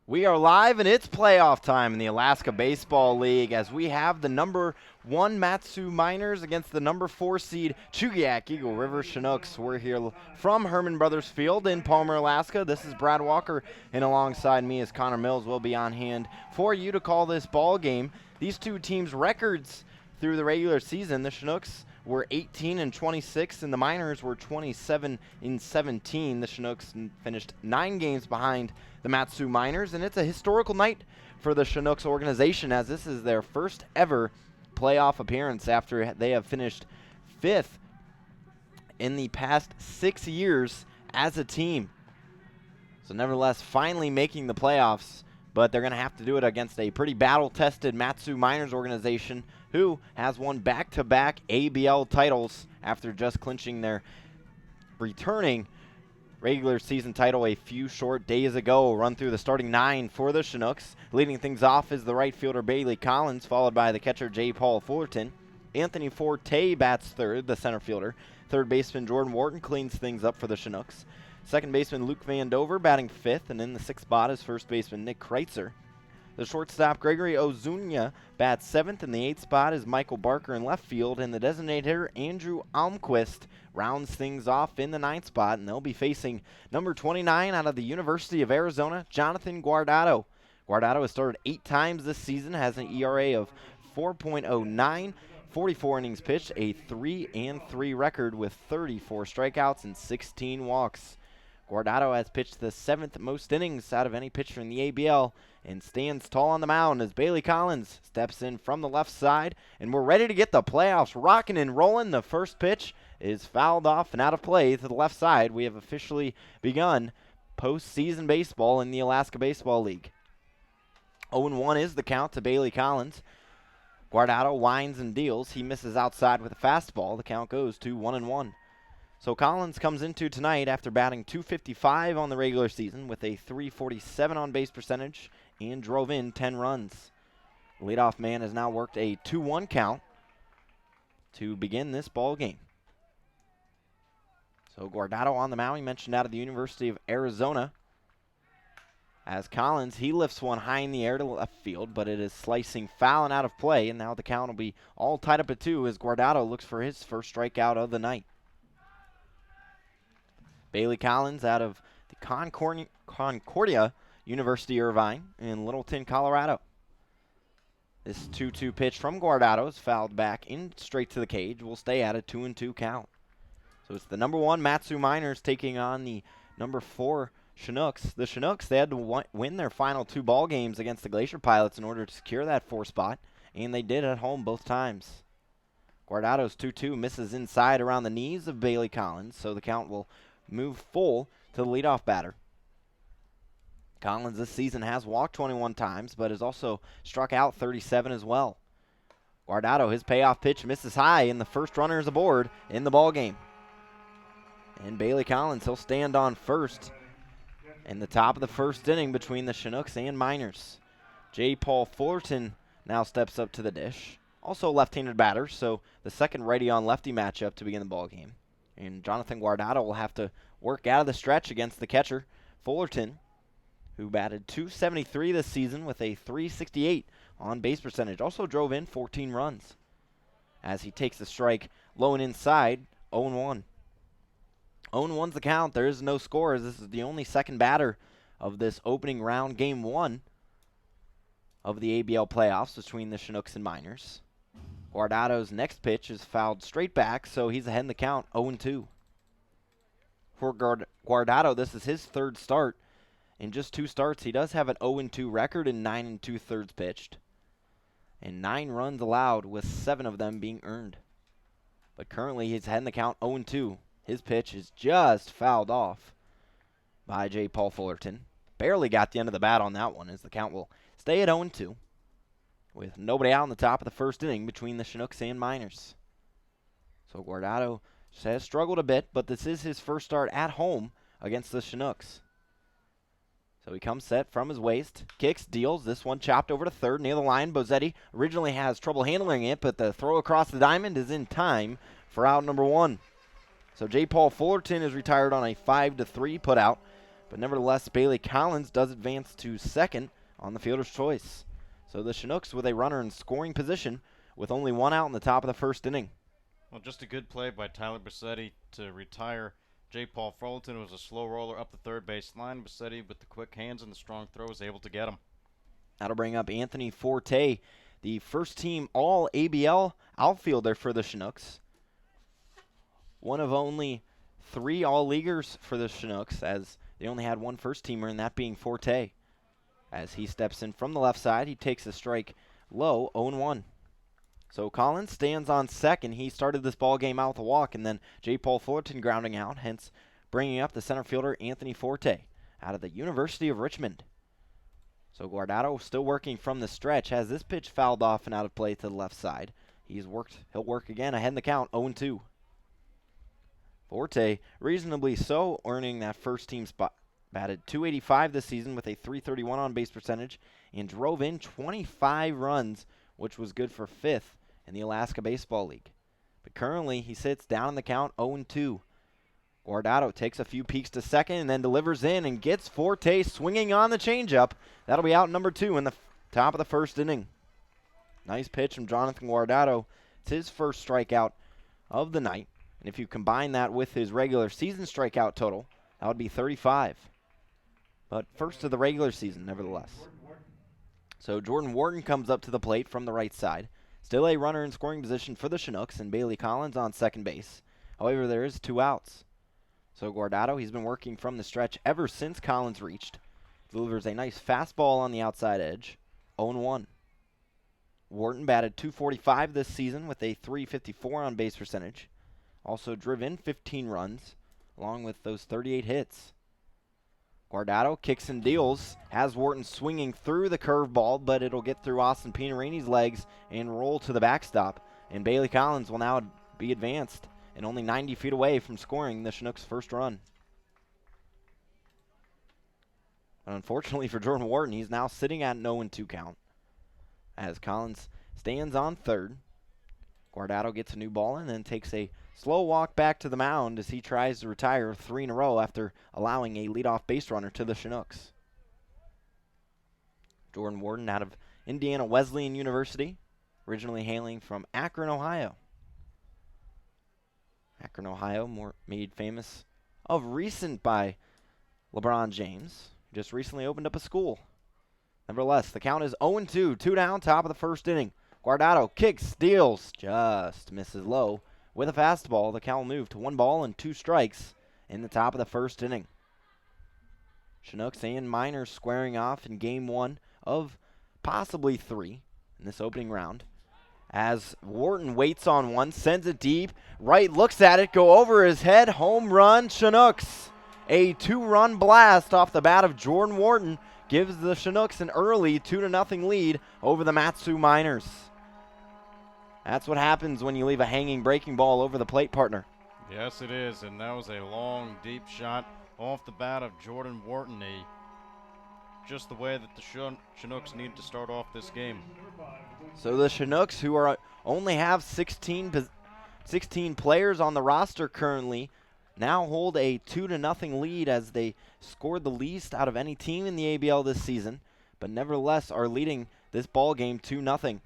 We are live and it's playoff time in the Alaska Baseball League as we have the number 1 Matsu Miners against the number 4 seed Chugiak Eagle-River Chinooks. We're here from Herman Brothers Field in Palmer, Alaska. This is Brad Walker, and alongside me is Connor Mills. Will be on hand for you to call this ball game. These two teams' records through the regular season, the Chinooks were 18-26 and the Miners were 27-17. The Chinooks finished 9 games behind the Matsu Miners, and it's a historical night for the Chinooks organization as this is their first ever playoff appearance after they have finished 5th in the past 6 years as a team. So nevertheless, finally making the playoffs, but they're going to have to do it against a pretty battle-tested Matsu Miners organization who has won back-to-back ABL titles after just clinching their returning regular season title a few short days ago. Run through the starting 9 for the Chinooks. Leading things off is the right fielder Bailey Collins, followed by the catcher J. Paul Fullerton. Anthony Forte bats third, the center fielder. Third baseman Jordan Wharton cleans things up for the Chinooks. Second baseman Luke Van Dover batting 5th, and in the 6th spot is first baseman Nick Kreitzer. The shortstop Gregory Ozunia bats 7th, and the 8th spot is Michael Barker in left field, and the designated hitter Andrew Almquist rounds things off in the 9th spot, and they'll be facing number 29 out of the University of Arizona, Jonathan Guardado. Guardado has started 8 times this season, has an ERA of 4.09, 44 innings pitched, a 3-3 record with 34 strikeouts and 16 walks. Guardado has pitched the 7th most innings out of any pitcher in the ABL and stands tall on the mound as Bailey Collins steps in from the left side, and we're ready to get the playoffs rocking and rolling. The first pitch is fouled off and out of play to the left side. We have officially begun postseason baseball in the Alaska Baseball League. 0-1 is the count to Bailey Collins. Guardado winds and deals. He misses outside with a fastball. The count goes to 1-1. So Collins comes into tonight after batting .255 on the regular season with a .347 on base percentage and drove in 10 runs. The leadoff man has now worked a 2-1 count to begin this ball game. So Guardado on the mound, he mentioned out of the University of Arizona. As Collins, he lifts one high in the air to left field, but it is slicing foul and out of play, and now the count will be all tied up at 2 as Guardado looks for his first strikeout of the night. Bailey Collins out of the Concordia University Irvine in Littleton, Colorado. This 2-2 pitch from Guardado is fouled back in straight to the cage. Will stay at a 2-2 count. So it's the number 1 Matsu Miners taking on the number 4 Chinooks. The Chinooks, they had to win their final 2 ball games against the Glacier Pilots in order to secure that 4 spot, and they did at home both times. Guardado's 2-2 misses inside around the knees of Bailey Collins, so the count will move full to the leadoff batter. Collins this season has walked 21 times, but has also struck out 37 as well. Guardado, his payoff pitch misses high, and the first runner is aboard in the ball game. And Bailey Collins, he'll stand on first in the top of the first inning between the Chinooks and Miners. J. Paul Fullerton now steps up to the dish. Also left-handed batter, so the second righty-on-lefty matchup to begin the ball game. And Jonathan Guardado will have to work out of the stretch against the catcher, Fullerton, who batted .273 this season with a .368 on base percentage. Also drove in 14 runs. As he takes the strike low and inside, 0-1. 0-1's the count. There is no score as this is the only second batter of this opening round, game 1 of the ABL playoffs between the Chinooks and Miners. Guardado's next pitch is fouled straight back, so he's ahead in the count, 0-2. For Guardado, this is his 3rd start. In just 2 starts, he does have an 0-2 record in 9 2/3 pitched. And 9 runs allowed, with 7 of them being earned. But currently, he's ahead in the count, 0-2. His pitch is just fouled off by J. Paul Fullerton. Barely got the end of the bat on that one, as the count will stay at 0-2. With nobody out in the top of the first inning between the Chinooks and Miners. So Guardado has struggled a bit, but this is his first start at home against the Chinooks. So he comes set from his waist, kicks, deals. This one chopped over to third near the line. Bozetti originally has trouble handling it, but the throw across the diamond is in time for out number 1. So J. Paul Fullerton is retired on a 5-3 putout. But nevertheless, Bailey Collins does advance to second on the fielder's choice. So the Chinooks with a runner in scoring position with only one out in the top of the first inning. Well, just a good play by Tyler Bassetti to retire J. Paul Fullerton. It was a slow roller up the third base line. Bassetti, with the quick hands and the strong throw, was able to get him. That'll bring up Anthony Forte, the first team All-ABL outfielder for the Chinooks. One of only 3 All-Leaguers for the Chinooks, as they only had one first-teamer, and that being Forte. As he steps in from the left side, he takes a strike low, 0-1. So Collins stands on second. He started this ball game out with a walk, and then J. Paul Fullerton grounding out, hence bringing up the center fielder Anthony Forte out of the University of Richmond. So Guardado still working from the stretch, has this pitch fouled off and out of play to the left side. He'll work again ahead in the count, 0-2. Forte, reasonably so, earning that first team spot. Batted .285 this season with a .331 on base percentage and drove in 25 runs, which was good for 5th in the Alaska Baseball League. But currently, he sits down in the count 0-2. Guardado takes a few peeks to second and then delivers in and gets Forte swinging on the changeup. That'll be out number 2 in the top of the first inning. Nice pitch from Jonathan Guardado. It's his first strikeout of the night. And if you combine that with his regular season strikeout total, that would be 35. But first of the regular season, nevertheless. So Jordan Wharton comes up to the plate from the right side. Still a runner in scoring position for the Chinooks, and Bailey Collins on second base. However, there is 2 outs. So Guardado, he's been working from the stretch ever since Collins reached. Delivers a nice fastball on the outside edge, 0-1. Wharton batted .245 this season with a .354 on base percentage. Also driven 15 runs, along with those 38 hits. Guardado kicks and deals, has Wharton swinging through the curveball, but it'll get through Austin Pinarini's legs and roll to the backstop. And Bailey Collins will now be advanced and only 90 feet away from scoring the Chinooks' first run. But unfortunately for Jordan Wharton, he's now sitting at an 0-2 count. As Collins stands on third, Guardado gets a new ball and then takes a slow walk back to the mound as he tries to retire 3 in a row after allowing a leadoff base runner to the Chinooks. Jordan Wharton out of Indiana Wesleyan University, originally hailing from Akron, Ohio. Akron, Ohio, more made famous of recent by LeBron James. Just recently opened up a school. Nevertheless, the count is 0-2, 2 down, top of the first inning. Guardado kicks, steals, just misses low. With a fastball, the count will move to 1 ball and 2 strikes in the top of the first inning. Chinooks and Miners squaring off in game 1 of possibly 3 in this opening round. As Wharton waits on one, sends it deep, right looks at it, go over his head, home run, Chinooks. A 2-run blast off the bat of Jordan Wharton gives the Chinooks an early 2-0 lead over the Mat-Su Miners. That's what happens when you leave a hanging breaking ball over the plate, partner. Yes, it is, and that was a long, deep shot off the bat of Jordan Wharton. Just the way that the Chinooks needed to start off this game. So the Chinooks, who only have 16 players on the roster currently, now hold a 2-0 lead as they scored the least out of any team in the ABL this season, but nevertheless are leading this ball game 2-0.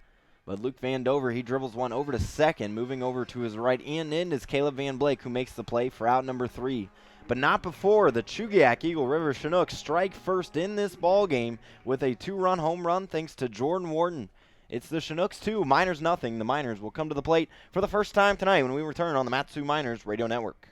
But Luke Van Dover, he dribbles one over to second, moving over to his right and in is Caleb Van Blake, who makes the play for out number 3. But not before the Chugiak Eagle-River Chinooks strike first in this ball game with a 2-run home run thanks to Jordan Wharton. It's the Chinooks 2, Miners nothing. The Miners will come to the plate for the first time tonight when we return on the Mat-Su Miners Radio Network.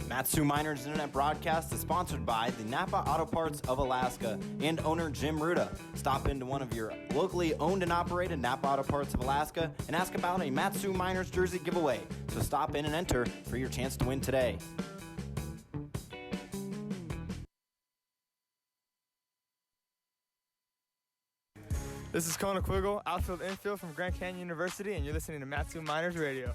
Mat-Su Miners Internet broadcast is sponsored by the Napa Auto Parts of Alaska and owner Jim Ruda. Stop into one of your locally owned and operated Napa Auto Parts of Alaska and ask about a Mat-Su Miners jersey giveaway. So stop in and enter for your chance to win today. This is Kona Quiggle, outfield infield from Grand Canyon University, and you're listening to Matsu Miners Radio.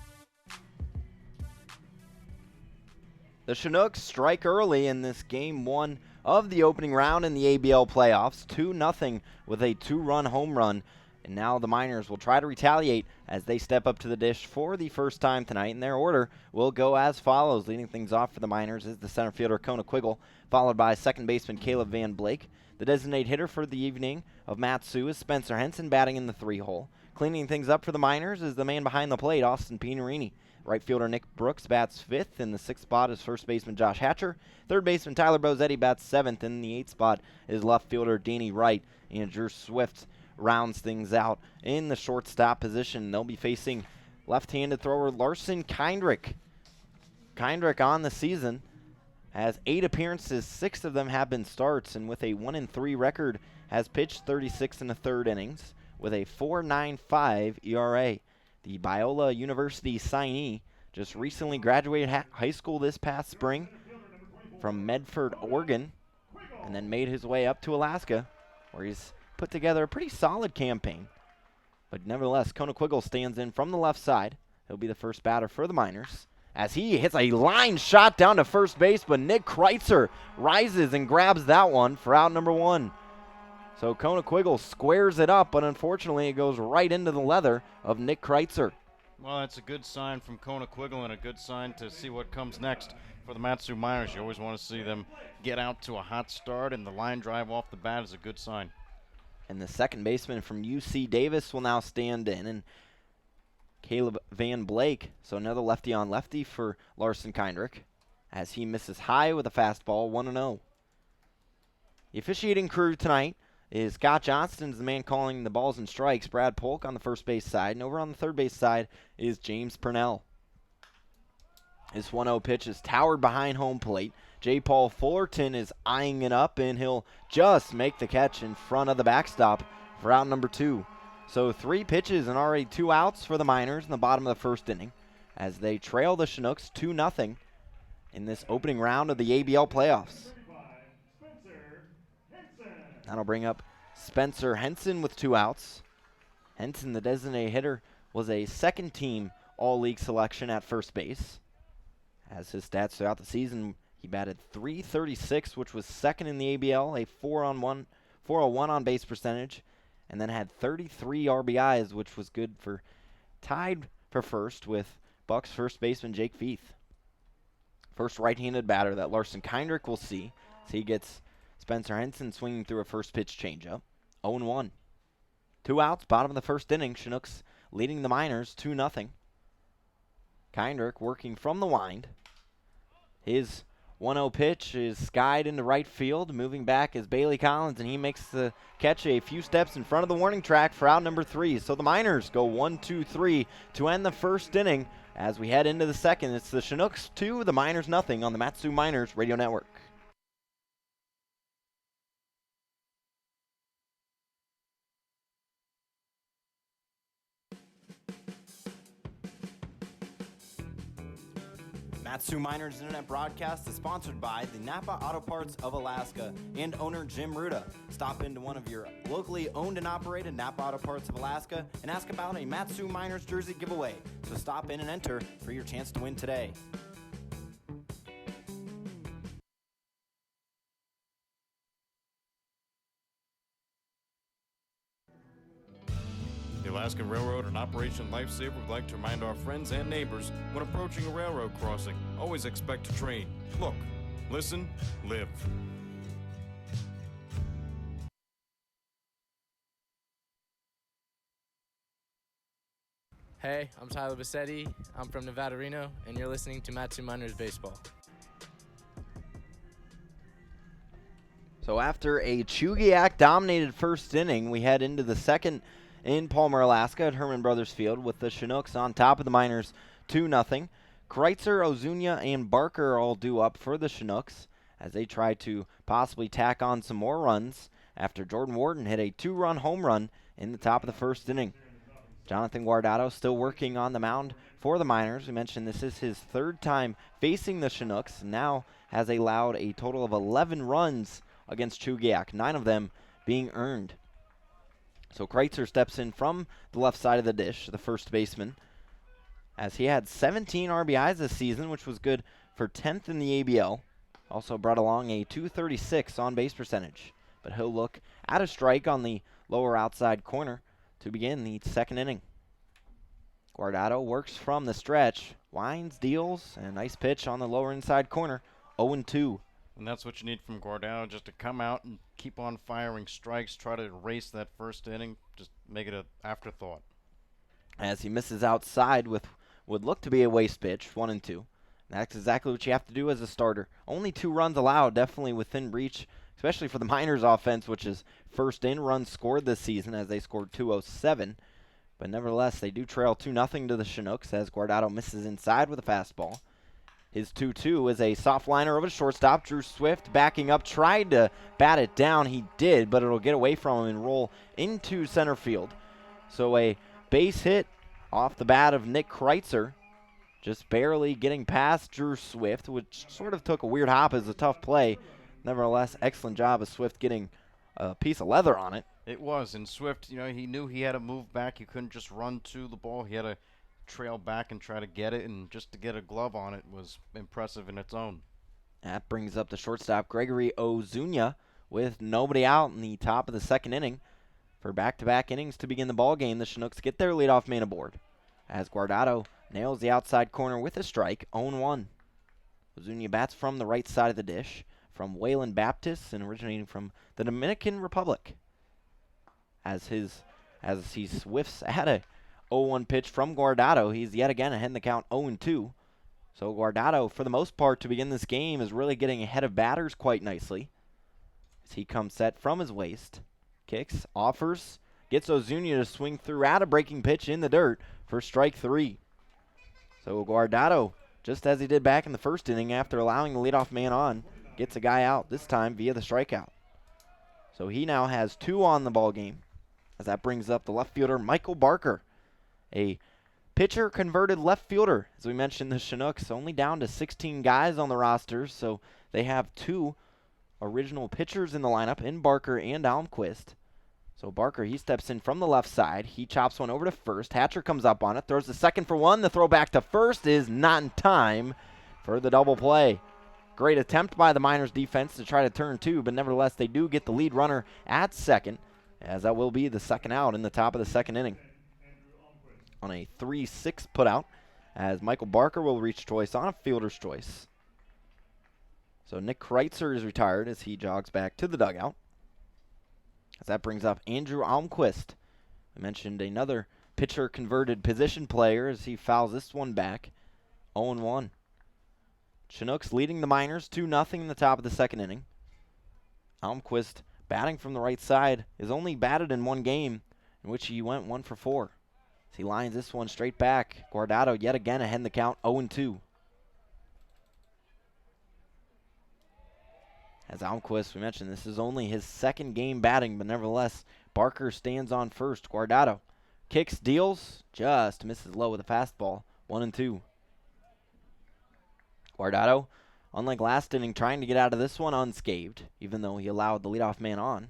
The Chinooks strike early in this game one of the opening round in the ABL playoffs, 2-0 with a two-run home run. And now the Miners will try to retaliate as they step up to the dish for the first time tonight. And their order will go as follows. Leading things off for the Miners is the center fielder Kona Quiggle, followed by second baseman Caleb Van Blake. The designated hitter for the evening of Matsu is Spencer Henson, batting in the 3-hole. Cleaning things up for the Miners is the man behind the plate, Austin Pinerini. Right fielder Nick Brooks bats 5th. In the 6th spot is first baseman Josh Hatcher. Third baseman Tyler Bozetti bats 7th. In the 8th spot is left fielder Danny Wright. And Drew Swift rounds things out in the shortstop position. They'll be facing left-handed thrower Larson Kindrick. Kindrick on the season has 8 appearances. 6 of them have been starts, and with a 1-3 record, has pitched 36 1/3 innings with a 4.95 ERA. The Biola University signee just recently graduated high school this past spring from Medford, Oregon, and then made his way up to Alaska, where he's put together a pretty solid campaign. But nevertheless, Kona Quiggle stands in from the left side. He'll be the first batter for the Miners, as he hits a line shot down to first base, but Nick Kreitzer rises and grabs that one for out number 1. So Kona Quiggle squares it up, but unfortunately it goes right into the leather of Nick Kreitzer. Well, that's a good sign from Kona Quiggle and a good sign to see what comes next for the Matsu Miners. You always want to see them get out to a hot start, and the line drive off the bat is a good sign. And the second baseman from UC Davis will now stand in, and Caleb Van Blake, so another lefty on lefty for Larson Kindrick, as he misses high with a fastball, 1-0. The officiating crew tonight is Scott Johnston's the man calling the balls and strikes. Brad Polk on the first base side. And over on the third base side is James Purnell. His 1-0 pitch is towered behind home plate. J. Paul Fullerton is eyeing it up, and he'll just make the catch in front of the backstop for out number 2. So 3 pitches and already 2 outs for the Miners in the bottom of the first inning, as they trail the Chinooks 2-0 in this opening round of the ABL playoffs. That'll bring up Spencer Henson with 2 outs. Henson, the designated hitter, was a second-team All-League selection at first base. As his stats throughout the season, he batted .336, which was second in the ABL, a 401 on base percentage, and then had 33 RBIs, which was good for tied for first with Bucks first baseman Jake Feith. First right-handed batter that Larson Kindrick will see, as he gets Spencer Henson swinging through a first pitch changeup. 0-1. 2 outs, bottom of the first inning. Chinooks leading the Miners 2-0. Kindrick working from the wind. His 1-0 pitch is skied into right field. Moving back is Bailey Collins, and he makes the catch a few steps in front of the warning track for out number 3. So the Miners go 1-2-3 to end the first inning. As we head into the second, it's the Chinooks 2, the Miners 0 on the Matsu Miners Radio Network. Matsu Miners Internet broadcast is sponsored by the Napa Auto Parts of Alaska and owner Jim Ruda. Stop into one of your locally owned and operated Napa Auto Parts of Alaska and ask about a Matsu Miners jersey giveaway. So stop in and enter for your chance to win today. The Alaska Railroad and Operation Lifesaver would like to remind our friends and neighbors when approaching a railroad crossing, always expect a train. Look, listen, live. Hey, I'm Tyler Bassetti. I'm from Nevada, Reno, and you're listening to Matsu Miners Baseball. So after a Chugiak-dominated first inning, we head into the second in Palmer, Alaska at Herman Brothers Field with the Chinooks on top of the Miners 2-0. Kreitzer, Ozunia, and Barker are all due up for the Chinooks as they try to possibly tack on some more runs after Jordan Wharton hit a 2-run home run in the top of the first inning. Jonathan Guardado still working on the mound for the Miners. We mentioned this is his 3rd time facing the Chinooks, now has allowed a total of 11 runs against Chugiak, 9 of them being earned. So Kreitzer steps in from the left side of the dish, the first baseman, as he had 17 RBIs this season, which was good for 10th in the ABL. Also brought along a .236 on-base percentage. But he'll look at a strike on the lower outside corner to begin the second inning. Guardado works from the stretch, winds, deals, and nice pitch on the lower inside corner, 0-2. And that's what you need from Guardado, just to come out and keep on firing strikes, try to erase that first inning, just make it an afterthought. As he misses outside with would look to be a waste pitch, 1-2. That's exactly what you have to do as a starter. Only 2 runs allowed, definitely within reach, especially for the Miners offense, which is first in runs scored this season as they scored 207. But nevertheless, they do trail 2-0 to the Chinooks as Guardado misses inside with a fastball. His 2-2 is a soft liner over the shortstop. Drew Swift backing up, tried to bat it down. He did, but it'll get away from him and roll into center field. So a base hit off the bat of Nick Kreitzer, just barely getting past Drew Swift, which sort of took a weird hop as a tough play. Nevertheless, excellent job of Swift getting a piece of leather on it. It was, and Swift, he knew he had to move back. He couldn't just run to the ball. He had to trail back and try to get it, and just to get a glove on it was impressive in its own. That brings up the shortstop, Gregory Ozuna, with nobody out in the top of the second inning. For back-to-back innings to begin the ball game, the Chinooks get their leadoff man aboard, as Guardado nails the outside corner with a strike, 0-1. Ozuna bats from the right side of the dish, from Waylon Baptist and originating from the Dominican Republic. As he whiffs at a 0-1 pitch from Guardado, he's yet again ahead in the count, 0-2. So Guardado, for the most part, to begin this game, is really getting ahead of batters quite nicely. As he comes set from his waist, kicks, offers, gets Ozuna to swing through at a breaking pitch in the dirt for strike 3. So Guardado, just as he did back in the first inning after allowing the leadoff man on, gets a guy out, this time via the strikeout. So he now has 2 on the ball game, as that brings up the left fielder, Michael Barker, a pitcher-converted left fielder. As we mentioned, the Chinooks only down to 16 guys on the roster, so they have 2 original pitchers in the lineup, in Barker and Almquist. So Barker, he steps in from the left side. He chops one over to first. Hatcher comes up on it, throws the second for 1. The throw back to first is not in time for the double play. Great attempt by the Miners defense to try to turn 2, but nevertheless, they do get the lead runner at second, as that will be the second out in the top of the second inning. On a 3-6 putout, as Michael Barker will reach choice on a fielder's choice. So Nick Kreitzer is retired as he jogs back to the dugout. As that brings up Andrew Almquist. We mentioned another pitcher-converted position player as he fouls this one back, 0-1. Chinooks leading the Miners 2-0 in the top of the second inning. Almquist, batting from the right side, is only batted in one game, in which he went 1 for 4. As he lines this one straight back, Guardado yet again ahead in the count, 0-2. As Almquist, we mentioned, this is only his second game batting, but nevertheless, Barker stands on first. Guardado kicks, deals, just misses low with a fastball, 1-2. Guardado, unlike last inning, trying to get out of this one unscathed, even though he allowed the leadoff man on.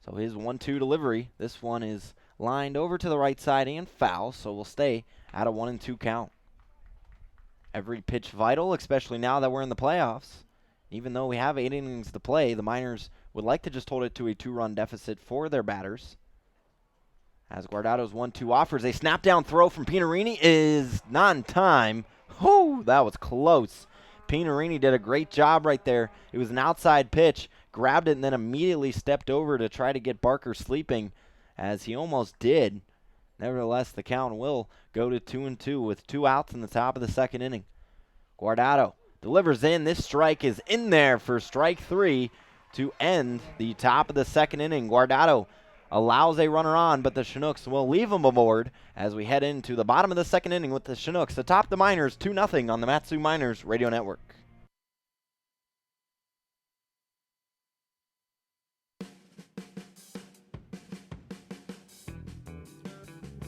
So his 1-2 delivery, this one is lined over to the right side and foul, so we'll stay at a 1-2 count. Every pitch vital, especially now that we're in the playoffs. Even though we have 8 innings to play, the Miners would like to just hold it to a 2-run deficit for their batters. As Guardado's 1-2 offers, a snap-down throw from Pinarini is not in time. Whoo, that was close. Pinarini did a great job right there. It was an outside pitch, grabbed it, and then immediately stepped over to try to get Barker sleeping, as he almost did. Nevertheless, the count will go to 2-2 with 2 outs in the top of the second inning. Guardado delivers in. This strike is in there for strike 3 to end the top of the second inning. Guardado allows a runner on, but the Chinooks will leave him aboard as we head into the bottom of the second inning with the Chinooks atop the Miners 2-0 on the Mat-Su Miners Radio Network.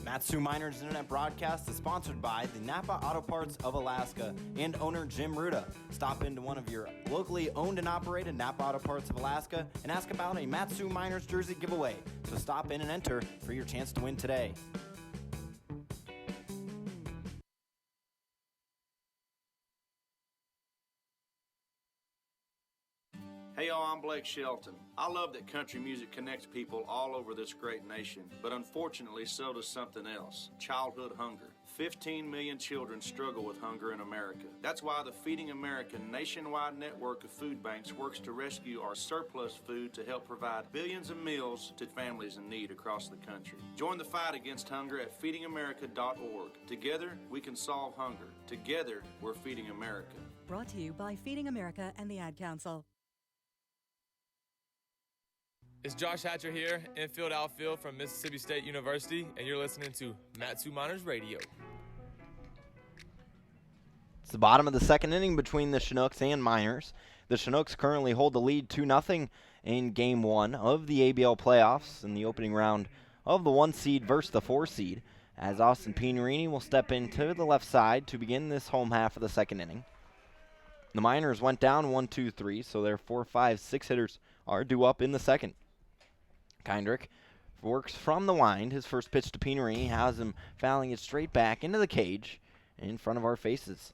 Mat-Su Miners Internet broadcast is sponsored by the Napa Auto Parts of Alaska and owner Jim Ruda. Stop into one of your locally owned and operated Napa Auto Parts of Alaska and ask about a Mat-Su Miners jersey giveaway. So stop in and enter for your chance to win today. Hey y'all, I'm Blake Shelton. I love that country music connects people all over this great nation, but unfortunately so does something else, childhood hunger. 15 million children struggle with hunger in America. That's why the Feeding America nationwide network of food banks works to rescue our surplus food to help provide billions of meals to families in need across the country. Join the fight against hunger at feedingamerica.org. Together, we can solve hunger. Together, we're Feeding America. Brought to you by Feeding America and the Ad Council. It's Josh Hatcher here, infield outfield from Mississippi State University, and you're listening to Mat-Su Miners Radio. It's the bottom of the second inning between the Chinooks and Miners. The Chinooks currently hold the lead 2-0 in Game 1 of the ABL playoffs in the opening round of the 1 seed versus the 4 seed, as Austin Pinerini will step into the left side to begin this home half of the second inning. The Miners went down 1-2-3, so their 4, 5, 6 hitters are due up in the second. Kindrick works from the wind. His first pitch to Pinerini has him fouling it straight back into the cage in front of our faces.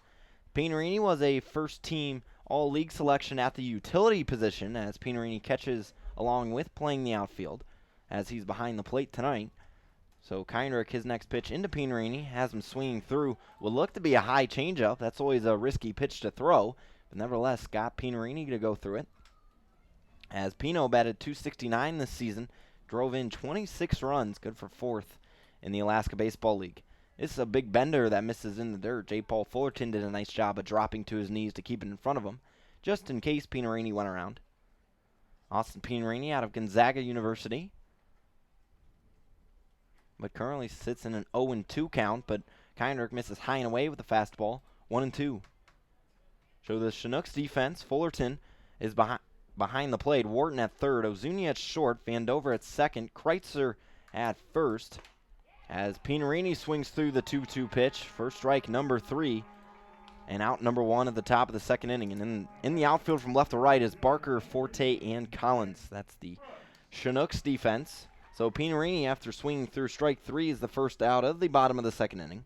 Pinerini was a first-team All-League selection at the utility position, as Pinerini catches along with playing the outfield, as he's behind the plate tonight. So Kindrick, his next pitch into Pinerini, has him swinging through. Would look to be a high changeup. That's always a risky pitch to throw, but nevertheless got Pinerini to go through it. As Pino batted .269 this season, drove in 26 runs, good for 4th in the Alaska Baseball League. This is a big bender that misses in the dirt. J. Paul Fullerton did a nice job of dropping to his knees to keep it in front of him, just in case Pinerini went around. Austin Pinerini out of Gonzaga University, but currently sits in an 0-2 count, but Kindrick misses high and away with the fastball, 1-2. So the Chinooks defense, Fullerton is behind the plate, Wharton at third, Ozuna at short, Vandover at second, Kreitzer at first, as Pinerini swings through the 2-2 pitch. First strike, number 3, and out number 1 at the top of the second inning. And in the outfield from left to right is Barker, Forte, and Collins. That's the Chinooks defense. So Pinerini, after swinging through strike 3, is the first out of the bottom of the second inning,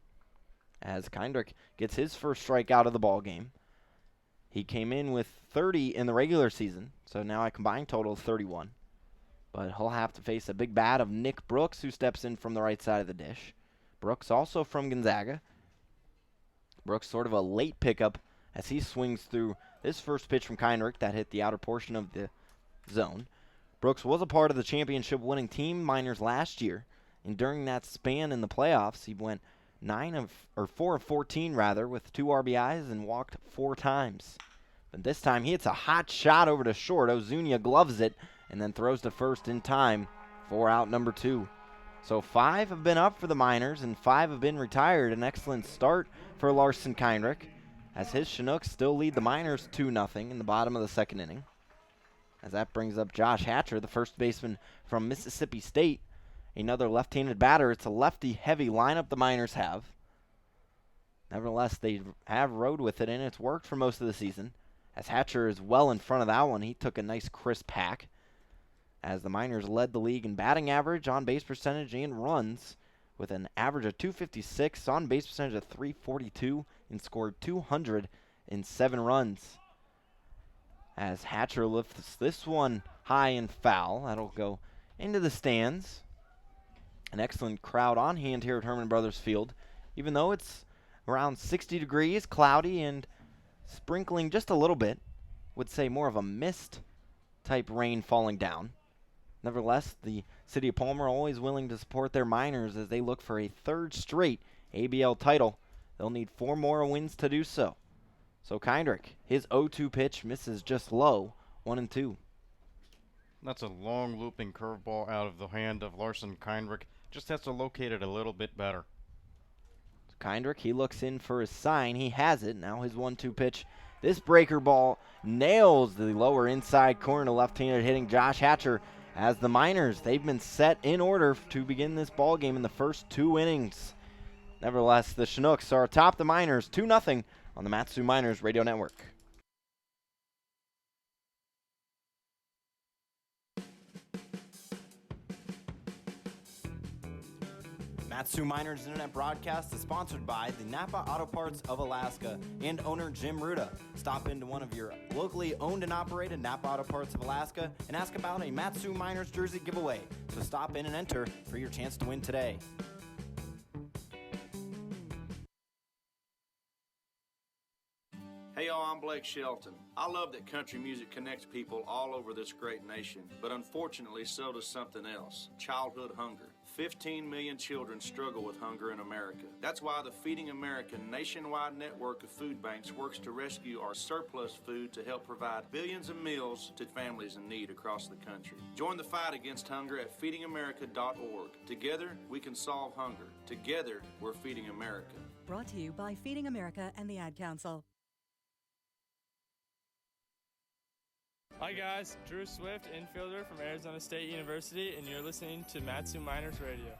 as Kindrick gets his first strikeout of the ball game. He came in with 30 in the regular season, so now a combined total of 31. But he'll have to face a big bat of Nick Brooks, who steps in from the right side of the dish. Brooks also from Gonzaga. Brooks sort of a late pickup as he swings through this first pitch from Kindrick that hit the outer portion of the zone. Brooks was a part of the championship-winning team Miners last year, and during that span in the playoffs, he went 4 of 14 rather, with 2 RBIs and walked 4 times. But this time he hits a hot shot over to short. Ozuna gloves it and then throws to first in time for out number 2. So 5 have been up for the Miners and 5 have been retired. An excellent start for Larson Kindrick, as his Chinooks still lead the Miners 2-0 in the bottom of the second inning. As that brings up Josh Hatcher, the first baseman from Mississippi State. Another left-handed batter. It's a lefty-heavy lineup the Miners have. Nevertheless, they have rode with it, and it's worked for most of the season. As Hatcher is well in front of that one, he took a nice crisp hack. As the Miners led the league in batting average, on-base percentage, and runs, with an average of .256, on-base percentage of .342, and scored 207 runs. As Hatcher lifts this one high and foul, that'll go into the stands. An excellent crowd on hand here at Herman Brothers Field, even though it's around 60 degrees, cloudy, and sprinkling just a little bit. Would say more of a mist type rain falling down. Nevertheless, the city of Palmer always willing to support their Miners as they look for a 3rd straight ABL title. They'll need 4 more wins to do so. So Kindrick, his 0-2 pitch misses just low, 1-2. That's a long looping curveball out of the hand of Larson Kindrick. Just has to locate it a little bit better. Kindrick, he looks in for his sign. He has it. Now his 1-2 pitch. This breaker ball nails the lower inside corner, left-handed hitting Josh Hatcher. As the Miners, they've been set in order to begin this ball game in the first 2 innings. Nevertheless, the Chinooks are atop the Miners 2-0 on the Mat-Su Miners Radio Network. Matsu Miners Internet Broadcast is sponsored by the Napa Auto Parts of Alaska and owner Jim Ruda. Stop into one of your locally owned and operated Napa Auto Parts of Alaska and ask about a Matsu Miners jersey giveaway. So stop in and enter for your chance to win today. Hey y'all, I'm Blake Shelton. I love that country music connects people all over this great nation, but unfortunately so does something else, childhood hunger. 15 million children struggle with hunger in America. That's why the Feeding America nationwide network of food banks works to rescue our surplus food to help provide billions of meals to families in need across the country. Join the fight against hunger at feedingamerica.org. Together, we can solve hunger. Together, we're Feeding America. Brought to you by Feeding America and the Ad Council. Hi guys, Drew Swift, infielder from Arizona State University, and you're listening to Matsu Miners Radio.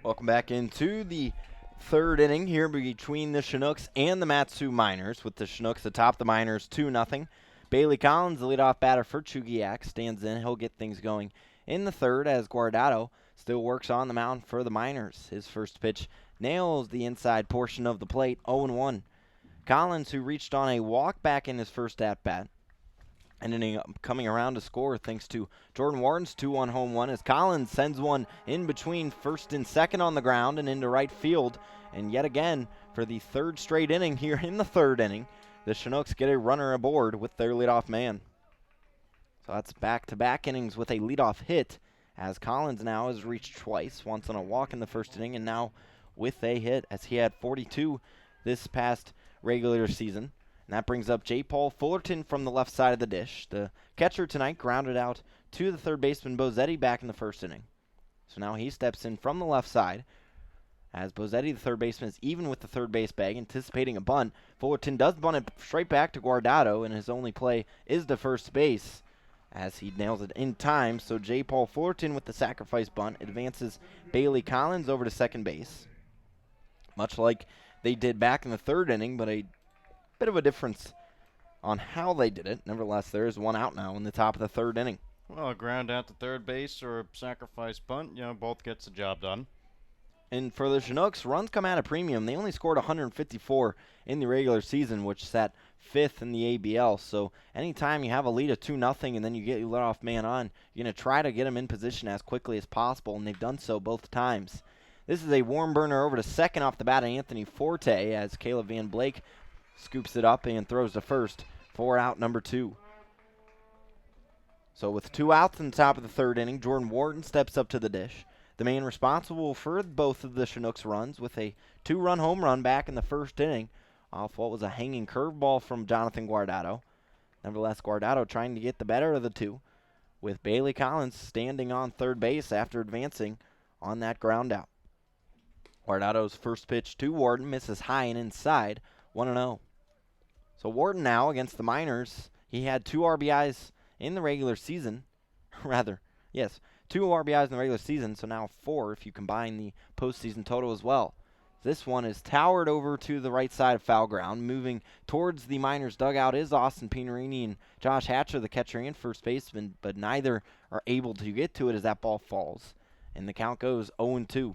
Welcome back into the third inning here between the Chinooks and the Matsu Miners, with the Chinooks atop the Miners 2-0. Bailey Collins, the leadoff batter for Chugiak, stands in. He'll get things going in the third as Guardado still works on the mound for the Miners. His first pitch nails the inside portion of the plate, 0-1. Collins, who reached on a walk back in his first at-bat, ending up coming around to score thanks to Jordan Wharton's 2-1 home run, as Collins sends one in between first and second on the ground and into right field. And yet again, for the third straight inning here in the third inning, the Chinooks get a runner aboard with their leadoff man. So that's back-to-back innings with a leadoff hit, as Collins now has reached twice, once on a walk in the first inning and now with a hit, as he had 42 this past regular season. And that brings up J. Paul Fullerton from the left side of the dish. The catcher tonight grounded out to the third baseman Bozetti back in the first inning. So now he steps in from the left side, as Bozetti, the third baseman, is even with the third base bag, anticipating a bunt. Fullerton does bunt it straight back to Guardado, and his only play is to first base, as he nails it in time. So J. Paul Fullerton with the sacrifice bunt advances Bailey Collins over to second base, much like they did back in the third inning, but a bit of a difference on how they did it. Nevertheless, there is one out now in the top of the third inning. Well, a ground out to third base or a sacrifice bunt, both gets the job done. And for the Chinooks, runs come at a premium. They only scored 154 in the regular season, which sat fifth in the ABL. So anytime you have a lead of 2-0 and then you get your leadoff man on, you're going to try to get him in position as quickly as possible, and they've done so both times. This is a warm burner over to second off the bat of Anthony Forte, as Caleb Van Blake scoops it up and throws to first for out number 2. So with 2 outs in the top of the third inning, Jordan Wharton steps up to the dish, the man responsible for both of the Chinooks runs, with a 2-run home run back in the first inning off what was a hanging curveball from Jonathan Guardado. Nevertheless, Guardado trying to get the better of the two, with Bailey Collins standing on third base after advancing on that ground out. Guardado's first pitch to Wharton misses high and inside, 1-0. So Wharton now against the Miners, he had 2 RBIs in the regular season. 2 RBIs in the regular season, so now 4 if you combine the postseason total as well. This one is towered over to the right side of foul ground. Moving towards the Miners dugout is Austin Pinarini and Josh Hatcher, the catcher and first baseman, but neither are able to get to it as that ball falls. And the count goes 0-2.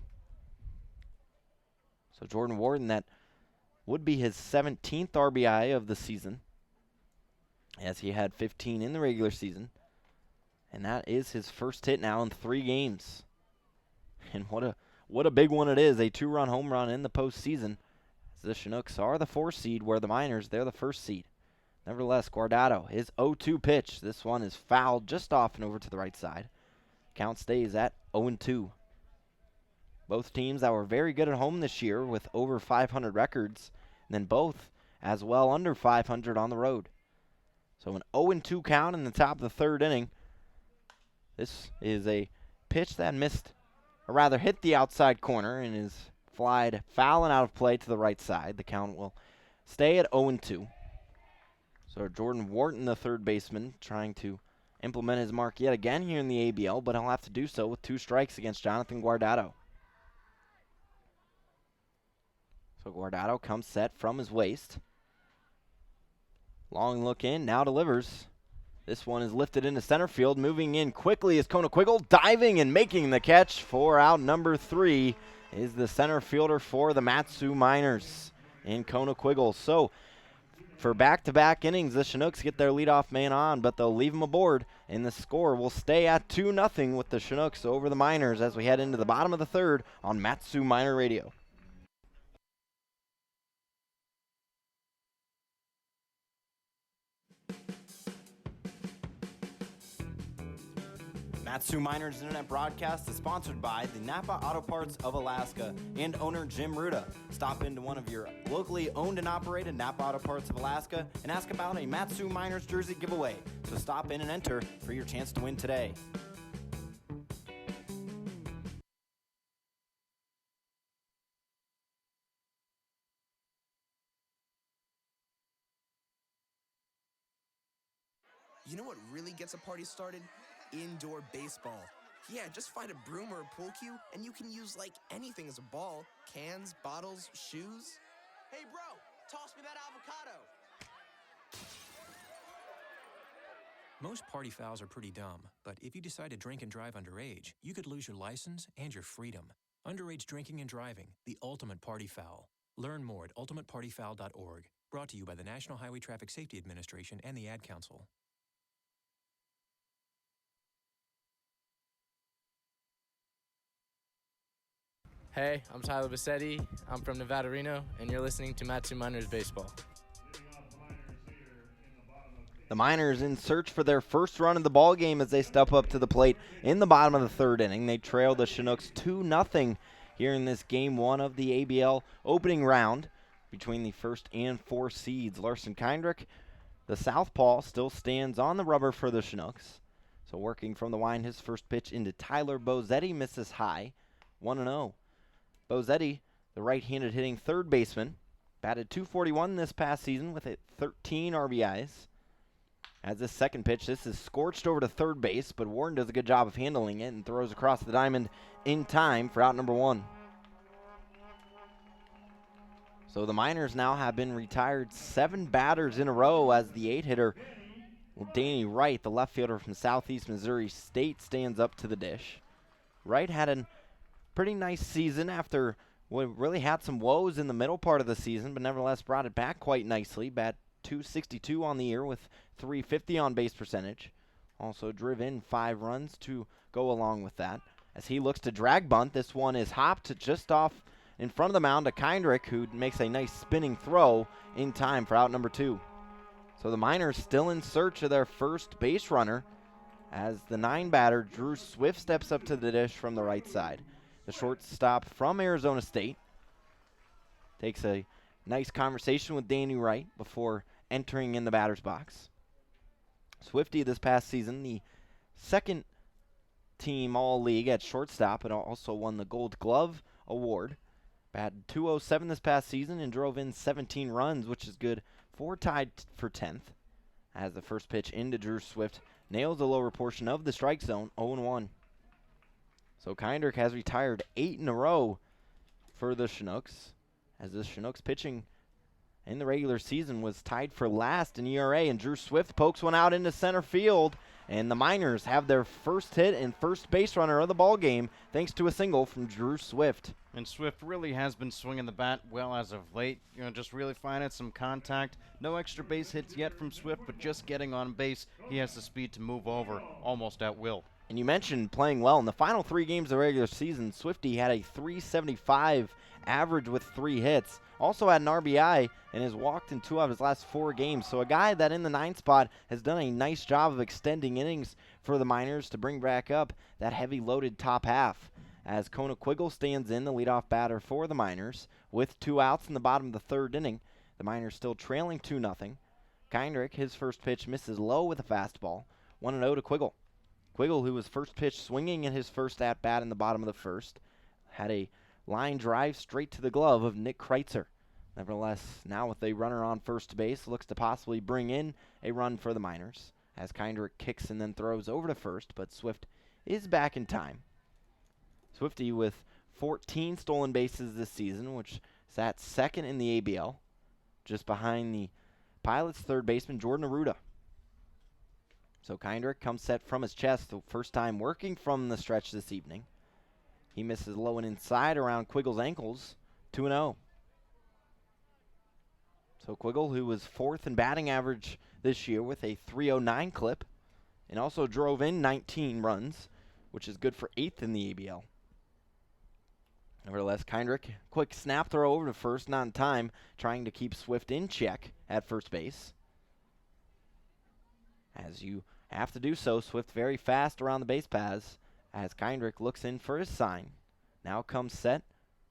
So Jordan Wharton, that would be his 17th RBI of the season, as he had 15 in the regular season. And that is his first hit now in 3 games. And what a big one it is, a 2-run home run in the postseason. As the Chinooks are the 4 seed, where the Miners, they're the 1st seed. Nevertheless, Guardado, his 0-2 pitch. This one is fouled just off and over to the right side. Count stays at 0-2. Both teams that were very good at home this year with over 500 records, and then both as well under 500 on the road. So an 0-2 count in the top of the third inning. This is a pitch that hit the outside corner and is flied foul and out of play to the right side. The count will stay at 0-2. So Jordan Wharton, the third baseman, trying to implement his mark yet again here in the ABL, but he'll have to do so with 2 strikes against Jonathan Guardado. So Guardado comes set from his waist. Long look in, now delivers. This one is lifted into center field. Moving in quickly is Conequiggle, diving and making the catch for out number 3 is the center fielder for the Mat-Su Miners in Conequiggle. So for back-to-back innings, the Chinooks get their leadoff man on, but they'll leave him aboard, and the score will stay at 2-0 with the Chinooks over the Miners as we head into the bottom of the third on Mat-Su Miner Radio. Mat-Su Miners Internet broadcast is sponsored by the Napa Auto Parts of Alaska and owner Jim Ruda. Stop into one of your locally owned and operated Napa Auto Parts of Alaska and ask about a Mat-Su Miners jersey giveaway. So stop in and enter for your chance to win today. You know what really gets a party started? Indoor baseball. Yeah, just find a broom or a pool cue, and you can use like anything as a ball. Cans, bottles, shoes. Hey bro, toss me that avocado. Most party fouls are pretty dumb, but if you decide to drink and drive underage, you could lose your license and your freedom. Underage drinking and driving, the ultimate party foul. Learn more at ultimatepartyfoul.org. Brought to you by the National Highway Traffic Safety Administration and the Ad Council. Hey, I'm Tyler Bassetti. I'm from Nevada, Reno, and you're listening to Mat-Su Miners Baseball. The Miners in search for their first run of the ball game as they step up to the plate in the bottom of the third inning. They trail the Chinooks 2-0 here in this game 1 of the ABL opening round between the first and 4 seeds. Larson Kindrick, the southpaw, still stands on the rubber for the Chinooks. So working from the wind, his first pitch into Tyler Bozetti misses high, 1-0. Bozetti, the right-handed hitting third baseman, batted .241 this past season with 13 RBIs. As this second pitch, this is scorched over to third base, but Warren does a good job of handling it and throws across the diamond in time for out number 1. So the Miners now have been retired 7 batters in a row as the 8-hitter, Danny Wright, the left fielder from Southeast Missouri State, stands up to the dish. Wright had a pretty nice season after what really had some woes in the middle part of the season, but nevertheless brought it back quite nicely. Bat .262 on the year with .350 on base percentage. Also driven 5 runs to go along with that. As he looks to drag bunt, this one is hopped just off in front of the mound to Kindrick, who makes a nice spinning throw in time for out number 2. So the Miners still in search of their first base runner as the 9-batter Drew Swift steps up to the dish from the right side. The shortstop from Arizona State takes a nice conversation with Danny Wright before entering in the batter's box. Swifty this past season, the second team All-League at shortstop, and also won the Gold Glove Award. Batted .207 this past season and drove in 17 runs, which is good for tied for 10th. As the first pitch into Drew Swift nails the lower portion of the strike zone, 0-1. So Kindrick has retired 8 in a row for the Chinooks, as the Chinooks pitching in the regular season was tied for last in ERA, and Drew Swift pokes one out into center field, and the Miners have their first hit and first base runner of the ball game thanks to a single from Drew Swift. And Swift really has been swinging the bat well as of late. Just really finding some contact. No extra base hits yet from Swift, but just getting on base. He has the speed to move over almost at will. And you mentioned playing well. In the final 3 games of the regular season, Swifty had a .375 average with 3 hits. Also had an RBI and has walked in 2 out of his last 4 games. So a guy that in the 9th spot has done a nice job of extending innings for the Miners to bring back up that heavy loaded top half. As Conequiggle stands in, the leadoff batter for the Miners with 2 outs in the bottom of the 3rd inning. The Miners still trailing 2-0. Kindrick, his first pitch, misses low with a fastball. 1-0 to Quiggle. Quiggle, who was first pitch swinging in his first at-bat in the bottom of the 1st, had a line drive straight to the glove of Nick Kreitzer. Nevertheless, now with a runner on first base, looks to possibly bring in a run for the Miners, as Kindrick kicks and then throws over to first, but Swift is back in time. Swifty with 14 stolen bases this season, which is at 2nd in the ABL, just behind the Pilots' third baseman, Jordan Arruda. So Kindrick comes set from his chest, the first time working from the stretch this evening. He misses low and inside around Quiggle's ankles, 2-0. So Quiggle, who was 4th in batting average this year with a 309 clip, and also drove in 19 runs, which is good for 8th in the ABL. Nevertheless, Kindrick, quick snap throw over to first, not in time, trying to keep Swift in check at first base. As you have to do so, Swift very fast around the base paths as Kindrick looks in for his sign. Now comes set,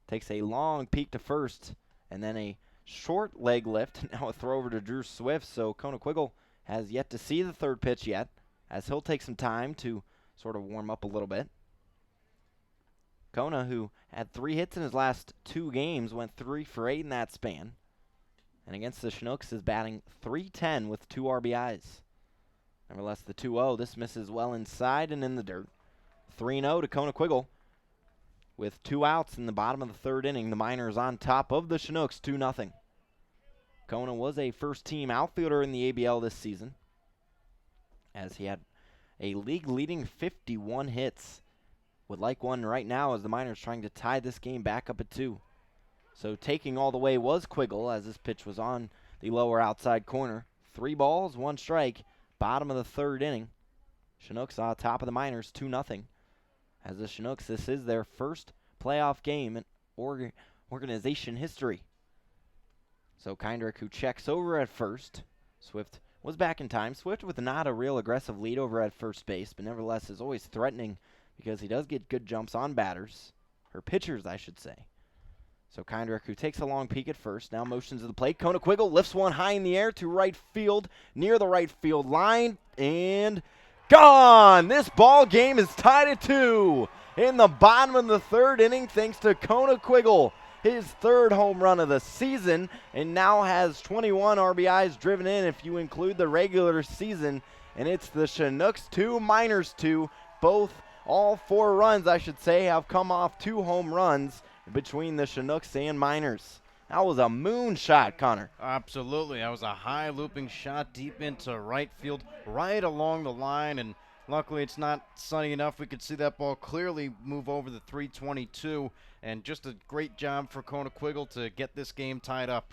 takes a long peek to first, and then a short leg lift. Now a throw over to Drew Swift, so Kona Quiggle has yet to see the third pitch yet, as he'll take some time to sort of warm up a little bit. Kona, who had 3 hits in his last 2 games, went 3 for 8 in that span. And against the Chinooks is batting .310 with 2 RBIs. Nevertheless, the 2-0, this misses well inside and in the dirt. 3-0 to Kona Quiggle. With 2 outs in the bottom of the 3rd inning, the Miners on top of the Chinooks 2-0. Kona was a first-team outfielder in the ABL this season, as he had a league-leading 51 hits. Would like one right now as the Miners trying to tie this game back up at 2. So taking all the way was Quiggle as this pitch was on the lower outside corner. 3 balls, 1 strike, bottom of the 3rd inning. Chinooks on top of the Miners 2-0. As the Chinooks, this is their first playoff game in organization history. So Kindrick, who checks over at first. Swift was back in time. Swift with not a real aggressive lead over at first base, but nevertheless is always threatening because he does get good jumps on batters, or pitchers, I should say. So Kindrick, who takes a long peek at first, now motions to the plate. Kona Quiggle lifts one high in the air to right field, near the right field line, and gone! This ball game is tied at 2 in the bottom of the 3rd inning thanks to Kona Quiggle, his 3rd home run of the season, and now has 21 RBIs driven in if you include the regular season, and it's the Chinooks 2, Miners 2, all 4 runs, I should say, have come off 2 home runs between the Chinooks and Miners. That was a moonshot, Connor. Absolutely. That was a high looping shot deep into right field, right along the line, and luckily it's not sunny enough. We could see that ball clearly move over the 322, and just a great job for Kona Quiggle to get this game tied up.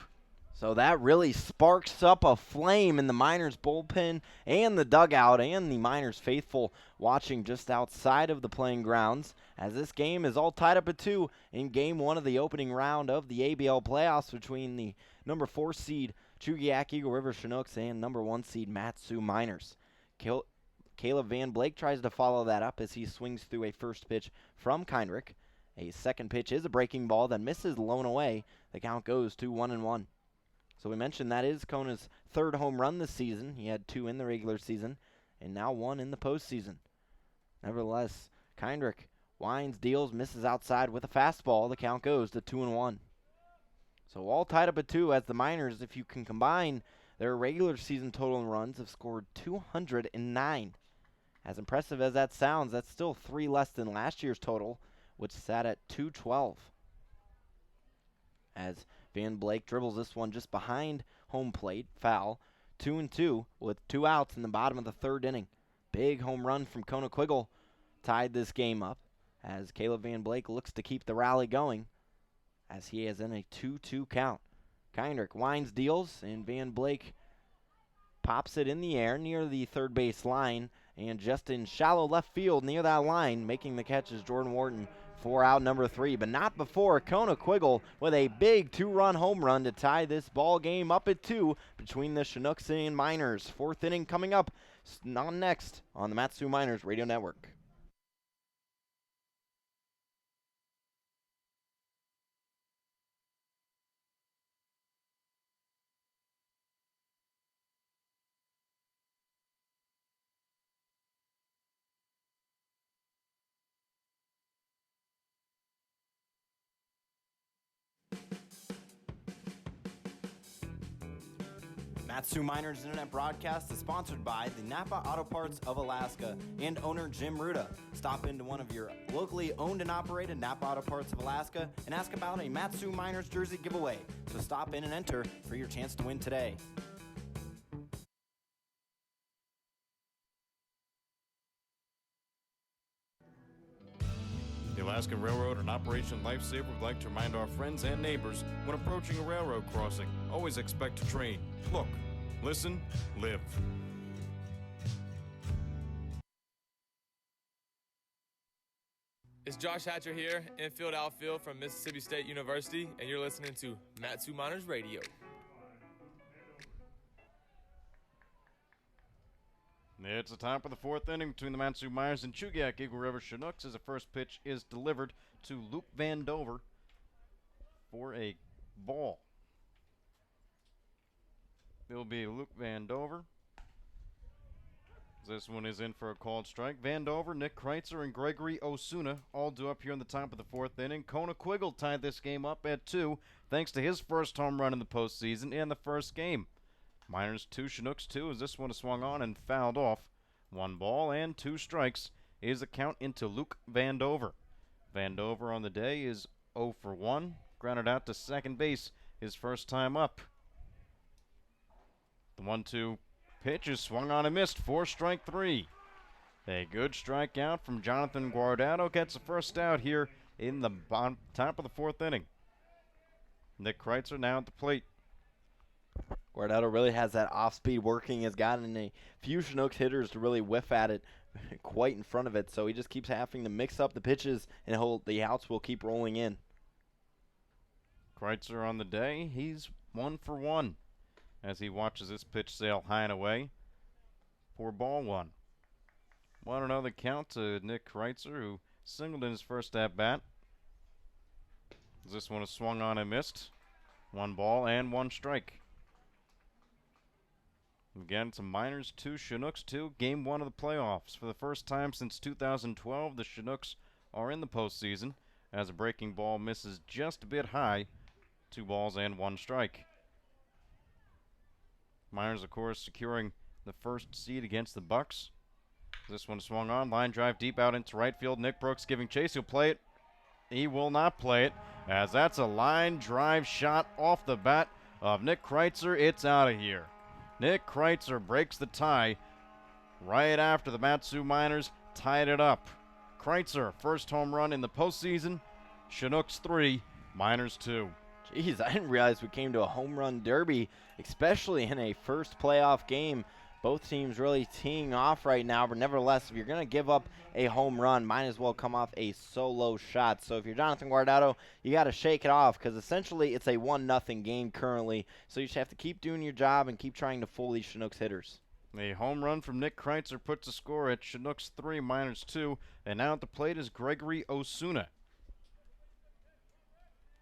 So that really sparks up a flame in the Miners bullpen and the dugout, and the Miners faithful watching just outside of the playing grounds, as this game is all tied up at 2 in Game 1 of the opening round of the ABL playoffs between the number 4 seed Chugiak Eagle-River Chinooks and number 1 seed Mat-Su Miners. Caleb Van Blake tries to follow that up as he swings through a first pitch from Kindrick. A second pitch is a breaking ball that misses low and away. The count goes to 1-1. So we mentioned that is Kona's 3rd home run this season. He had 2 in the regular season and now 1 in the postseason. Nevertheless, Kindrick winds, deals, misses outside with a fastball. The count goes to 2-1. So all tied up at 2 as the Miners, if you can combine their regular season total in runs, have scored 209. As impressive as that sounds, that's still 3 less than last year's total, which sat at 212. As Van Blake dribbles this one just behind home plate, foul, 2-2 with 2 outs in the bottom of the 3rd inning. Big home run from Kona Quiggle tied this game up as Caleb Van Blake looks to keep the rally going as he is in a 2-2 count. Kindrick winds, deals, and Van Blake pops it in the air near the 3rd base line, and just in shallow left field near that line, making the catch is Jordan Wharton for out number 3, but not before Kona Quiggle with a big 2-run home run to tie this ball game up at 2 between the Chinooks and Miners. 4th inning coming up next on the Mat-Su Miners Radio Network. Mat-Su Miners Internet broadcast is sponsored by the Napa Auto Parts of Alaska and owner Jim Ruda. Stop into one of your locally owned and operated Napa Auto Parts of Alaska and ask about a Mat-Su Miners jersey giveaway. So stop in and enter for your chance to win today. Alaskan Railroad and Operation Lifesaver would like to remind our friends and neighbors when approaching a railroad crossing, always expect a train. Look, listen, live. It's Josh Hatcher here, infield outfield from Mississippi State University, and you're listening to Matsu Miners Radio. It's the top of the fourth inning between the Matsu Miners and Chugiak Eagle-River Chinooks as the first pitch is delivered to Luke Van Dover for a ball. It'll be Luke Van Dover. This one is in for a called strike. Van Dover, Nick Kreitzer, and Gregory Osuna all due up here in the top of the fourth inning. Kona Quiggle tied this game up at 2 thanks to his first home run in the postseason in the first game. Miners 2, Chinooks 2 as this one is swung on and fouled off. 1 ball and 2 strikes is the count into Luke Van Dover. Van Dover on the day is 0 for 1. Grounded out to second base his first time up. The 1-2 pitch is swung on and missed for strike 3. A good strikeout from Jonathan Guardado gets the first out here in the top of the fourth inning. Nick Kreitzer now at the plate. Guardado really has that off-speed working, has gotten a few Chinooks hitters to really whiff at it quite in front of it, so he just keeps having to mix up the pitches and the outs will keep rolling in. Kreitzer on the day, he's 1 for 1 as he watches this pitch sail high and away for ball 1. 1-0 the count to Nick Kreitzer, who singled in his first at-bat. This one is swung on and missed. 1 ball and 1 strike. Again, it's a Miners 2, Chinooks 2, Game 1 of the playoffs. For the first time since 2012, the Chinooks are in the postseason as a breaking ball misses just a bit high. 2 balls and 1 strike. Miners, of course, securing the first seed against the Bucks. This one swung on, line drive deep out into right field. Nick Brooks giving chase. He'll play it. He will not play it, as that's a line drive shot off the bat of Nick Kreitzer. It's out of here. Nick Kreitzer breaks the tie right after the Matsu Miners tied it up. Kreitzer, first home run in the postseason. Chinooks 3, Miners 2. Jeez, I didn't realize we came to a home run derby, especially in a first playoff game. Both teams really teeing off right now, but nevertheless, if you're going to give up a home run, might as well come off a solo shot. So if you're Jonathan Guardado, you got to shake it off because essentially it's a 1-0 game currently. So you just have to keep doing your job and keep trying to fool these Chinooks hitters. A home run from Nick Kreitzer puts the score at Chinooks 3, Miners 2. And now at the plate is Gregory Osuna.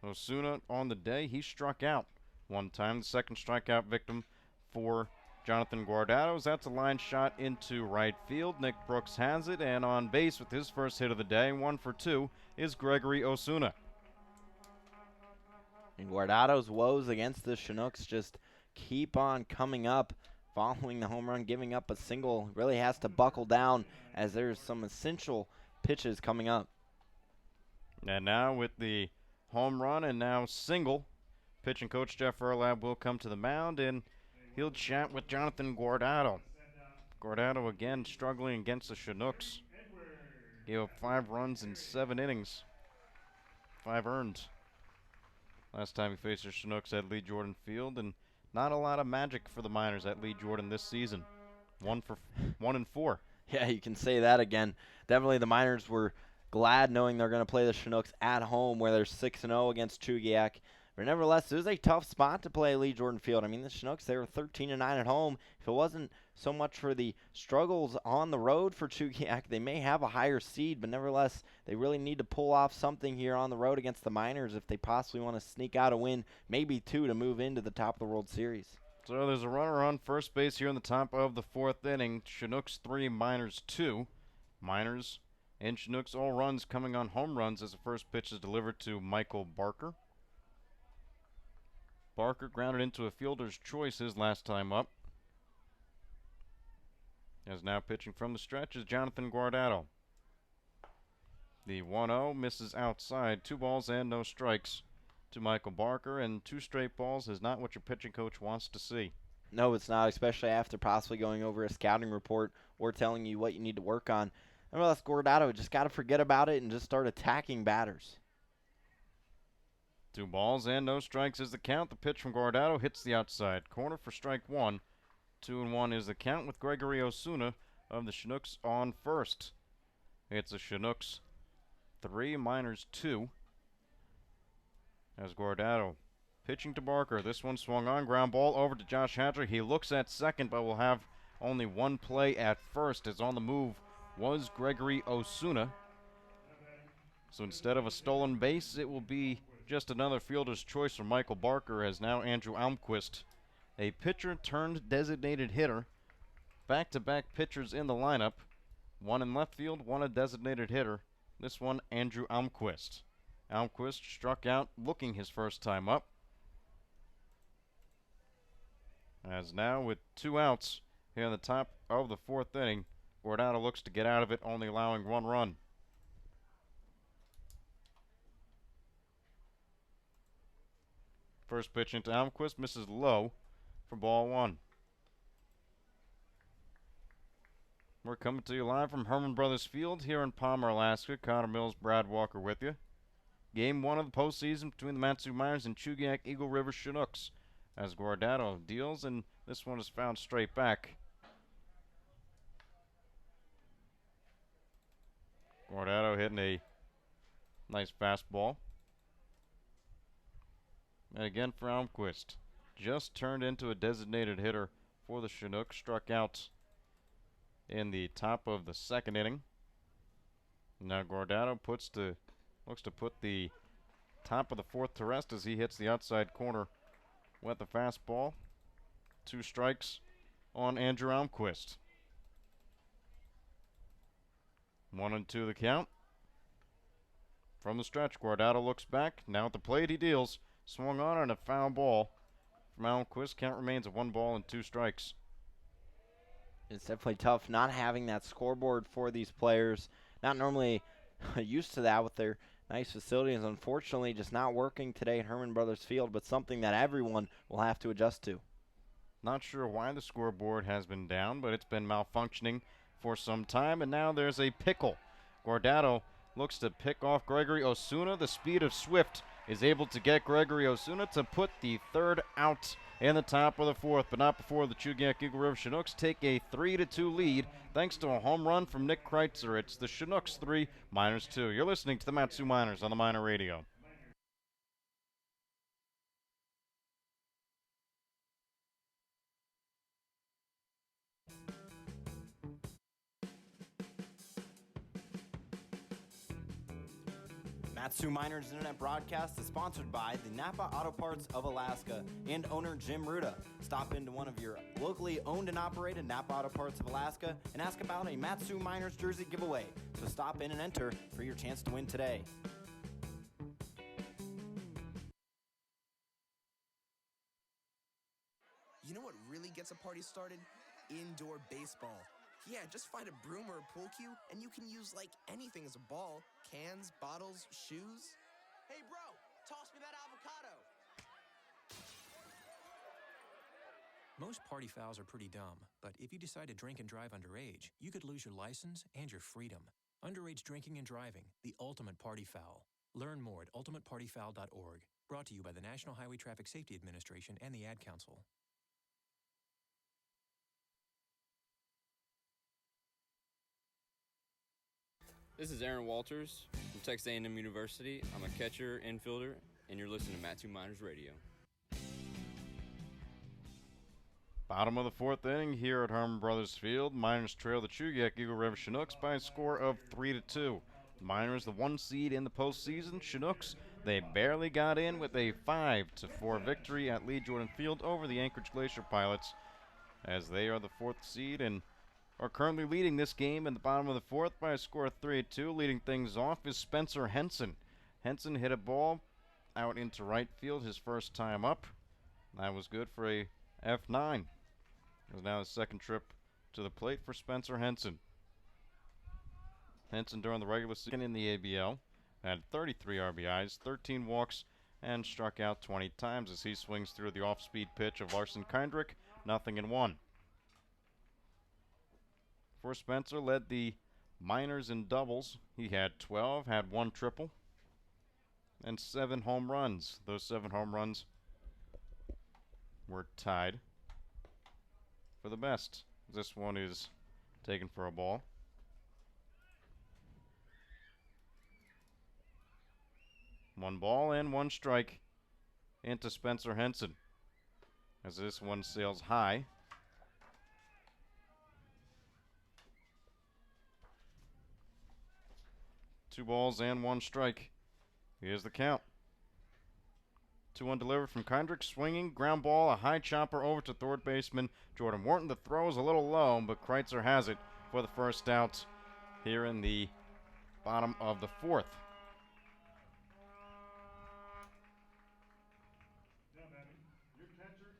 Osuna on the day, he struck out 1 time, the second strikeout victim for Jonathan Guardado. That's a line shot into right field. Nick Brooks has it, and on base with his first hit of the day, 1 for 2, is Gregory Osuna. And Guardado's woes against the Chinooks just keep on coming up. Following the home run, giving up a single, really has to buckle down as there's some essential pitches coming up. And now with the home run and now single, pitching coach Jeff Erlab will come to the mound and he'll chat with Jonathan Guardado. Guardado again struggling against the Chinooks. Gave up 5 runs in 7 innings. 5 earned. Last time he faced the Chinooks at Lee Jordan Field, and not a lot of magic for the Miners at Lee Jordan this season. 1 and 4. Yeah, you can say that again. Definitely the Miners were glad knowing they're going to play the Chinooks at home where they're 6-0 against Chugiak. But nevertheless, it was a tough spot to play Lee Jordan Field. I mean, the Chinooks, they were 13-9 at home. If it wasn't so much for the struggles on the road for Chugiak, they may have a higher seed, but nevertheless, they really need to pull off something here on the road against the Miners if they possibly want to sneak out a win, maybe 2 to move into the top of the World Series. So there's a runner on first base here in the top of the fourth inning. Chinooks 3, Miners 2. Miners and Chinooks all runs coming on home runs as the first pitch is delivered to Michael Barker. Barker grounded into a fielder's choice his last time up. As now pitching from the stretch is Jonathan Guardado. The 1-0 misses outside. 2 balls and no strikes to Michael Barker, and 2 straight balls is not what your pitching coach wants to see. No, it's not, especially after possibly going over a scouting report or telling you what you need to work on. Nevertheless, Guardado just got to forget about it and just start attacking batters. 2 balls and no strikes is the count. The pitch from Guardado hits the outside corner for strike 1. 2-1 is the count with Gregory Osuna of the Chinooks on first. It's the Chinooks 3, Miners 2. As Guardado pitching to Barker. This one swung on, ground ball over to Josh Hatcher. He looks at second, but will have only one play at first, as on the move was Gregory Osuna. So instead of a stolen base, it will be just another fielder's choice for Michael Barker, as now Andrew Almquist, a pitcher turned designated hitter. Back-to-back pitchers in the lineup. One in left field, one a designated hitter. This one, Andrew Almquist. Almquist struck out looking his first time up. As now with 2 outs here in the top of the 4th inning, Guardado looks to get out of it, only allowing 1 run. First pitch into Almquist misses low for ball 1. We're coming to you live from Herman Brothers Field here in Palmer, Alaska. Connor Mills, Brad Walker with you. Game 1 of the postseason between the Mat-Su Miners and Chugiak Eagle-River Chinooks, as Guardado deals, and this one is found straight back. Guardado hitting a nice fastball. And again for Almquist. Just turned into a designated hitter for the Chinooks. Struck out in the top of the 2nd inning. Now Guardado looks to put the top of the 4th to rest as he hits the outside corner with the fastball. 2 strikes on Andrew Almquist. 1-2 the count. From the stretch, Guardado looks back. Now at the plate he deals. Swung on and a foul ball from Almquist. Count remains at 1 ball and 2 strikes. It's definitely tough not having that scoreboard for these players. Not normally used to that with their nice facilities. Unfortunately, just not working today at Herman Brothers Field, but something that everyone will have to adjust to. Not sure why the scoreboard has been down, but it's been malfunctioning for some time, and now there's a pickle. Guardado looks to pick off Gregory Osuna. The speed of Swift is able to get Gregory Osuna to put the 3rd out in the top of the 4th, but not before the Chugiak Eagle-River Chinooks take a 3-2 lead thanks to a home run from Nick Kreitzer. It's the Chinooks 3, Miners 2. You're listening to the Mat-Su Miners on the Miner Radio. Mat-Su Miners Internet broadcast is sponsored by the Napa Auto Parts of Alaska and owner Jim Ruda. Stop into one of your locally owned and operated Napa Auto Parts of Alaska and ask about a Mat-Su Miners jersey giveaway. So stop in and enter for your chance to win today. You know what really gets a party started? Indoor baseball. Yeah, just find a broom or a pool cue, and you can use like anything as a ball. Cans, bottles, shoes. Hey bro, toss me that avocado. Most party fouls are pretty dumb, but if you decide to drink and drive underage, you could lose your license and your freedom. Underage drinking and driving, the ultimate party foul. Learn more at ultimatepartyfoul.org. Brought to you by the National Highway Traffic Safety Administration and the Ad Council. This is Aaron Walters from Texas A&M University. I'm a catcher, infielder, and you're listening to Mat-Su Miners Radio. Bottom of the 4th inning here at Herman Brothers Field. Miners trail the Chugiak Eagle-River Chinooks by a score of 3-2. Miners the 1 seed in the postseason. Chinooks, they barely got in with a 5-4 victory at Lee Jordan Field over the Anchorage Glacier Pilots, as they are the 4th seed and are currently leading this game in the bottom of the 4th by a score of 3-2. Leading things off is Spencer Henson. Henson hit a ball out into right field his first time up. That was good for a F9. It was now the 2nd trip to the plate for Spencer Henson. Henson during the regular season in the ABL had 33 RBIs, 13 walks, and struck out 20 times as he swings through the off-speed pitch of Larson Kindrick, 0-1. For Spencer, led the minors in doubles. He had 12, had 1 triple, and 7 home runs. Those 7 home runs were tied for the best. This one is taken for a ball. One ball and 1 strike into Spencer Henson as this one sails high. Two balls and 1 strike. Here's the count. 2-1 delivered from Kendrick, swinging, ground ball, a high chopper over to third baseman Jordan Wharton. The throw is a little low, but Kreitzer has it for the first out here in the bottom of the 4th.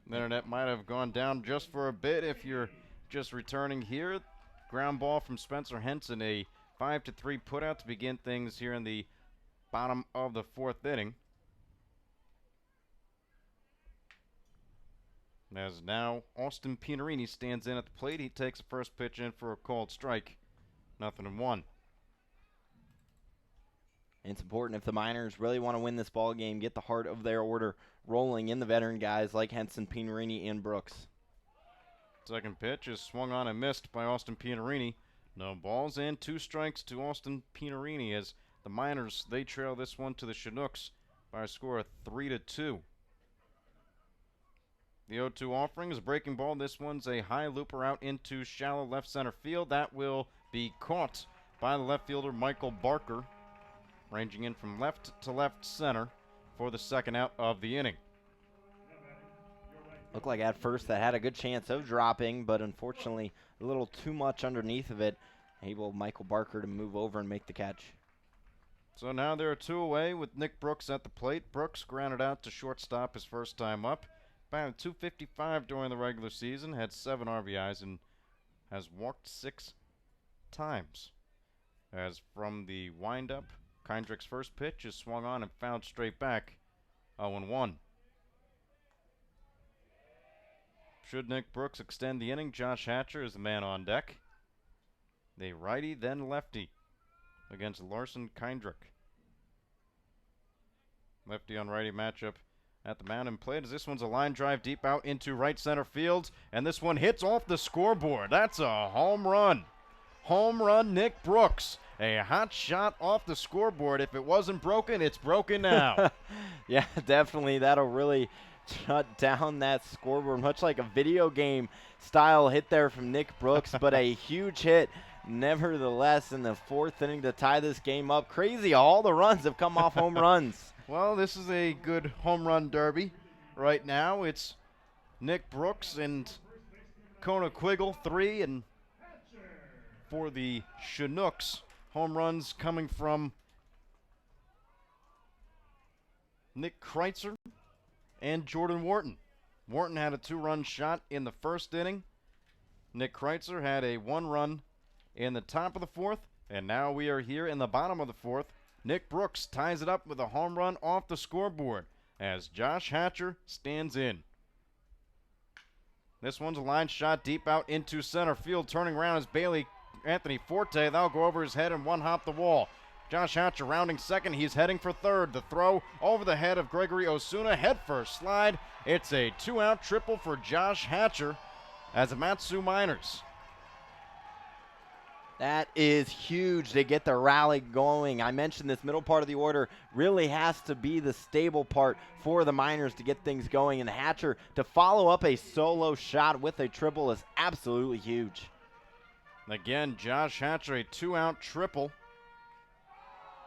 The internet might have gone down just for a bit if you're just returning here. Ground ball from Spencer Henson, a 5-3 putout to begin things here in the bottom of the 4th inning. As now Austin Pianarini stands in at the plate. He takes the first pitch in for a called strike. 0-1. It's important if the Miners really want to win this ball game, get the heart of their order rolling in the veteran guys like Henson, Pianarini, and Brooks. Second pitch is swung on and missed by Austin Pianarini. No balls and 2 strikes to Austin Pianarini as the Miners, they trail this one to the Chinooks by a score of 3-2. The 0-2 offering is a breaking ball. This one's a high looper out into shallow left center field. That will be caught by the left fielder Michael Barker, ranging in from left to left center for the second out of the inning. Looked like at first that had a good chance of dropping, but unfortunately a little too much underneath of it. Able Michael Barker to move over and make the catch. So now there are 2 away with Nick Brooks at the plate. Brooks grounded out to shortstop his first time up. Batted .255 during the regular season, had 7 RBIs, and has walked 6 times. As from the windup, Kendrick's first pitch is swung on and fouled straight back. 0-1. Should Nick Brooks extend the inning, Josh Hatcher is the man on deck. The righty, then lefty against Larson Kendrick. Lefty on righty matchup at the mound and plate as this one's a line drive deep out into right center field, and this one hits off the scoreboard. That's a home run. Home run, Nick Brooks. A hot shot off the scoreboard. If it wasn't broken, it's broken now. Yeah, definitely. That'll really shut down that scoreboard. Much like a video game style hit there from Nick Brooks, but a huge hit nevertheless in the 4th inning to tie this game up. Crazy. All the runs have come off home runs. Well, this is a good home run derby right now. It's Nick Brooks and Kona Quiggle, 3, and for the Chinooks, home runs coming from Nick Kreitzer and Jordan Wharton. Wharton had a 2-run shot in the 1st inning. Nick Kreitzer had a 1-run in the top of the 4th, and now we are here in the bottom of the 4th. Nick Brooks ties it up with a home run off the scoreboard as Josh Hatcher stands in. This one's a line shot deep out into center field. Turning around is Anthony Forte. That'll go over his head and one hop the wall. Josh Hatcher rounding second. He's heading for third. The throw over the head of Gregory Osuna. Head first slide. It's a 2-out triple for Josh Hatcher as the Mat-Su Miners. That is huge to get the rally going. I mentioned this middle part of the order really has to be the stable part for the Miners to get things going. And Hatcher to follow up a solo shot with a triple is absolutely huge. Again, Josh Hatcher, a 2-out triple.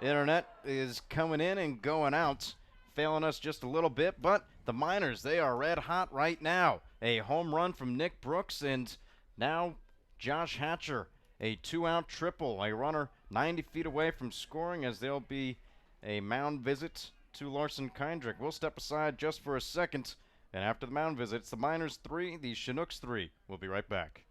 Internet is coming in and going out, failing us just a little bit, but the Miners, they are red hot right now. A home run from Nick Brooks, and now Josh Hatcher, a 2-out triple. A runner 90 feet away from scoring as there'll be a mound visit to Larson Kendrick. We'll step aside just for a second, and after the mound visit, it's the Miners 3, the Chinooks 3. We'll be right back.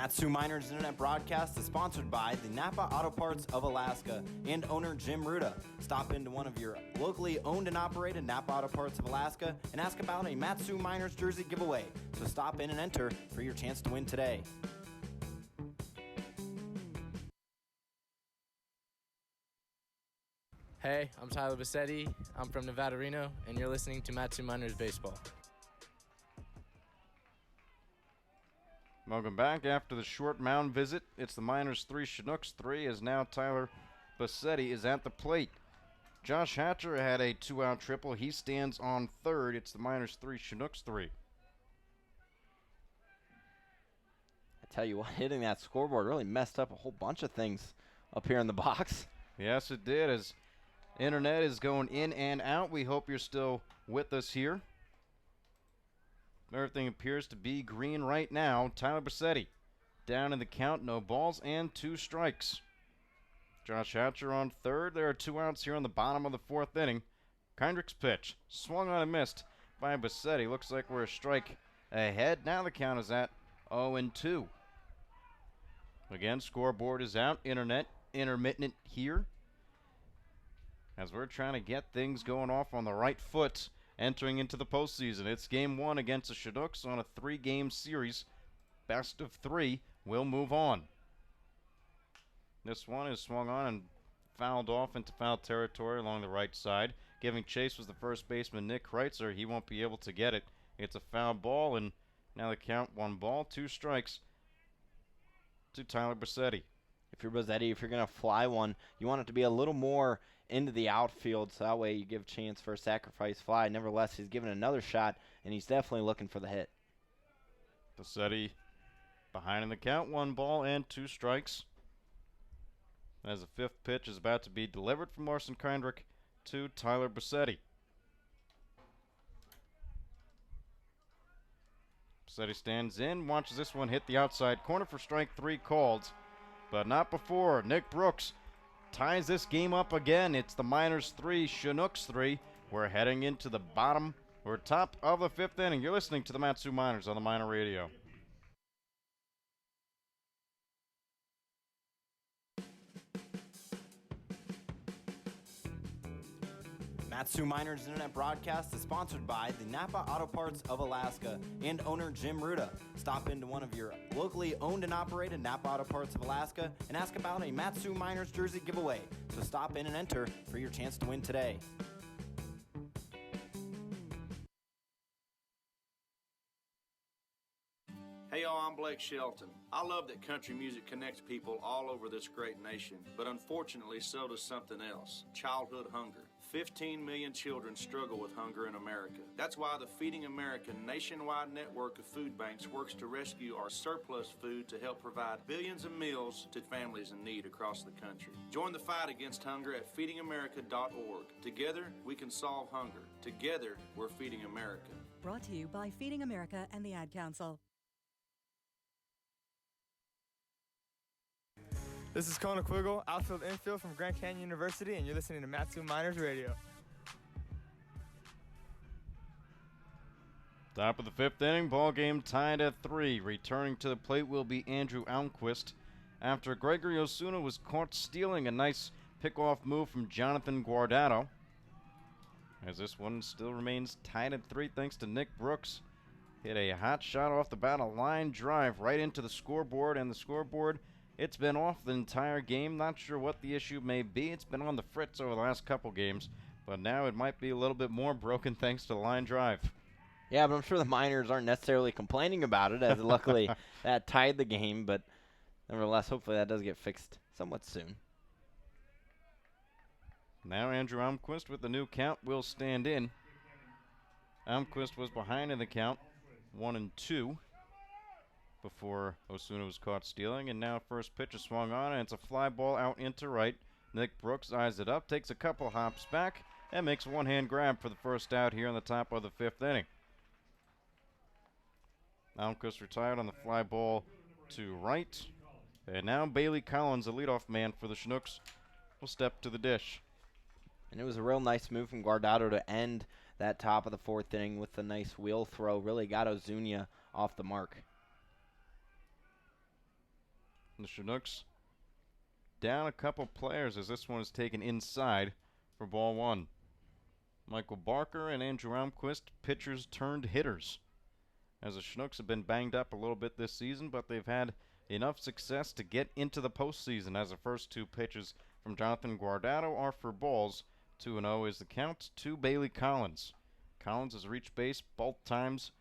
Matsu Miners Internet Broadcast is sponsored by the Napa Auto Parts of Alaska and owner Jim Ruda. Stop into one of your locally owned and operated Napa Auto Parts of Alaska and ask about a Matsu Miners jersey giveaway. So stop in and enter for your chance to win today. Hey, I'm Tyler Bassetti. I'm from Nevada, Reno, and you're listening to Matsu Miners Baseball. Welcome back after the short mound visit. It's the Miners 3, Chinooks 3, as now Tyler Bassetti is at the plate. Josh Hatcher had a 2-out triple. He stands on third. It's the Miners 3, Chinooks 3. I tell you what, hitting that scoreboard really messed up a whole bunch of things up here in the box. Yes, it did, as internet is going in and out. We hope you're still with us here. Everything appears to be green right now. Tyler Bassetti down in the count, no balls and 2 strikes. Josh Hatcher on third. There are 2 outs here on the bottom of the 4th inning. Kendrick's pitch swung on and missed by Bassetti. Looks like we're a strike ahead. Now the count is at 0-2. Again, scoreboard is out. Internet intermittent here, as we're trying to get things going off on the right foot entering into the postseason. It's game 1 against the Chinooks on a 3-game series. Best of 3 will move on. This one is swung on and fouled off into foul territory along the right side. Giving chase was the first baseman, Nick Kreitzer. He won't be able to get it. It's a foul ball, and now the count 1 ball, 2 strikes to Tyler Bassetti. If you're Bassetti, if you're going to fly one, you want it to be a little more into the outfield, so that way you give a chance for a sacrifice fly. Nevertheless, he's given another shot, and he's definitely looking for the hit. Bassetti behind in the count, 1 ball and 2 strikes. As the 5th pitch is about to be delivered from Larson Kendrick to Tyler Bassetti. Bassetti stands in, watches this one hit the outside corner for strike 3 called, but not before Nick Brooks ties this game up again. It's the Miners 3, Chinooks 3. We're heading into the bottom or top of the 5th inning. You're listening to the Matsu Miners on the Miner Radio. Matsu Miners Internet Broadcast is sponsored by the Napa Auto Parts of Alaska and owner Jim Ruda. Stop into one of your locally owned and operated Napa Auto Parts of Alaska and ask about a Matsu Miners jersey giveaway. So stop in and enter for your chance to win today. Hey y'all, I'm Blake Shelton. I love that country music connects people all over this great nation, but unfortunately so does something else: childhood hunger. 15 million children struggle with hunger in America. That's why the Feeding America nationwide network of food banks works to rescue our surplus food to help provide billions of meals to families in need across the country. Join the fight against hunger at feedingamerica.org. Together, we can solve hunger. Together, we're Feeding America. Brought to you by Feeding America and the Ad Council. This is Kona Quiggle, outfield infield from Grand Canyon University, and you're listening to Matsu Miners Radio. Top of the 5th inning, ball game tied at 3. Returning to the plate will be Andrew Almquist after Gregory Osuna was caught stealing. A nice pickoff move from Jonathan Guardado, as this one still remains tied at 3 thanks to Nick Brooks. Hit a hot shot off the bat, a line drive right into the scoreboard, and the scoreboard, it's been off the entire game. Not sure what the issue may be. It's been on the fritz over the last couple games, but now it might be a little bit more broken thanks to the line drive. Yeah, but I'm sure the Miners aren't necessarily complaining about it, as luckily that tied the game, but nevertheless, hopefully that does get fixed somewhat soon. Now Andrew Almquist with the new count will stand in. Almquist was behind in the count, 1-2. Before Osuna was caught stealing, and now first pitch is swung on, and it's a fly ball out into right. Nick Brooks eyes it up, takes a couple hops back, and makes a one-hand grab for the first out here in the top of the 5th inning. Almquist retired on the fly ball to right, and now Bailey Collins, the leadoff man for the Chinooks, will step to the dish. And it was a real nice move from Guardado to end that top of the 4th inning with a nice wheel throw. Really got Ozuna off the mark. The Chinooks down a couple players as this one is taken inside for ball one. Michael Barker and Andrew Almquist, pitchers turned hitters, as the Chinooks have been banged up a little bit this season, but they've had enough success to get into the postseason, as the first two pitches from Jonathan Guardado are for balls. 2-0 is the count to Bailey Collins. Collins has reached base both times.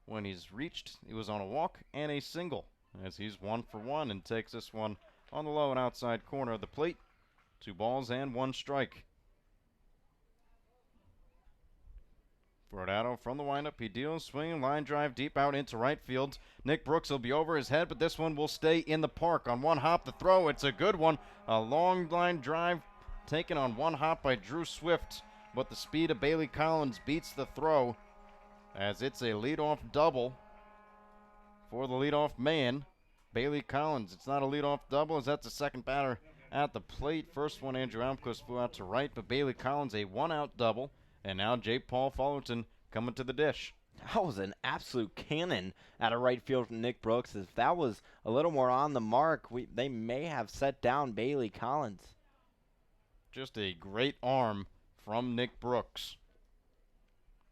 When he's reached, he was on a walk and a single, as he's 1 for 1 and takes this one on the low and outside corner of the plate. 2 balls and 1 strike. Guardado from the windup, he deals, swinging, line drive deep out into right field. Nick Brooks will be over his head, but this one will stay in the park. On one hop, the throw, it's a good one. A long line drive taken on one hop by Drew Swift, but the speed of Bailey Collins beats the throw, as it's a leadoff double for the leadoff man, Bailey Collins. It's not a leadoff double, as that's the second batter at the plate. First one, Andrew Almquist, flew out to right, but Bailey Collins, a one-out double. And now J. Paul Fullerton coming to the dish. That was an absolute cannon out of right field from Nick Brooks. If that was a little more on the mark, they may have set down Bailey Collins. Just a great arm from Nick Brooks.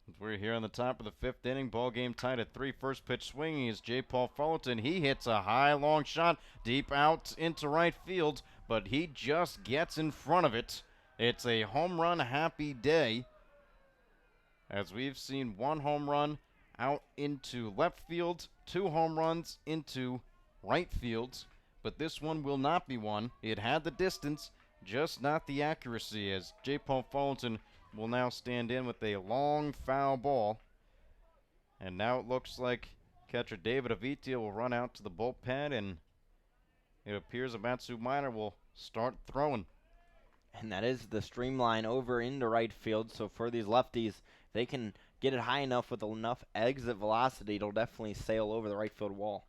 As we're here on the top of the 5th inning, ball game tied at 3. First pitch swinging is J. Paul Fullerton. He hits a high, long shot deep out into right field, but he just gets in front of it. It's a home run happy day, as we've seen 1 home run out into left field, 2 home runs into right field, but this one will not be one. It had the distance, just not the accuracy, as J. Paul Fullerton will now stand in with a long foul ball. And now it looks like catcher David Avitia will run out to the bullpen, and it appears Matsu Minor will start throwing. And that is the streamline over into right field, so for these lefties, they can get it high enough with enough exit velocity, it'll definitely sail over the right field wall.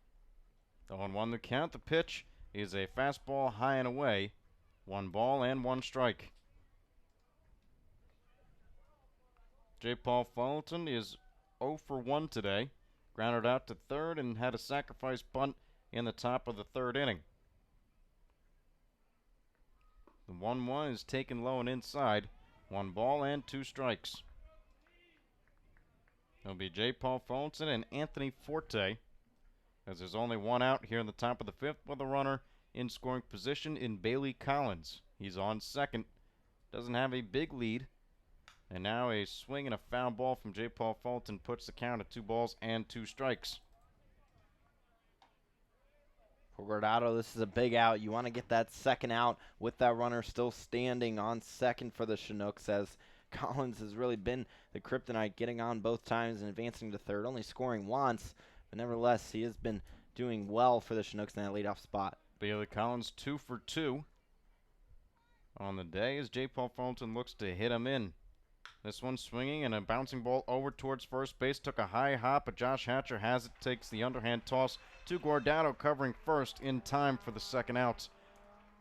0-1 the count. The pitch is a fastball high and away. 1 ball and 1 strike. J. Paul Fullerton is 0 for 1 today. Grounded out to third and had a sacrifice bunt in the top of the 3rd inning. The 1-1 is taken low and inside. 1 ball and 2 strikes. It'll be J. Paul Fullerton and Anthony Forte, as there's only 1 out here in the top of the 5th with a runner in scoring position in Bailey Collins. He's on second. Doesn't have a big lead. And now a swing and a foul ball from J. Paul Fullerton puts the count at 2 balls and 2 strikes. For Guardado, this is a big out. You want to get that second out with that runner still standing on second for the Chinooks, as Collins has really been the kryptonite, getting on both times and advancing to third, only scoring once, but nevertheless, he has been doing well for the Chinooks in that leadoff spot. Bailey Collins 2 for 2 on the day, as J. Paul Fullerton looks to hit him in. This one swinging and a bouncing ball over towards first base. Took a high hop, but Josh Hatcher has it. Takes the underhand toss to Guardado, covering first in time for the second out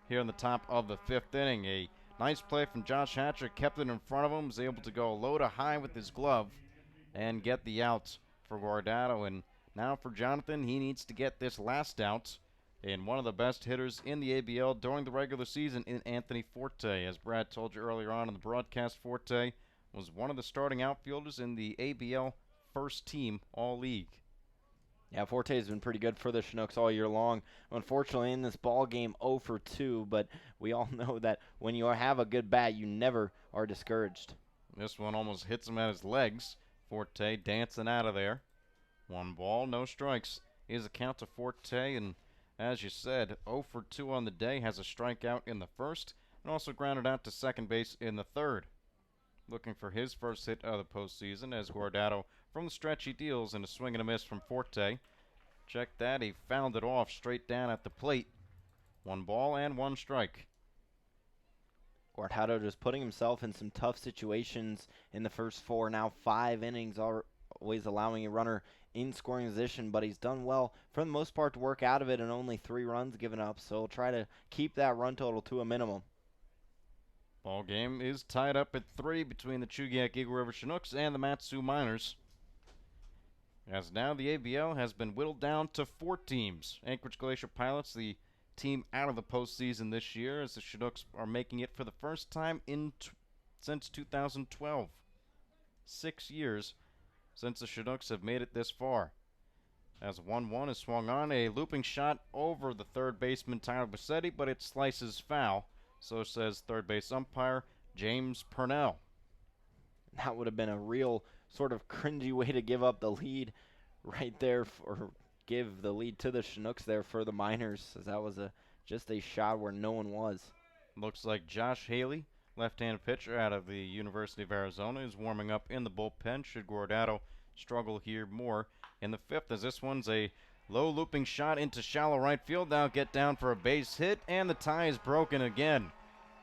here in the top of the 5th inning. A nice play from Josh Hatcher. Kept it in front of him. Was able to go low to high with his glove and get the out for Guardado. And now for Jonathan, he needs to get this last out. And one of the best hitters in the ABL during the regular season in Anthony Forte. As Brad told you earlier on in the broadcast, Forte was one of the starting outfielders in the ABL first team all-league. Yeah, Forte has been pretty good for the Chinooks all year long. Unfortunately, in this ball game, 0 for 2, but we all know that when you have a good bat, you never are discouraged. This one almost hits him at his legs. Forte dancing out of there. 1 ball, no strikes is a count to Forte, and as you said, 0 for 2 on the day, has a strikeout in the first, and also grounded out to second base in the 3rd. Looking for his first hit of the postseason, as Guardado from the stretch he deals, and a swing and a miss from Forte. Check that, he fouled it off straight down at the plate. 1 ball and 1 strike. Guardado just putting himself in some tough situations in the first 4, now 5 innings, always allowing a runner in scoring position, but he's done well for the most part to work out of it, and only 3 runs given up, so he'll try to keep that run total to a minimum. Ball game is tied up at 3 between the Chugiak Eagle-River Chinooks and the Matsu Miners, as now the ABL has been whittled down to 4 teams. Anchorage Glacier Pilots, the team out of the postseason this year, as the Chinooks are making it for the first time since 2012. 6 years since the Chinooks have made it this far. As 1-1 is swung on, a looping shot over the third baseman Tyler Bassetti, but it slices foul. So says third base umpire James Purnell. That would have been a real sort of cringy way to give up the lead right there, or give the lead to the Chinooks there for the Miners, as that was just a shot where no one was. Looks like Josh Haley, left-handed pitcher out of the University of Arizona, is warming up in the bullpen. Should Guardado struggle here more in the fifth, as this one's a low looping shot into shallow right field. Now get down for a base hit, and the tie is broken again.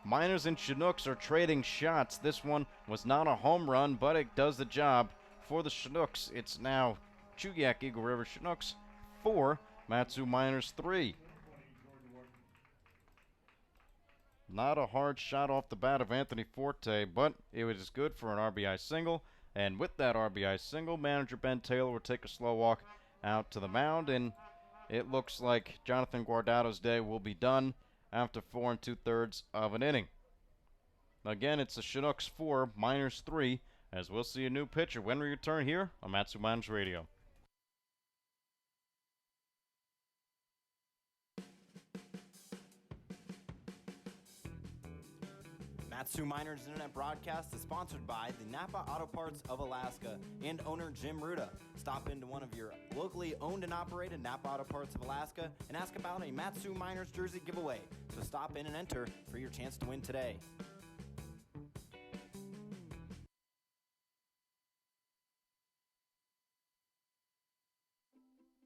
Miners and Chinooks are trading shots. This one was not a home run, but it does the job for the Chinooks. It's now Chugiak Eagle-River Chinooks 4, Mat-Su Miners 3. Not a hard shot off the bat of Anthony Forte, but it was good for an RBI single. And with that RBI single, manager Ben Taylor will take a slow walk out to the mound, and it looks like Jonathan Guardado's day will be done after 4 2/3 of an inning. Again, it's the Chinooks 4, Miners 3, as we'll see a new pitcher when we return here on Mat-Su Miners Radio. Mat-Su Miners Internet broadcast is sponsored by the Napa Auto Parts of Alaska and owner Jim Ruda. Stop into one of your locally owned and operated Napa Auto Parts of Alaska and ask about a Mat-Su Miners jersey giveaway. So stop in and enter for your chance to win today.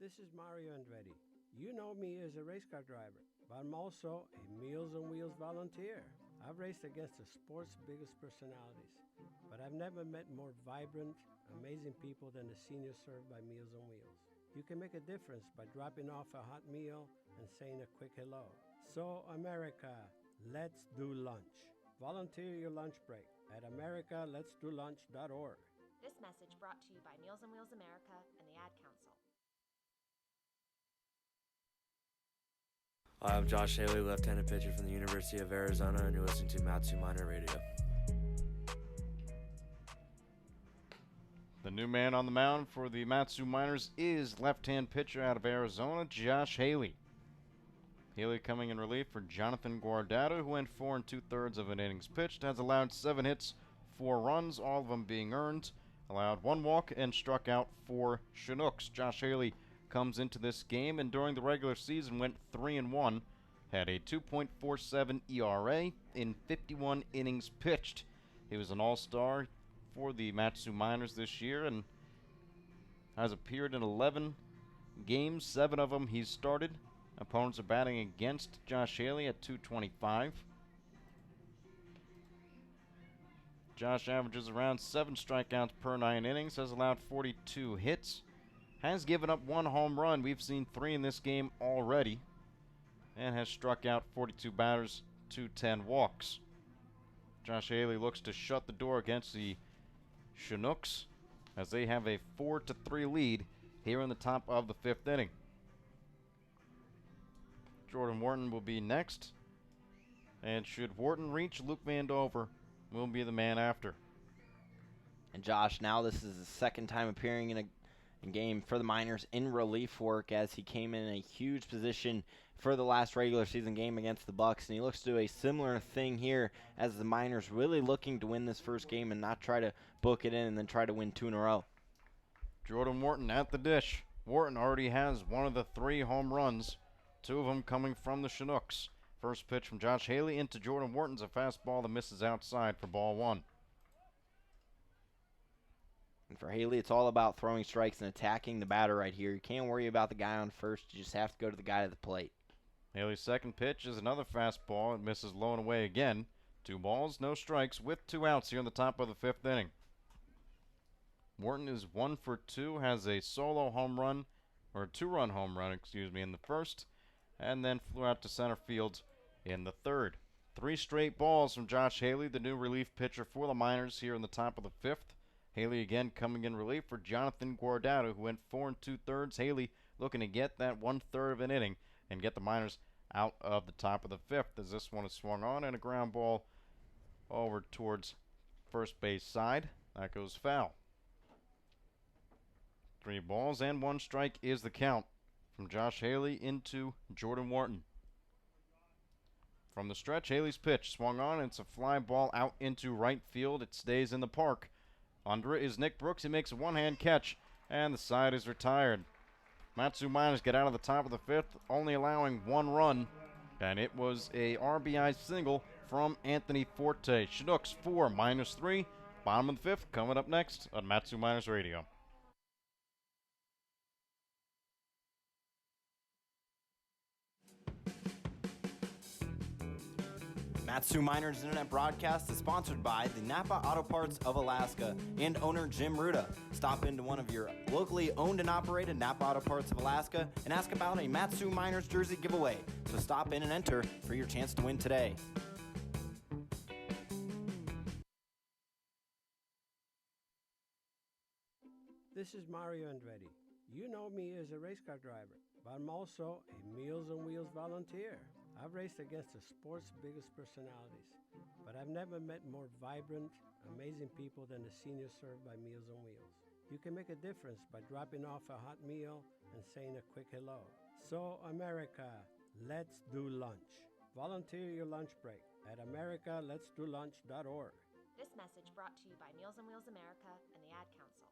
This is Mario Andretti. You know me as a race car driver, but I'm also a Meals on Wheels volunteer. I've raced against the sport's biggest personalities, but I've never met more vibrant, amazing people than the seniors served by Meals on Wheels. You can make a difference by dropping off a hot meal and saying a quick hello. So, America, let's do lunch. Volunteer your lunch break at americaletsdolunch.org. This message brought to you by Meals on Wheels America and the Ad Council. I'm Josh Haley, left-handed pitcher from the University of Arizona, and you're listening to Mat-Su Minor Radio. The new man on the mound for the Mat-Su Miners is left-hand pitcher out of Arizona, Josh Haley. Haley coming in relief for Jonathan Guardado, who went 4 2/3 of an innings pitched, has allowed 7 hits, 4 runs, all of them being earned, allowed 1 walk, and struck out 4 Chinooks. Josh Haley comes into this game and during the regular season went 3-1, had a 2.47 ERA in 51 innings pitched. He was an all-star for the Mat-Su Miners this year and has appeared in 11 games, 7 of them he's started. Opponents are batting against Josh Haley at .225. Josh averages around 7 strikeouts per 9 innings, has allowed 42 hits, has given up 1 home run. We've seen 3 in this game already, and has struck out 42 batters to 10 walks. Josh Haley looks to shut the door against the Chinooks as they have a 4-3 lead here in the top of the 5th inning. Jordan Wharton will be next, and should Wharton reach, Luke Vandover will be the man after. And Josh, now this is his second time appearing in a game for the Miners in relief work, as he came in a huge position for the last regular season game against the Bucks, and he looks to do a similar thing here as the Miners really looking to win this first game and not try to book it in and then try to win 2 in a row. Jordan Wharton at the dish. Wharton already has 1 of the 3 home runs, 2 of them coming from the Chinooks. First pitch from Josh Haley into Jordan Wharton's a fastball that misses outside for ball 1. And for Haley, it's all about throwing strikes and attacking the batter right here. You can't worry about the guy on first. You just have to go to the guy at the plate. Haley's second pitch is another fastball. It misses low and away again. 2 balls, no strikes, with 2 outs here in the top of the 5th inning. Wharton is 1 for 2, has a solo home run, or a 2-run home run, in the first, and then flew out to center field in the third. 3 straight balls from Josh Haley, the new relief pitcher for the Miners here in the top of the 5th. Haley again coming in relief for Jonathan Guardado, who went 4 2/3. Haley looking to get that 1/3 of an inning and get the Miners out of the top of the fifth as this one is swung on and a ground ball over towards first base side. That goes foul. 3 balls and 1 strike is the count from Josh Haley into Jordan Wharton. From the stretch, Haley's pitch swung on. It's a fly ball out into right field. It stays in the park. Under it is Nick Brooks. He makes a one-hand catch, and the side is retired. Mat-Su Miners get out of the top of the fifth, only allowing 1 run, and it was a RBI single from Anthony Forte. Chinooks 4, Miners 3. Bottom of the fifth coming up next on Mat-Su Miners Radio. Mat-Su Miners Internet broadcast is sponsored by the Napa Auto Parts of Alaska and owner Jim Ruda. Stop into one of your locally owned and operated Napa Auto Parts of Alaska and ask about a Mat-Su Miners jersey giveaway. So stop in and enter for your chance to win today. This is Mario Andretti. You know me as a race car driver, but I'm also a Meals on Wheels volunteer. I've raced against the sport's biggest personalities, but I've never met more vibrant, amazing people than the seniors served by Meals on Wheels. You can make a difference by dropping off a hot meal and saying a quick hello. So, America, let's do lunch. Volunteer your lunch break at americaletsdolunch.org. This message brought to you by Meals on Wheels America and the Ad Council.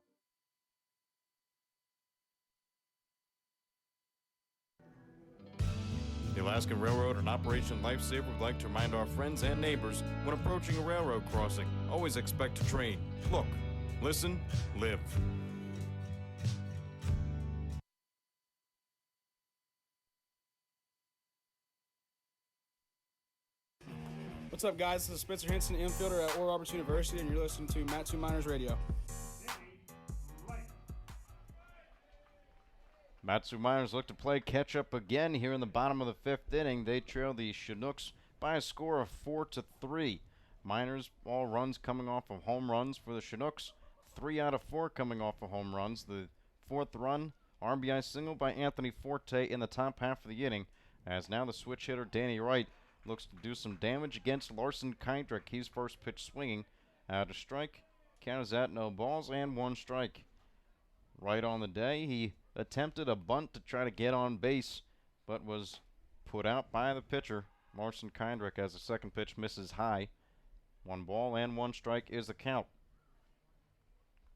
The Alaskan Railroad and Operation Lifesaver would like to remind our friends and neighbors when approaching a railroad crossing, always expect a train. Look, listen, live. What's up, guys? This is Spencer Henson, infielder at Oral Roberts University, and you're listening to Mat-Su Miners Radio. Mat-Su Miners look to play catch-up again here in the bottom of the fifth inning. They trail the Chinooks by a score of 4-3. Miners, all runs coming off of home runs for the Chinooks. 3 out of 4 coming off of home runs. The 4th run, RBI single by Anthony Forte in the top half of the inning, as now the switch hitter Danny Wright looks to do some damage against Larson Kindrick. He's first pitch swinging out a strike. Count is at no balls and 1 strike. Right on the day, he attempted a bunt to try to get on base, but was put out by the pitcher, Larson Kindrick, as the second pitch misses high. 1 ball and 1 strike is the count.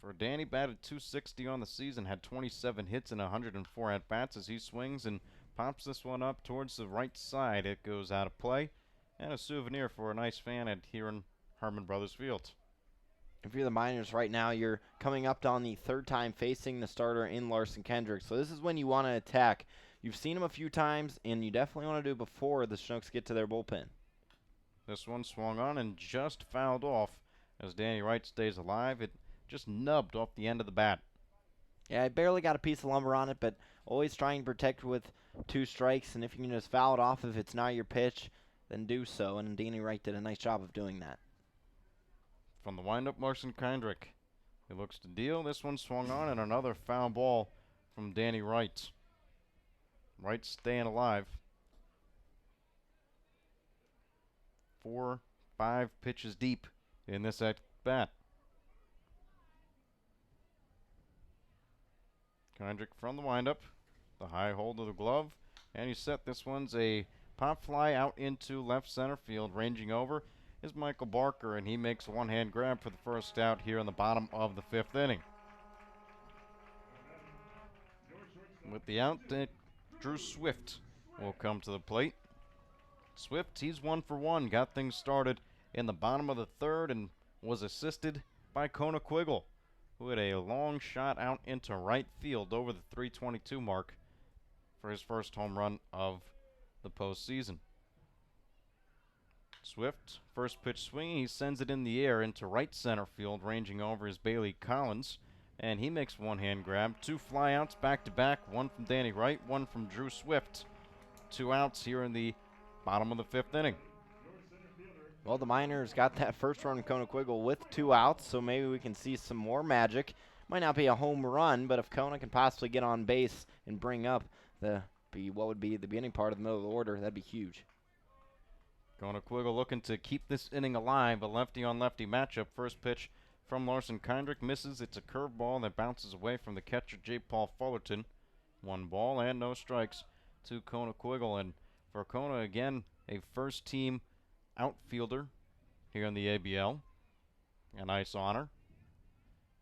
For Danny, batted .260 on the season, had 27 hits and 104 at-bats as he swings and pops this one up towards the right side. It goes out of play, and a souvenir for a nice fan at here in Herman Brothers Field. If you're the Miners right now, you're coming up on the 3rd time facing the starter in Larson Kendrick. So this is when you want to attack. You've seen him a few times, and you definitely want to do it before the Chinooks get to their bullpen. This one swung on and just fouled off as Danny Wright stays alive. It just nubbed off the end of the bat. Yeah, I barely got a piece of lumber on it, but always trying to protect with 2 strikes. And if you can just foul it off if it's not your pitch, then do so. And Danny Wright did a nice job of doing that. From the windup, Larson Kindrick. He looks to deal. This one swung on, and another foul ball from Danny Wright. Wright staying alive. 4, 5 pitches deep in this at bat. Kindrick from the windup. The high hold of the glove. And he's set. This one's a pop fly out into left center field, ranging over is Michael Barker, and he makes a one-hand grab for the first out here in the bottom of the 5th inning. With the out, Drew Swift will come to the plate. Swift, he's 1 for 1, got things started in the bottom of the 3rd and was assisted by Kona Quiggle, who had a long shot out into right field over the 322 mark for his first home run of the postseason. Swift, first pitch swinging, he sends it in the air into right center field, ranging over is Bailey Collins, and he makes one-hand grab. 2 flyouts back-to-back, 1 from Danny Wright, 1 from Drew Swift. 2 outs here in the bottom of the 5th inning. Well, the Miners got that first run from Kona Quiggle with 2 outs, so maybe we can see some more magic. Might not be a home run, but if Kona can possibly get on base and bring up the be what would be the beginning part of the middle of the order. That'd be huge. Konaquiggle looking to keep this inning alive. A lefty-on-lefty matchup. First pitch from Larson Kindrick misses. It's a curveball that bounces away from the catcher, J. Paul Fullerton. 1 ball and no strikes to Konaquiggle. And for Kona, again, a first-team outfielder here in the ABL. A nice honor.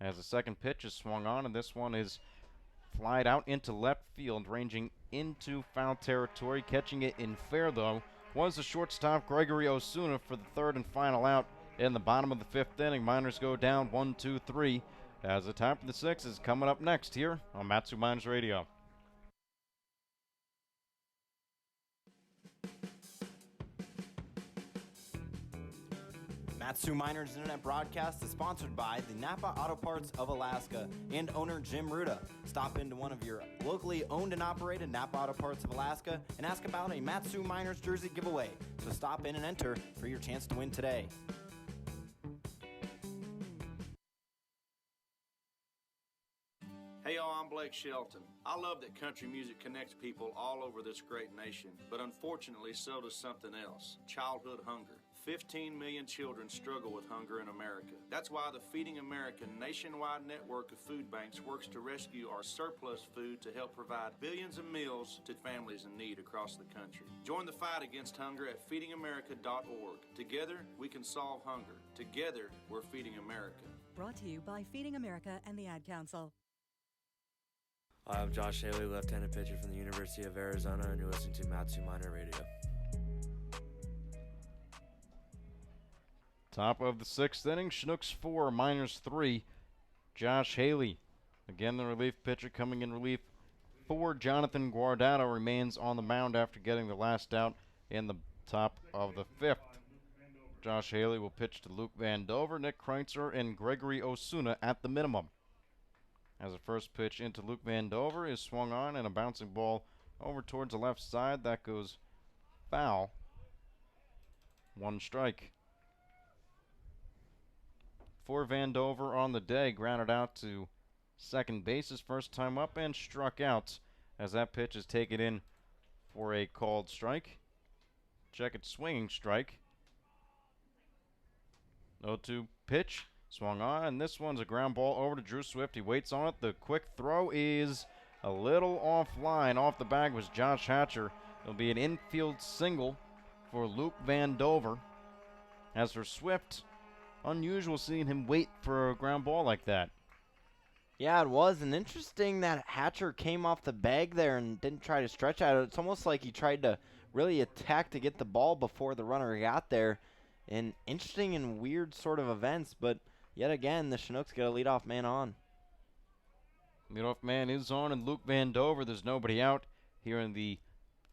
As the second pitch is swung on, and this one is flied out into left field, ranging into foul territory. Catching it in fair, though, was the shortstop Gregory Osuna for the third and final out in the bottom of the 5th inning. Miners go down 1-2-3 as the top of the 6th is coming up next here on Mat-Su Miners Radio. Mat-Su Miners Internet broadcast is sponsored by the Napa Auto Parts of Alaska and owner Jim Ruda. Stop into one of your locally owned and operated Napa Auto Parts of Alaska and ask about a Mat-Su Miners jersey giveaway. So stop in and enter for your chance to win today. Hey y'all, I'm Blake Shelton. I love that country music connects people all over this great nation, but unfortunately so does something else, childhood hunger. 15 million children struggle with hunger in America. That's why the Feeding America nationwide network of food banks works to rescue our surplus food to help provide billions of meals to families in need across the country. Join the fight against hunger at feedingamerica.org. Together, we can solve hunger. Together, we're Feeding America. Brought to you by Feeding America and the Ad Council. I'm Josh Haley, left-handed pitcher from the University of Arizona, and you're listening to Mat-Su Miner Radio. Top of the 6th inning, Chinooks 4, Miners 3. Josh Haley, again the relief pitcher, coming in relief for Jonathan Guardado, remains on the mound after getting the last out in the top of the 5th. Josh Haley will pitch to Luke Van Dover, Nick Kreitzer, and Gregory Osuna at the minimum. As the first pitch into Luke Van Dover is swung on, and a bouncing ball over towards the left side. That goes foul. 1 strike. For Van Dover on the day, grounded out to second base his first time up and struck out as that pitch is taken in for a called strike. Check it, swinging strike. 0-2 pitch, swung on, and this one's a ground ball over to Drew Swift. He waits on it. The quick throw is a little offline. Off the bag was Josh Hatcher. It'll be an infield single for Luke Van Dover. As for Swift, unusual seeing him wait for a ground ball like that. Yeah, it was, and interesting that Hatcher came off the bag there and didn't try to stretch out. It's almost like he tried to really attack to get the ball before the runner got there. And interesting and weird sort of events, but yet again, the Chinooks get a leadoff man on. Leadoff man is on, and Luke Van Dover, there's nobody out here in the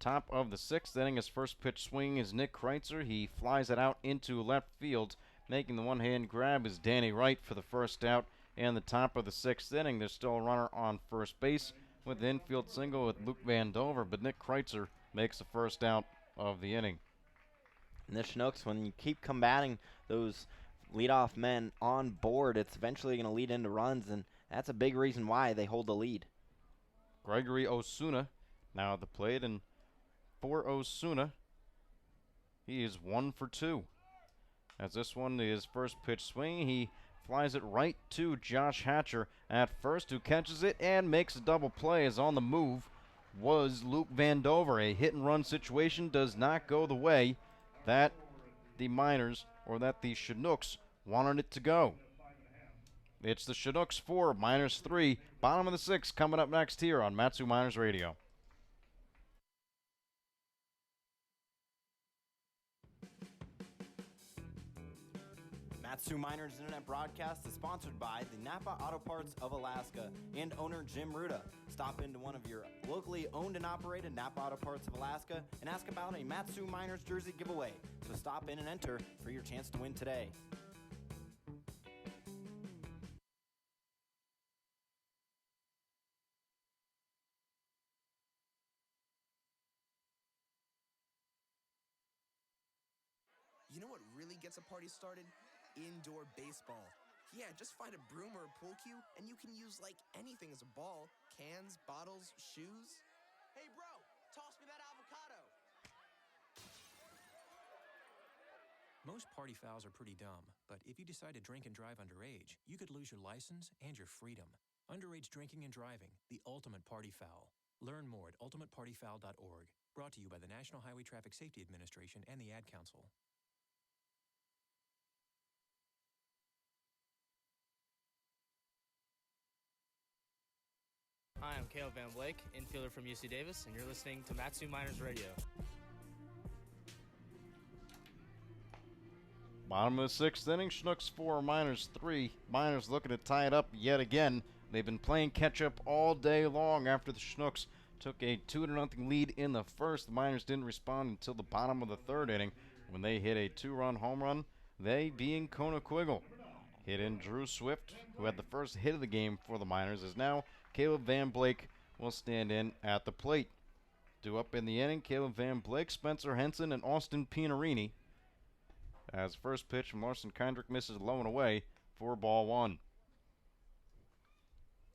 top of the 6th inning. His first pitch swing is Nick Kreitzer. He flies it out into left field. Making the one-hand grab is Danny Wright for the first out. And the top of the 6th inning, there's still a runner on first base with the infield single with Luke Van Dover, but Nick Kreitzer makes the first out of the inning. And the Chinooks, when you keep combating those leadoff men on board, it's eventually going to lead into runs, and that's a big reason why they hold the lead. Gregory Osuna now at the plate, and for Osuna, he is 1 for 2. As this one is first pitch swing, he flies it right to Josh Hatcher at first, who catches it and makes a double play. As on the move was Luke Van Dover. A hit-and-run situation does not go the way that the Miners, or that the Chinooks, wanted it to go. It's the Chinooks 4, Miners 3, bottom of the 6th, coming up next here on Mat-Su Miners Radio. Mat-Su Miners Internet broadcast is sponsored by the Napa Auto Parts of Alaska and owner Jim Ruda. Stop into one of your locally owned and operated Napa Auto Parts of Alaska and ask about a Mat-Su Miners jersey giveaway. So stop in and enter for your chance to win today. You know what really gets a party started? Indoor baseball. Yeah, just find a broom or a pool cue, and you can use like anything as a ball. Cans, bottles, shoes. Hey bro, Most party fouls are pretty dumb, but if you decide to drink and drive underage, you could lose your license and your freedom. Underage drinking and driving, the ultimate party foul. Learn more at ultimatepartyfoul.org. Brought to you by the National Highway Traffic Safety Administration and the Ad Council. Hi, I'm Caleb Van Blake, infielder from UC Davis, and you're listening to Matsu Miners Radio. Bottom of the sixth inning, Chinooks 4, Miners 3. Miners looking to tie it up yet again. They've been playing catch-up all day long after the Chinooks took a 2-0 lead in the first. The Miners didn't respond until the bottom of the third inning when they hit a 2-run home run, they being Conequiggle. Hit in Drew Swift, who had the first hit of the game for the Miners, as now Caleb Van Blake will stand in at the plate. Due up in the inning, Caleb Van Blake, Spencer Henson, and Austin Pinarini. As first pitch from Larson Kindrick misses low and away for ball one.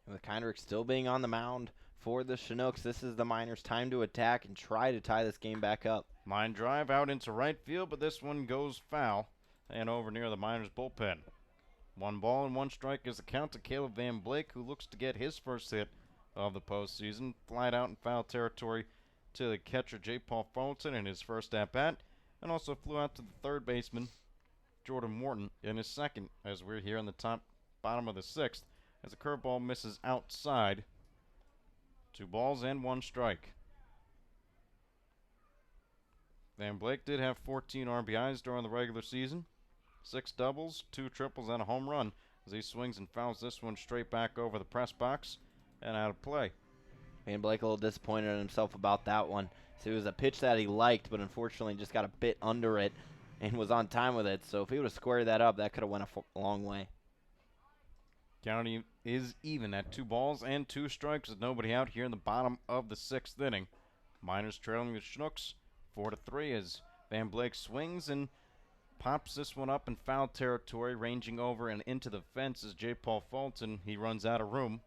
With Kindrick still being on the mound for the Chinooks, this is the Miners' time to attack and try to tie this game back up. Line drive out into right field, but this one goes foul and over near the Miners' bullpen. 1 ball and 1 strike is the count to Caleb Van Blake, who looks to get his first hit of the postseason. Flied out in foul territory to the catcher J. Paul Fulton in his first at-bat, and also flew out to the third baseman Jordan Morton in his second, as we're here in the bottom of the sixth, as the curveball misses outside. 2 balls and 1 strike. Van Blake did have 14 RBIs during the regular season. 6 doubles, 2 triples, and a home run as he swings and fouls this one straight back over the press box and out of play. Van Blake a little disappointed in himself about that one. So it was a pitch that he liked, but unfortunately just got a bit under it and was on time with it. So if he would have squared that up, that could have went a long way. County is even at 2 balls and 2 strikes with nobody out here in the bottom of the sixth inning. Miners trailing the Chinooks 4-3 as Van Blake swings and pops this one up in foul territory, ranging over and into the fence as J. Paul Fulton, he runs out of room.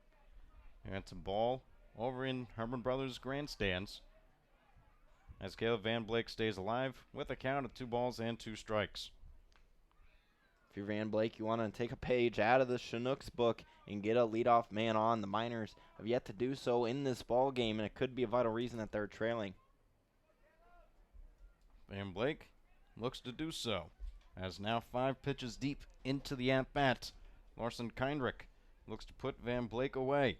And it's a ball over in Herman Brothers grandstands as Caleb Van Blake stays alive with a count of 2 balls and 2 strikes. If you're Van Blake, you want to take a page out of the Chinooks book and get a leadoff man on. The Miners have yet to do so in this ball game, and it could be a vital reason that they're trailing. Van Blake looks to do so, as now 5 pitches deep into the at-bat. Larson Kindrick looks to put Van Blake away.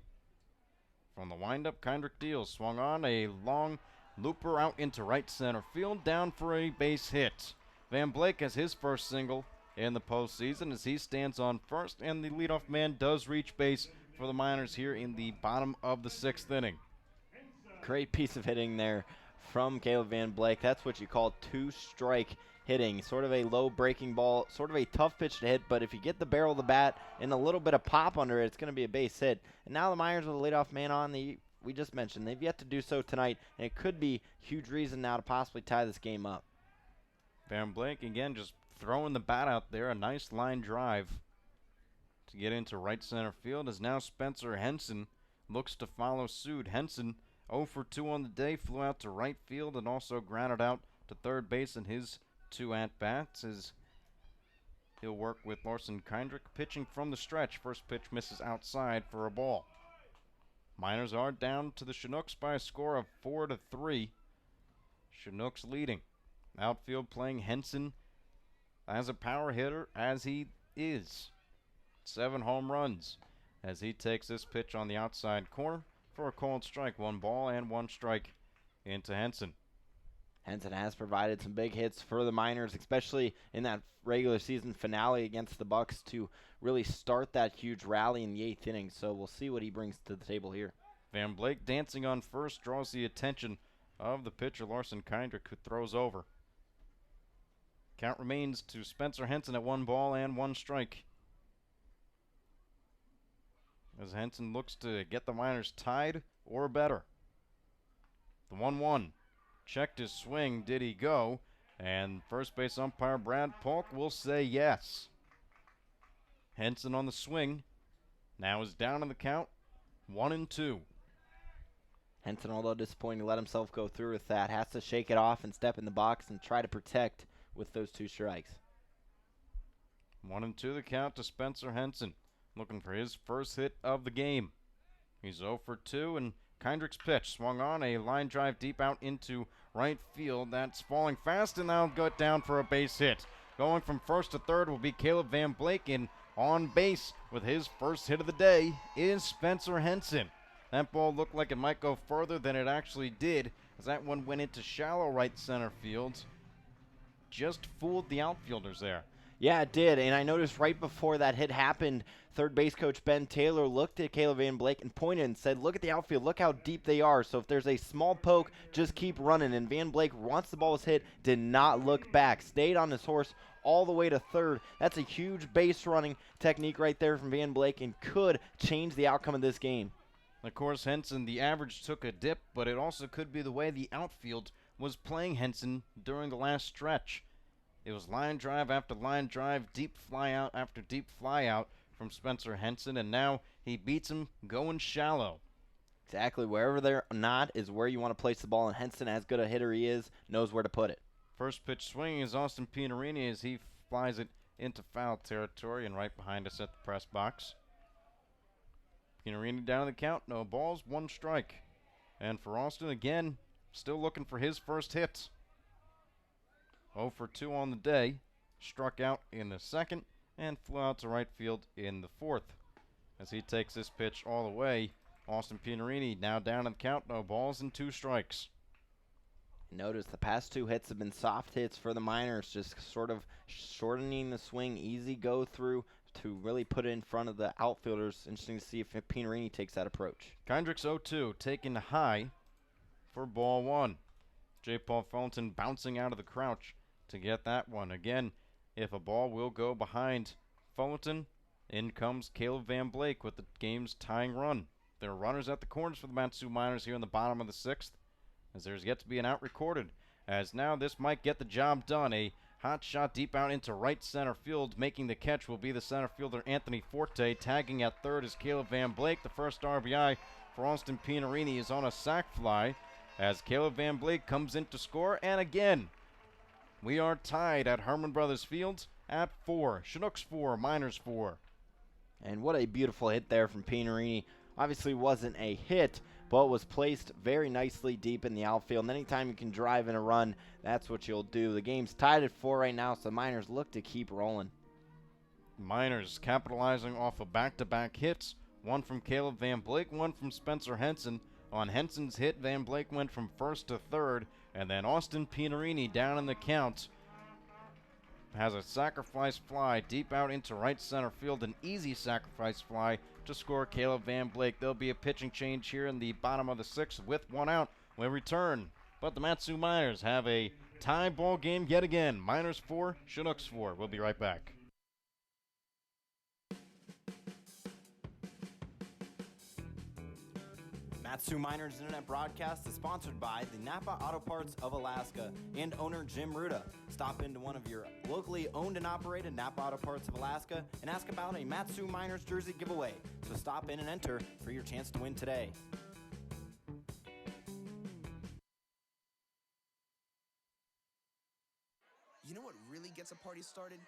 From the windup, Kindrick deals, swung on a long looper out into right center field, down for a base hit. Van Blake has his first single in the postseason as he stands on first, and the leadoff man does reach base for the Miners here in the bottom of the sixth inning. Great piece of hitting there from Caleb Van Blake. That's what you call 2-strike hitting. Sort of a low breaking ball, sort of a tough pitch to hit, but if you get the barrel of the bat and a little bit of pop under it, it's going to be a base hit. And now the Miners with a leadoff man on, we just mentioned, they've yet to do so tonight, and it could be a huge reason now to possibly tie this game up. Van Blake again just throwing the bat out there, a nice line drive to get into right center field as now Spencer Henson looks to follow suit. Henson 0 for 2 on the day, flew out to right field and also grounded out to third base in his 2 at-bats as he'll work with Larson Kindrick pitching from the stretch. First pitch misses outside for a ball. Miners are down to the Chinooks by a score of 4-3. Chinooks leading. Outfield playing Henson as a power hitter as he is. 7 home runs as he takes this pitch on the outside corner for a called strike. 1 ball and 1 strike into Henson. Henson has provided some big hits for the Miners, especially in that regular season finale against the Bucks to really start that huge rally in the 8th inning. So we'll see what he brings to the table here. Van Blake dancing on first draws the attention of the pitcher Larson Kindrick, who throws over. Count remains to Spencer Henson at 1 ball and 1 strike. As Henson looks to get the Miners tied or better. The 1-1. Checked his swing. Did he go? And first base umpire Brad Polk will say yes. Henson on the swing. Now is down in the count. 1-2. Henson, although disappointing to let himself go through with that, has to shake it off and step in the box and try to protect with those 2 strikes. 1-2 the count to Spencer Henson, looking for his first hit of the game. He's 0 for 2, and Kendrick's pitch swung on a line drive deep out into right field. That's falling fast, and now got down for a base hit. Going from first to third will be Caleb Van Blake, and on base with his first hit of the day is Spencer Henson. That ball looked like it might go further than it actually did, as that one went into shallow right center field. Just fooled the outfielders there. Yeah, it did, and I noticed right before that hit happened, third base coach Ben Taylor looked at Caleb Van Blake and pointed and said, look at the outfield, look how deep they are, so if there's a small poke, just keep running. And Van Blake, once the ball was hit, did not look back, stayed on his horse all the way to third. That's a huge base running technique right there from Van Blake and could change the outcome of this game. Of course, Henson, the average took a dip, but it also could be the way the outfield was playing Henson during the last stretch. It was line drive after line drive, deep fly out after deep fly out from Spencer Henson, and now he beats him going shallow. Exactly. Wherever they're not is where you want to place the ball, and Henson, as good a hitter he is, knows where to put it. First pitch swinging is Austin Pianarini as he flies it into foul territory and right behind us at the press box. Pianarini down the count, no balls, 1 strike. And for Austin, again, still looking for his first hit. 0 for 2 on the day, struck out in the second, and flew out to right field in the fourth. As he takes this pitch all the way, Austin Pianarini now down in the count, no balls and 2 strikes. Notice the past 2 hits have been soft hits for the Miners, just sort of shortening the swing, easy go through to really put it in front of the outfielders. Interesting to see if Pianarini takes that approach. Kendricks 0-2, taken high for ball 1. J. Paul Fulton bouncing out of the crouch to get that one. Again, if a ball will go behind Fulton, in comes Caleb Van Blake with the game's tying run. There are runners at the corners for the Mat-Su Miners here in the bottom of the 6th, as there's yet to be an out recorded. As now this might get the job done. A hot shot deep out into right center field. Making the catch will be the center fielder Anthony Forte. Tagging at third is Caleb Van Blake. The first RBI for Austin Pianarini is on a sac fly, as Caleb Van Blake comes in to score. And again, we are tied at Herman Brothers Field at 4. Chinooks 4, Miners 4. And what a beautiful hit there from Pianarini. Obviously wasn't a hit, but was placed very nicely deep in the outfield. And anytime you can drive in a run, that's what you'll do. The game's tied at 4 right now, so the Miners look to keep rolling. Miners capitalizing off of back-to-back hits. One from Caleb Van Blake, one from Spencer Henson. On Henson's hit, Van Blake went from first to third, and then Austin Pianarini down in the count has a sacrifice fly deep out into right center field, an easy sacrifice fly to score Caleb Van Blake. There'll be a pitching change here in the bottom of the 6th with 1 out. We'll return, but the Mat-Su Miners have a tie ball game yet again. Miners 4, Chinooks 4. We'll be right back. Mat-Su Miners Internet broadcast is sponsored by the Napa Auto Parts of Alaska and owner Jim Ruda. Stop into one of your locally owned and operated Napa Auto Parts of Alaska and ask about a Mat-Su Miners jersey giveaway. So stop in and enter for your chance to win today. You know what really gets a party started?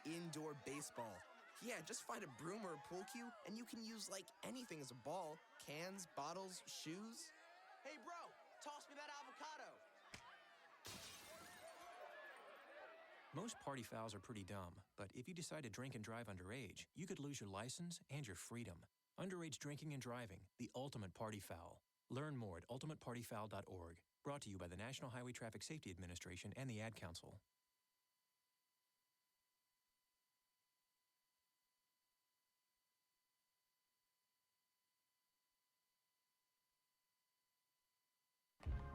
Indoor baseball. Yeah, just find a broom or a pool cue, and you can use like anything as a ball. Cans, bottles, shoes. Hey bro, toss me that avocado. Most party fouls are pretty dumb, but if you decide to drink and drive underage, you could lose your license and your freedom. Underage drinking and driving, the ultimate party foul. Learn more at ultimatepartyfoul.org. Brought to you by the National Highway Traffic Safety Administration and the Ad Council.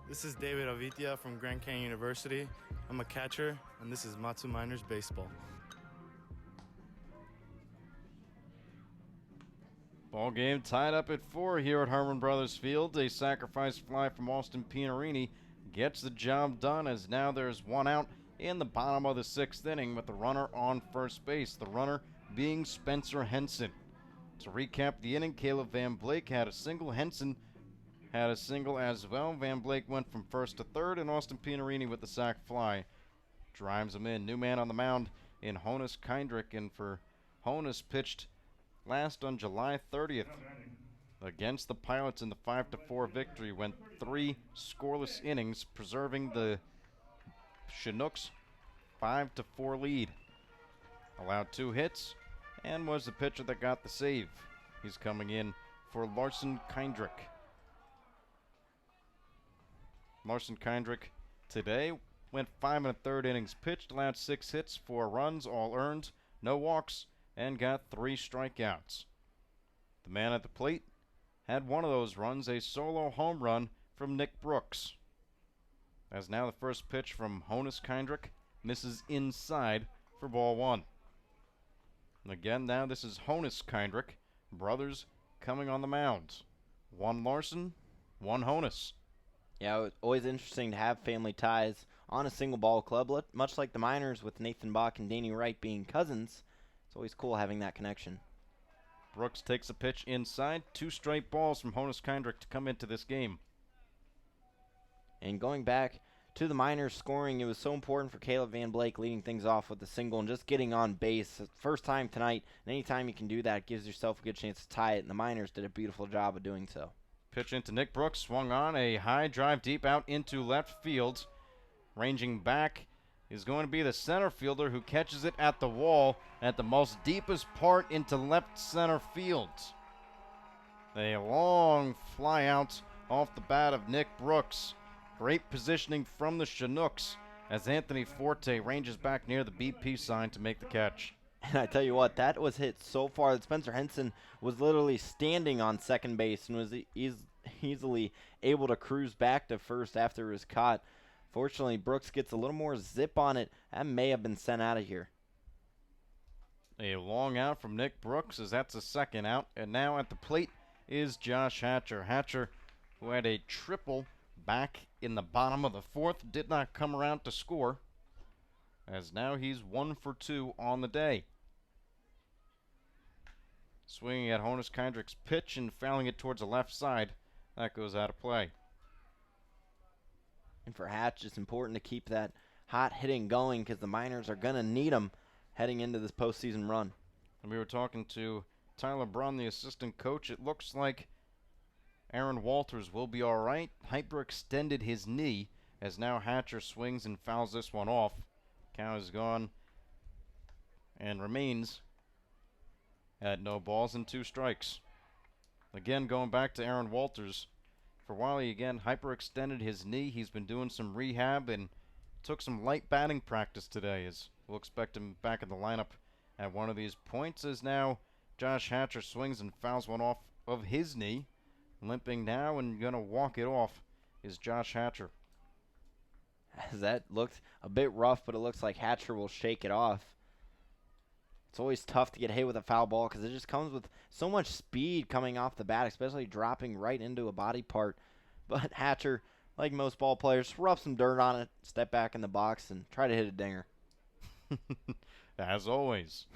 This is David Avitia from Grand Canyon University. I'm a catcher, and this is Mat-Su Miners Baseball. Ball game tied up at 4 here at Herman Brothers Field. A sacrifice fly from Austin Pianarini gets the job done, as now there's 1 out in the bottom of the 6th inning with the runner on first base, the runner being Spencer Henson. To recap the inning, Caleb Van Blake had a single, Henson had a single as well. Van Blake went from first to third, and Austin Pianarini with the sac fly drives him in. New man on the mound in Honus Kindrick. And for Honus, pitched last on July 30th against the Pilots in the 5-4 victory. Went 3 scoreless innings, preserving the Chinooks 5-4 lead. Allowed 2 hits and was the pitcher that got the save. He's coming in for Larson Kindrick. Larson Kindrick today went 5 1/3 innings pitched, allowed 6 hits, 4 runs, all earned, no walks, and got 3 strikeouts. The man at the plate had one of those runs, a solo home run from Nick Brooks. As now the first pitch from Honus Kindrick misses inside for ball 1. And again, now this is Honus Kindrick, brothers coming on the mound. One Larson, one Honus. Yeah, it's always interesting to have family ties on a single ball club, much like the Miners with Nathan Bach and Danny Wright being cousins. It's always cool having that connection. Brooks takes a pitch inside. 2 straight balls from Honus Kindrick to come into this game. And going back to the Miners scoring, it was so important for Caleb Van Blake leading things off with a single and just getting on base. First time tonight, and anytime you can do that, it gives yourself a good chance to tie it, and the Miners did a beautiful job of doing so. Pitch into Nick Brooks, swung on, a high drive deep out into left field. Ranging back is going to be the center fielder who catches it at the wall at the most deepest part into left center field. A long fly out off the bat of Nick Brooks. Great positioning from the Chinooks as Anthony Forte ranges back near the BP sign to make the catch. And I tell you what, that was hit so far that Spencer Henson was literally standing on second base and was easily able to cruise back to first after it was caught. Fortunately, Brooks gets a little more zip on it. That may have been sent out of here. A long out from Nick Brooks as that's a second out. And now at the plate is Josh Hatcher. Hatcher, who had a triple back in the bottom of the 4th, did not come around to score, as now he's 1 for 2 on the day. Swinging at Honus Kindrick's pitch and fouling it towards the left side. That goes out of play. And for Hatch, it's important to keep that hot hitting going because the Miners are going to need them heading into this postseason run. And we were talking to Tyler Braun, the assistant coach. It looks like Aaron Walters will be all right. Hyperextended his knee as now Hatcher swings and fouls this one off. Count is gone and remains at no balls and 2 strikes. Again, going back to Aaron Walters. For a while, he again hyperextended his knee. He's been doing some rehab and took some light batting practice today, as we'll expect him back in the lineup at one of these points. As now Josh Hatcher swings and fouls one off of his knee. Limping now and going to walk it off is Josh Hatcher. As that looked a bit rough, but it looks like Hatcher will shake it off. It's always tough to get hit with a foul ball because it just comes with so much speed coming off the bat, especially dropping right into a body part. But Hatcher, like most ball players, rub some dirt on it, step back in the box, and try to hit a dinger. As always.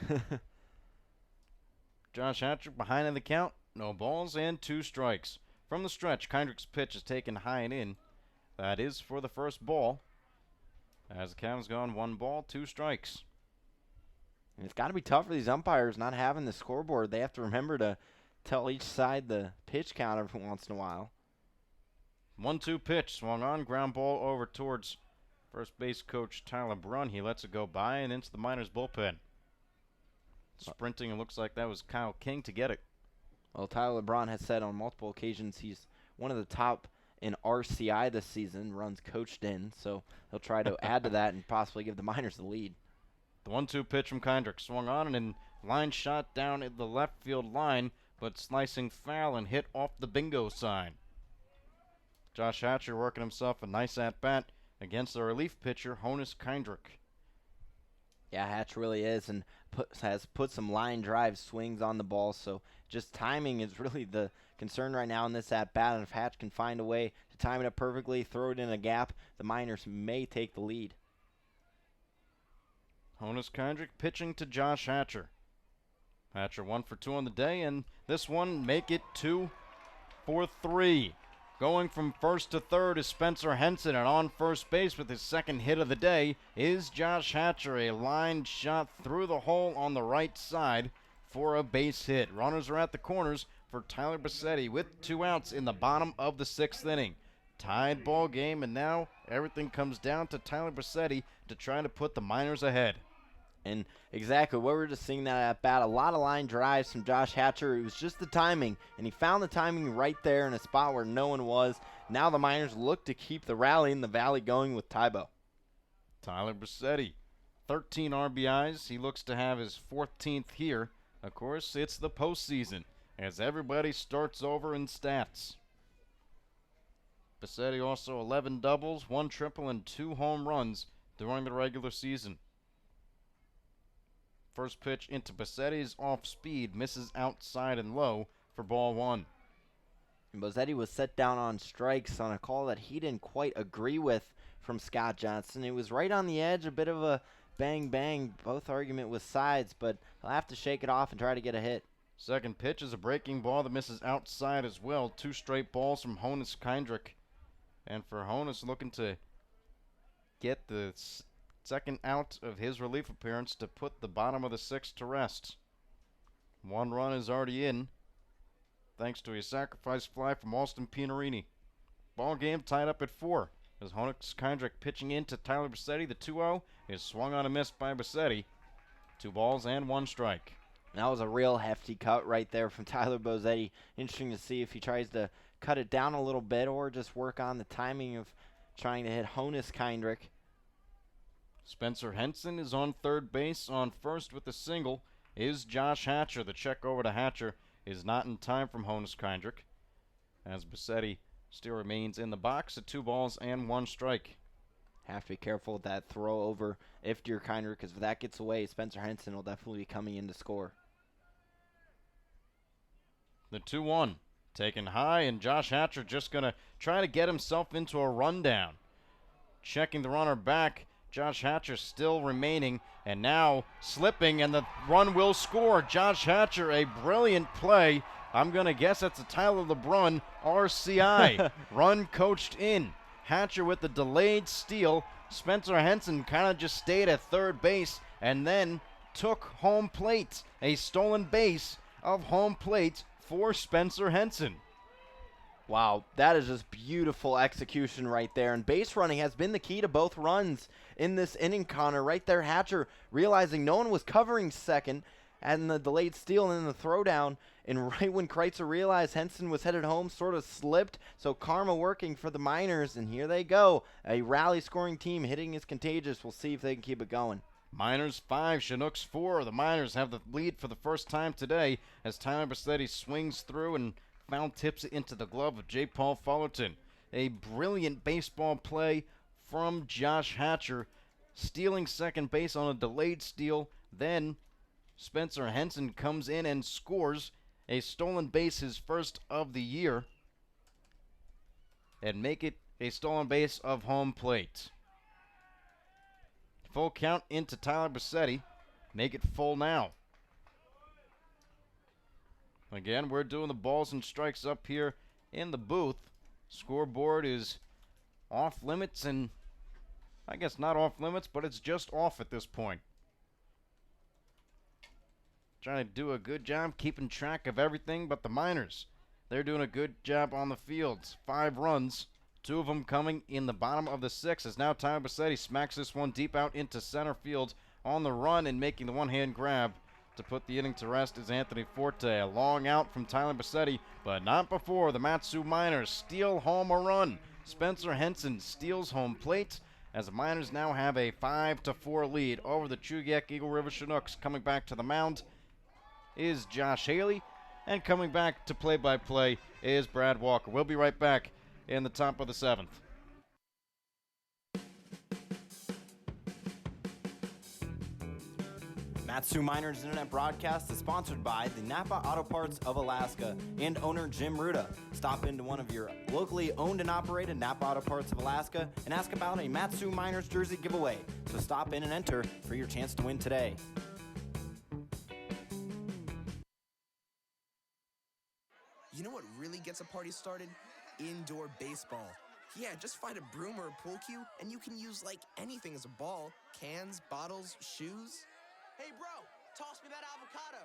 Josh Hatcher behind in the count. No balls and 2 strikes. From the stretch, Kindrick's pitch is taken high and in. That is for the first ball. As the count has gone 1 ball, 2 strikes. And it's got to be tough for these umpires not having the scoreboard. They have to remember to tell each side the pitch count every once in a while. 1-2 pitch, swung on, ground ball over towards first base coach Tyler Brunn. He lets it go by and into the Miners bullpen. Sprinting, it looks like that was Kyle King to get it. Well, Tyler LeBron has said on multiple occasions he's one of the top in RCI this season, runs coached in, so he'll try to add to that and possibly give the Miners the lead. The 1-2 pitch from Kindrick swung on and line shot down at the left field line, but slicing foul and hit off the bingo sign. Josh Hatcher working himself a nice at-bat against the relief pitcher, Honus Kindrick. Yeah, Hatch really is, and has put some line drive swings on the ball, so just timing is really the concern right now in this at-bat, and if Hatch can find a way to time it up perfectly, throw it in a gap, the Miners may take the lead. Honus Kindrick pitching to Josh Hatcher. Hatcher 1 for 2 on the day, and this one make it 2 for 3. Going from first to third is Spencer Henson, and on first base with his second hit of the day is Josh Hatcher. A line shot through the hole on the right side for a base hit. Runners are at the corners for Tyler Bassetti with 2 outs in the bottom of the 6th inning. Tied ball game, and now everything comes down to Tyler Bassetti to try to put the Miners ahead. And exactly what we were just seeing that at bat. A lot of line drives from Josh Hatcher. It was just the timing, and he found the timing right there in a spot where no one was. Now the Miners look to keep the rally in the valley going with Tybo. Tyler Bassetti, 13 RBIs. He looks to have his 14th here. Of course, it's the postseason as everybody starts over in stats. Bassetti also 11 doubles, 1 triple, and 2 home runs during the regular season. First pitch into Bassetti's off speed, misses outside and low for ball 1. And Bassetti was set down on strikes on a call that he didn't quite agree with from Scott Johnson. It was right on the edge, a bit of a bang-bang, both argument with sides, but he'll have to shake it off and try to get a hit. Second pitch is a breaking ball that misses outside as well. 2 straight balls from Honus Kindrick. And for Honus, looking to get the second out of his relief appearance to put the bottom of the 6th to rest. 1 run is already in, thanks to a sacrifice fly from Austin Pianarini. Ball game tied up at 4. As Honus Kindrick pitching in to Tyler Bassetti, the 2-0 is swung on a miss by Bassetti. 2 balls and 1 strike. That was a real hefty cut right there from Tyler Bassetti. Interesting to see if he tries to cut it down a little bit or just work on the timing of trying to hit Honus Kindrick. Spencer Henson is on third base. On first with a single is Josh Hatcher. The check over to Hatcher is not in time from Honus Kindrick, as Bassetti still remains in the box at 2 balls and 1 strike. Have to be careful with that throw over if you're Kindrick, because if that gets away, Spencer Henson will definitely be coming in to score. The 2-1 taken high, and Josh Hatcher just going to try to get himself into a rundown. Checking the runner back. Josh Hatcher still remaining, and now slipping, and the run will score. Josh Hatcher, a brilliant play. I'm going to guess that's a Tyler LeBrun RCI. Run coached in. Hatcher with the delayed steal. Spencer Henson kind of just stayed at third base and then took home plate. A stolen base of home plate for Spencer Henson. Wow, that is just beautiful execution right there. And base running has been the key to both runs in this inning, Connor. Right there, Hatcher realizing no one was covering second and the delayed steal and then the throwdown. And right when Kreitzer realized Henson was headed home, sort of slipped. So karma working for the Miners, and here they go. A rally scoring team hitting is contagious. We'll see if they can keep it going. Miners 5, Chinooks 4. The Miners have the lead for the first time today as Tyler Bassetti swings through and foul tips it into the glove of J. Paul Fullerton. A brilliant baseball play from Josh Hatcher, stealing second base on a delayed steal. Then Spencer Henson comes in and scores a stolen base, his first of the year, and make it a stolen base of home plate. Full count into Tyler Bassetti. Make it full now. Again, we're doing the balls and strikes up here in the booth. Scoreboard is off limits, and I guess not off limits, but it's just off at this point. Trying to do a good job keeping track of everything, but the Miners, they're doing a good job on the fields. 5 runs, 2 of them coming in the bottom of the 6th, as now Tyler Bassetti smacks this one deep out into center field on the run, and making the one-hand grab to put the inning to rest is Anthony Forte. A long out from Tyler Bassetti, but not before the Mat-Su Miners steal home a run. Spencer Henson steals home plate, as the Miners now have a 5-4 lead over the Chugiak Eagle-River Chinooks. Coming back to the mound is Josh Haley, and coming back to play-by-play is Brad Walker. We'll be right back in the top of the 7th. Mat-Su Miners Internet broadcast is sponsored by the Napa Auto Parts of Alaska and owner Jim Ruda. Stop into one of your locally owned and operated Napa Auto Parts of Alaska and ask about a Mat-Su Miners jersey giveaway. So stop in and enter for your chance to win today. You know what really gets a party started? indoor baseball. Yeah, just find a broom or a pool cue, and you can use like anything as a ball. Cans, bottles, shoes. Hey, bro, toss me that avocado.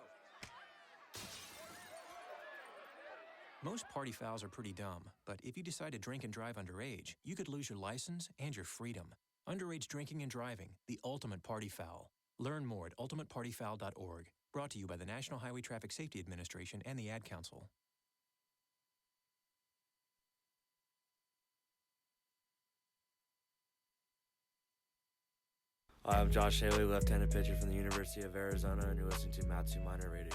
Most party fouls are pretty dumb, but if you decide to drink and drive underage, you could lose your license and your freedom. Underage drinking and driving, the ultimate party foul. Learn more at ultimatepartyfoul.org. Brought to you by the National Highway Traffic Safety Administration and the Ad Council. I'm Josh Haley, left-handed pitcher from the University of Arizona, and you're listening to Matsu Minor Radio.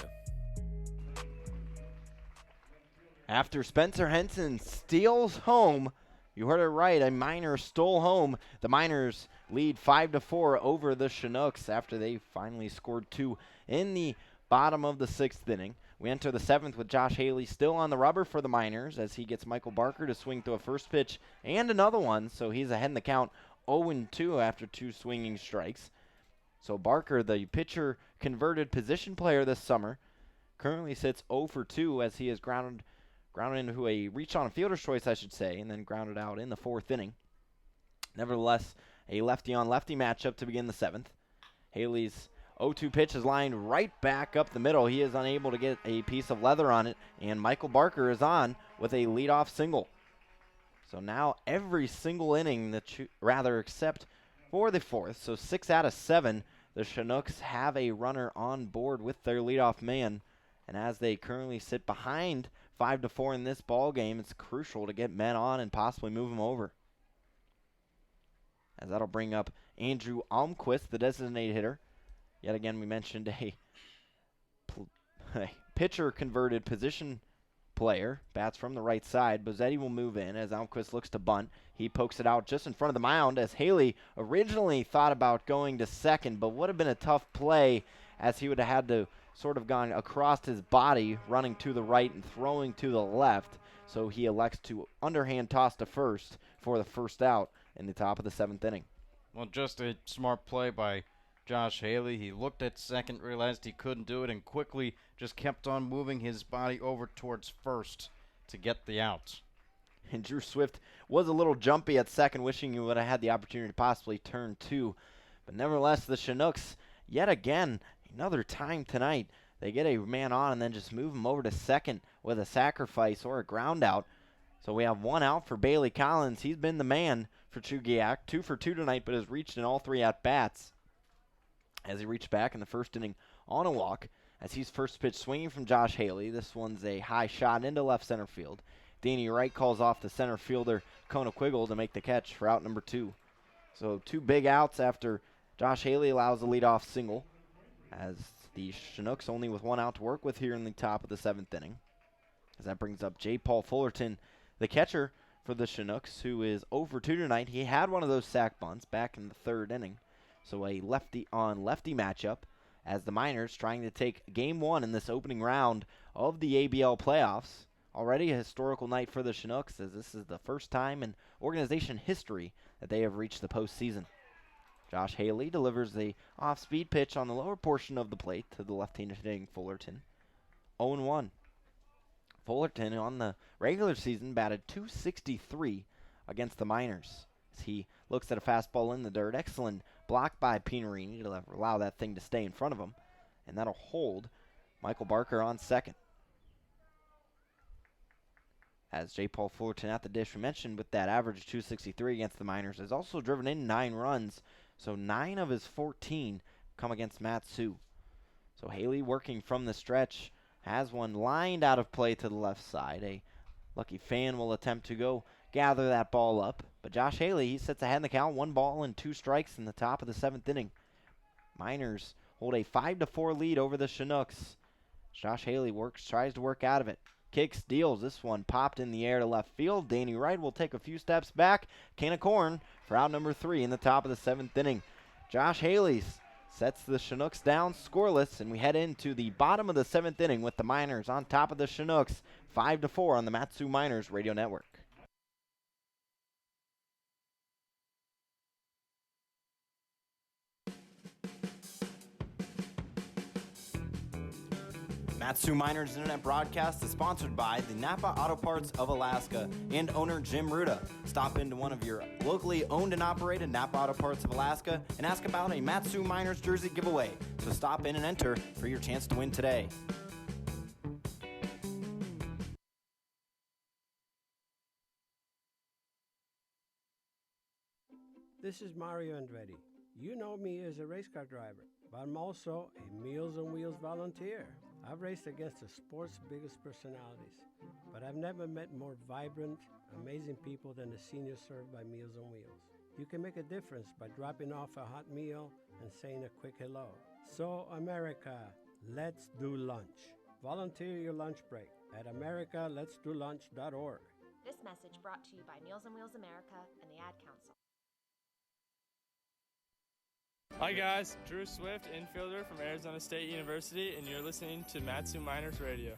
After Spencer Henson steals home, you heard it right, a Miner stole home. The Miners lead 5-4 over the Chinooks after they finally scored 2 in the bottom of the 6th inning. We enter the 7th with Josh Haley still on the rubber for the Miners as he gets Michael Barker to swing to a first pitch and another one, so he's ahead in the count 0-2 after 2 swinging strikes. So Barker, the pitcher converted position player this summer, currently sits 0-2 as he has grounded into a reach on a fielder's choice, I should say, and then grounded out in the 4th inning. Nevertheless, a lefty-on-lefty matchup to begin the 7th. Haley's 0-2 pitch is lined right back up the middle. He is unable to get a piece of leather on it, and Michael Barker is on with a leadoff single. So now every single inning, except for the 4th, so 6 out of 7, the Chinooks have a runner on board with their leadoff man. And as they currently sit behind 5-4 in this ball game, it's crucial to get men on and possibly move them over. As that'll bring up Andrew Almquist, the designated hitter. Yet again, we mentioned a pitcher-converted position player. Bats from the right side. Bozzetti will move in as Almquist looks to bunt. He pokes it out just in front of the mound as Haley originally thought about going to second, but would have been a tough play as he would have had to sort of gone across his body, running to the right and throwing to the left. So he elects to underhand toss to first for the first out in the top of the 7th inning. Well, just a smart play by Josh Haley. He looked at second, realized he couldn't do it, and quickly just kept on moving his body over towards first to get the out. And Drew Swift was a little jumpy at second, wishing he would have had the opportunity to possibly turn 2. But nevertheless, the Chinooks, yet again, another time tonight, they get a man on and then just move him over to second with a sacrifice or a ground out. So we have 1 out for Bailey Collins. He's been the man for Chugiak, 2 for 2 tonight, but has reached in all 3 at-bats as he reached back in the 1st inning on a walk as he's first pitch swinging from Josh Haley. This one's a high shot into left center field. Danny Wright calls off the center fielder Kona Quiggle to make the catch for out number 2. So 2 big outs after Josh Haley allows the leadoff single, as the Chinooks only with 1 out to work with here in the top of the 7th inning. As that brings up J. Paul Fullerton, the catcher for the Chinooks, who is 0-2 tonight. He had one of those sac bunts back in the 3rd inning. So a lefty-on-lefty matchup as the Miners trying to take Game 1 in this opening round of the ABL playoffs. Already a historical night for the Chinooks, as this is the first time in organization history that they have reached the postseason. Josh Haley delivers the off-speed pitch on the lower portion of the plate to the left-handed hitting Fullerton. 0-1. Fullerton on the regular season batted .263 against the Miners. As he looks at a fastball in the dirt. Excellent block by Pinarini to allow that thing to stay in front of him. And that'll hold Michael Barker on second. As J. Paul Fullerton at the dish, we mentioned with that average .263 against the Miners, has also driven in 9 runs. So 9 of his 14 come against Matsu. So Haley working from the stretch has one lined out of play to the left side. A lucky fan will attempt to go gather that ball up. But Josh Haley, he sits ahead in the count, 1 ball and 2 strikes in the top of the 7th inning. Miners hold a 5-4 lead over the Chinooks. Josh Haley tries to work out of it. Kicks, deals. This one popped in the air to left field. Danny Wright will take a few steps back. Can of corn for out number 3 in the top of the 7th inning. Josh Haley sets the Chinooks down scoreless, and we head into the bottom of the 7th inning with the Miners on top of the Chinooks, 5-4 on the Matsu Miners Radio Network. Matsu Miners Internet Broadcast is sponsored by the Napa Auto Parts of Alaska and owner Jim Ruda. Stop into one of your locally owned and operated Napa Auto Parts of Alaska and ask about a Matsu Miners jersey giveaway. So stop in and enter for your chance to win today. This is Mario Andretti. You know me as a race car driver, but I'm also a Meals on Wheels volunteer. I've raced against the sport's biggest personalities, but I've never met more vibrant, amazing people than the seniors served by Meals on Wheels. You can make a difference by dropping off a hot meal and saying a quick hello. So, America, let's do lunch. Volunteer your lunch break at americaletsdolunch.org. This message brought to you by Meals on Wheels America and the Ad Council. Hi guys, Drew Swift, infielder from Arizona State University, and you're listening to Matsu Miners Radio.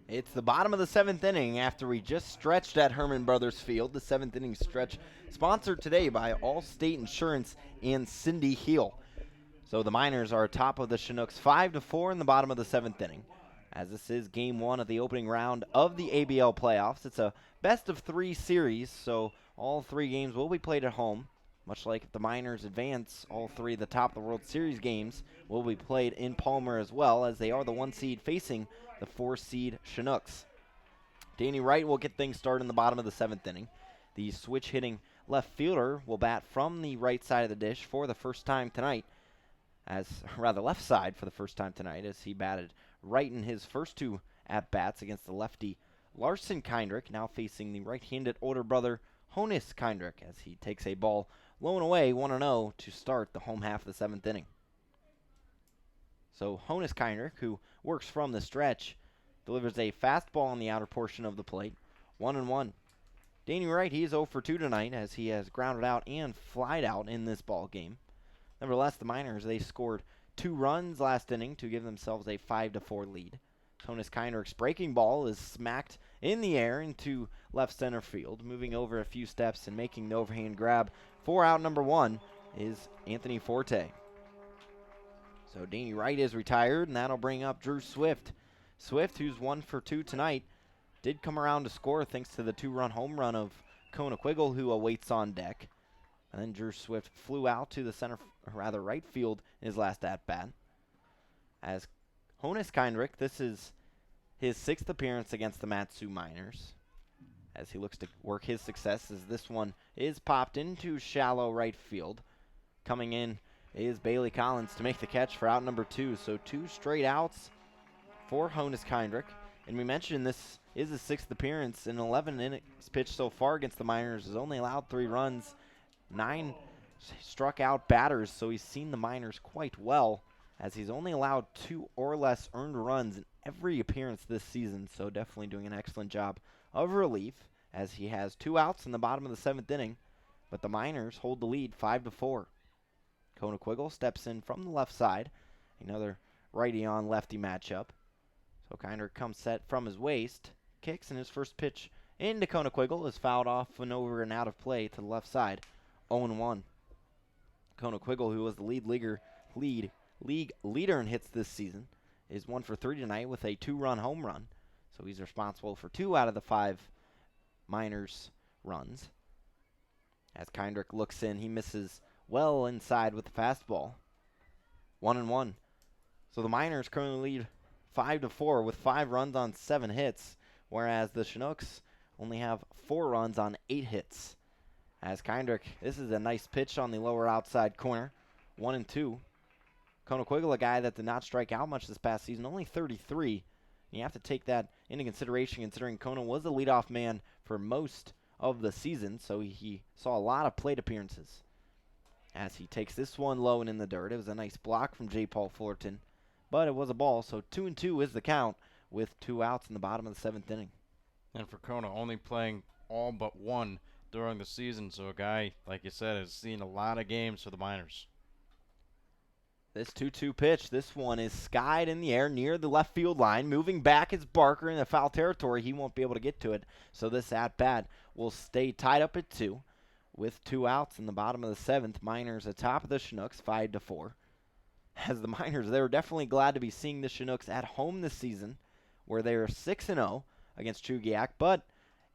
It's the bottom of the 7th inning after we just stretched at Herman Brothers Field. The 7th inning stretch sponsored today by Allstate Insurance and Cindy Heel. So the Miners are atop of the Chinooks 5-4 in the bottom of the 7th inning. As this is game 1 of the opening round of the ABL playoffs. It's a best of 3 series, so all 3 games will be played at home. Much like if the Miners advance, all 3 of the top of the World Series games will be played in Palmer as well, as they are the 1 seed facing the 4 seed Chinooks. Danny Wright will get things started in the bottom of the 7th inning. The switch hitting left fielder will bat from the right side of the dish for the first time tonight, left side for the first time tonight, as he batted right in his first 2 at-bats against the lefty Larson Kindrick, now facing the right-handed older brother Honus Kindrick, as he takes a ball low and away 1-0 to start the home half of the 7th inning. So Honus Kindrick, who works from the stretch, delivers a fastball on the outer portion of the plate, 1-1. Danny Wright, he is 0 for 2 tonight, as he has grounded out and flied out in this ball game. Nevertheless, the Miners, they scored 2 runs last inning to give themselves a 5-4 lead. Honus Kindrick's breaking ball is smacked in the air into left center field. Moving over a few steps and making the overhand grab for out number 1 is Anthony Forte. So Danny Wright is retired, and that'll bring up Drew Swift. Swift, who's 1 for 2 tonight, did come around to score thanks to the 2-run home run of Kona Quiggle, who awaits on deck. And then Drew Swift flew out to the right field in his last at-bat. As Honus Kindrick, this is his 6th appearance against the Matsu Miners, as he looks to work his success, as this one is popped into shallow right field. Coming in is Bailey Collins to make the catch for out number 2. So 2 straight outs for Honus Kindrick. And we mentioned this is his 6th appearance. In 11 innings pitched so far against the Miners, has only allowed 3 runs, 9 struck out batters, so he's seen the Miners quite well, as he's only allowed 2 or less earned runs in every appearance this season. So definitely doing an excellent job of relief, as he has 2 outs in the bottom of the 7th inning, but the Miners hold the lead 5-4. Kona Quiggle steps in from the left side, another righty on lefty matchup. So Kindrick comes set from his waist, kicks, and his first pitch into Kona Quiggle is fouled off and over and out of play to the left side, 0-1. Kona Quiggle, who was the league leader in hits this season, is 1 for 3 tonight with a 2-run home run. So he's responsible for 2 out of the 5 Miners runs. As Kindrick looks in, he misses well inside with the fastball. 1-1. So the Miners currently lead 5-4 with 5 runs on 7 hits, whereas the Chinooks only have 4 runs on 8 hits. As Kindrick, this is a nice pitch on the lower outside corner, 1-2. Kona Quiggle, a guy that did not strike out much this past season, only 33. And you have to take that into consideration, considering Kona was the leadoff man for most of the season, so he saw a lot of plate appearances. As he takes this one low and in the dirt, it was a nice block from J. Paul Fullerton, but it was a ball, so 2-2 is the count with 2 outs in the bottom of the 7th inning. And for Kona, only playing all but 1 during the season, so a guy, like you said, has seen a lot of games for the Miners. This 2-2 pitch, this one is skied in the air near the left field line. Moving back is Barker in the foul territory. He won't be able to get to it, so this at-bat will stay tied up at 2 with 2 outs in the bottom of the 7th. Miners atop of the Chinooks, 5-4. as the Miners, they were definitely glad to be seeing the Chinooks at home this season, where they are 6-0 against Chugiak. But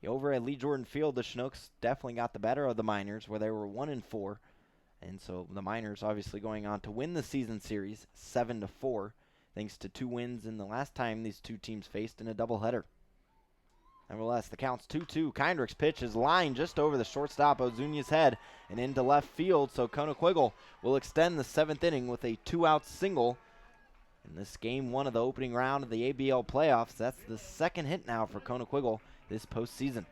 over at Lee Jordan Field, the Chinooks definitely got the better of the Miners, where they were 1-4. And so the Miners obviously going on to win the season series 7-4, thanks to 2 wins in the last time these two teams faced in a doubleheader. Nevertheless, the count's 2-2. Kindrick's pitch is lined just over the shortstop Ozunia's head and into left field, so Conequiggle will extend the 7th inning with a 2-out single. In this game 1 of the opening round of the ABL playoffs, that's the 2nd hit now for Conequiggle this postseason.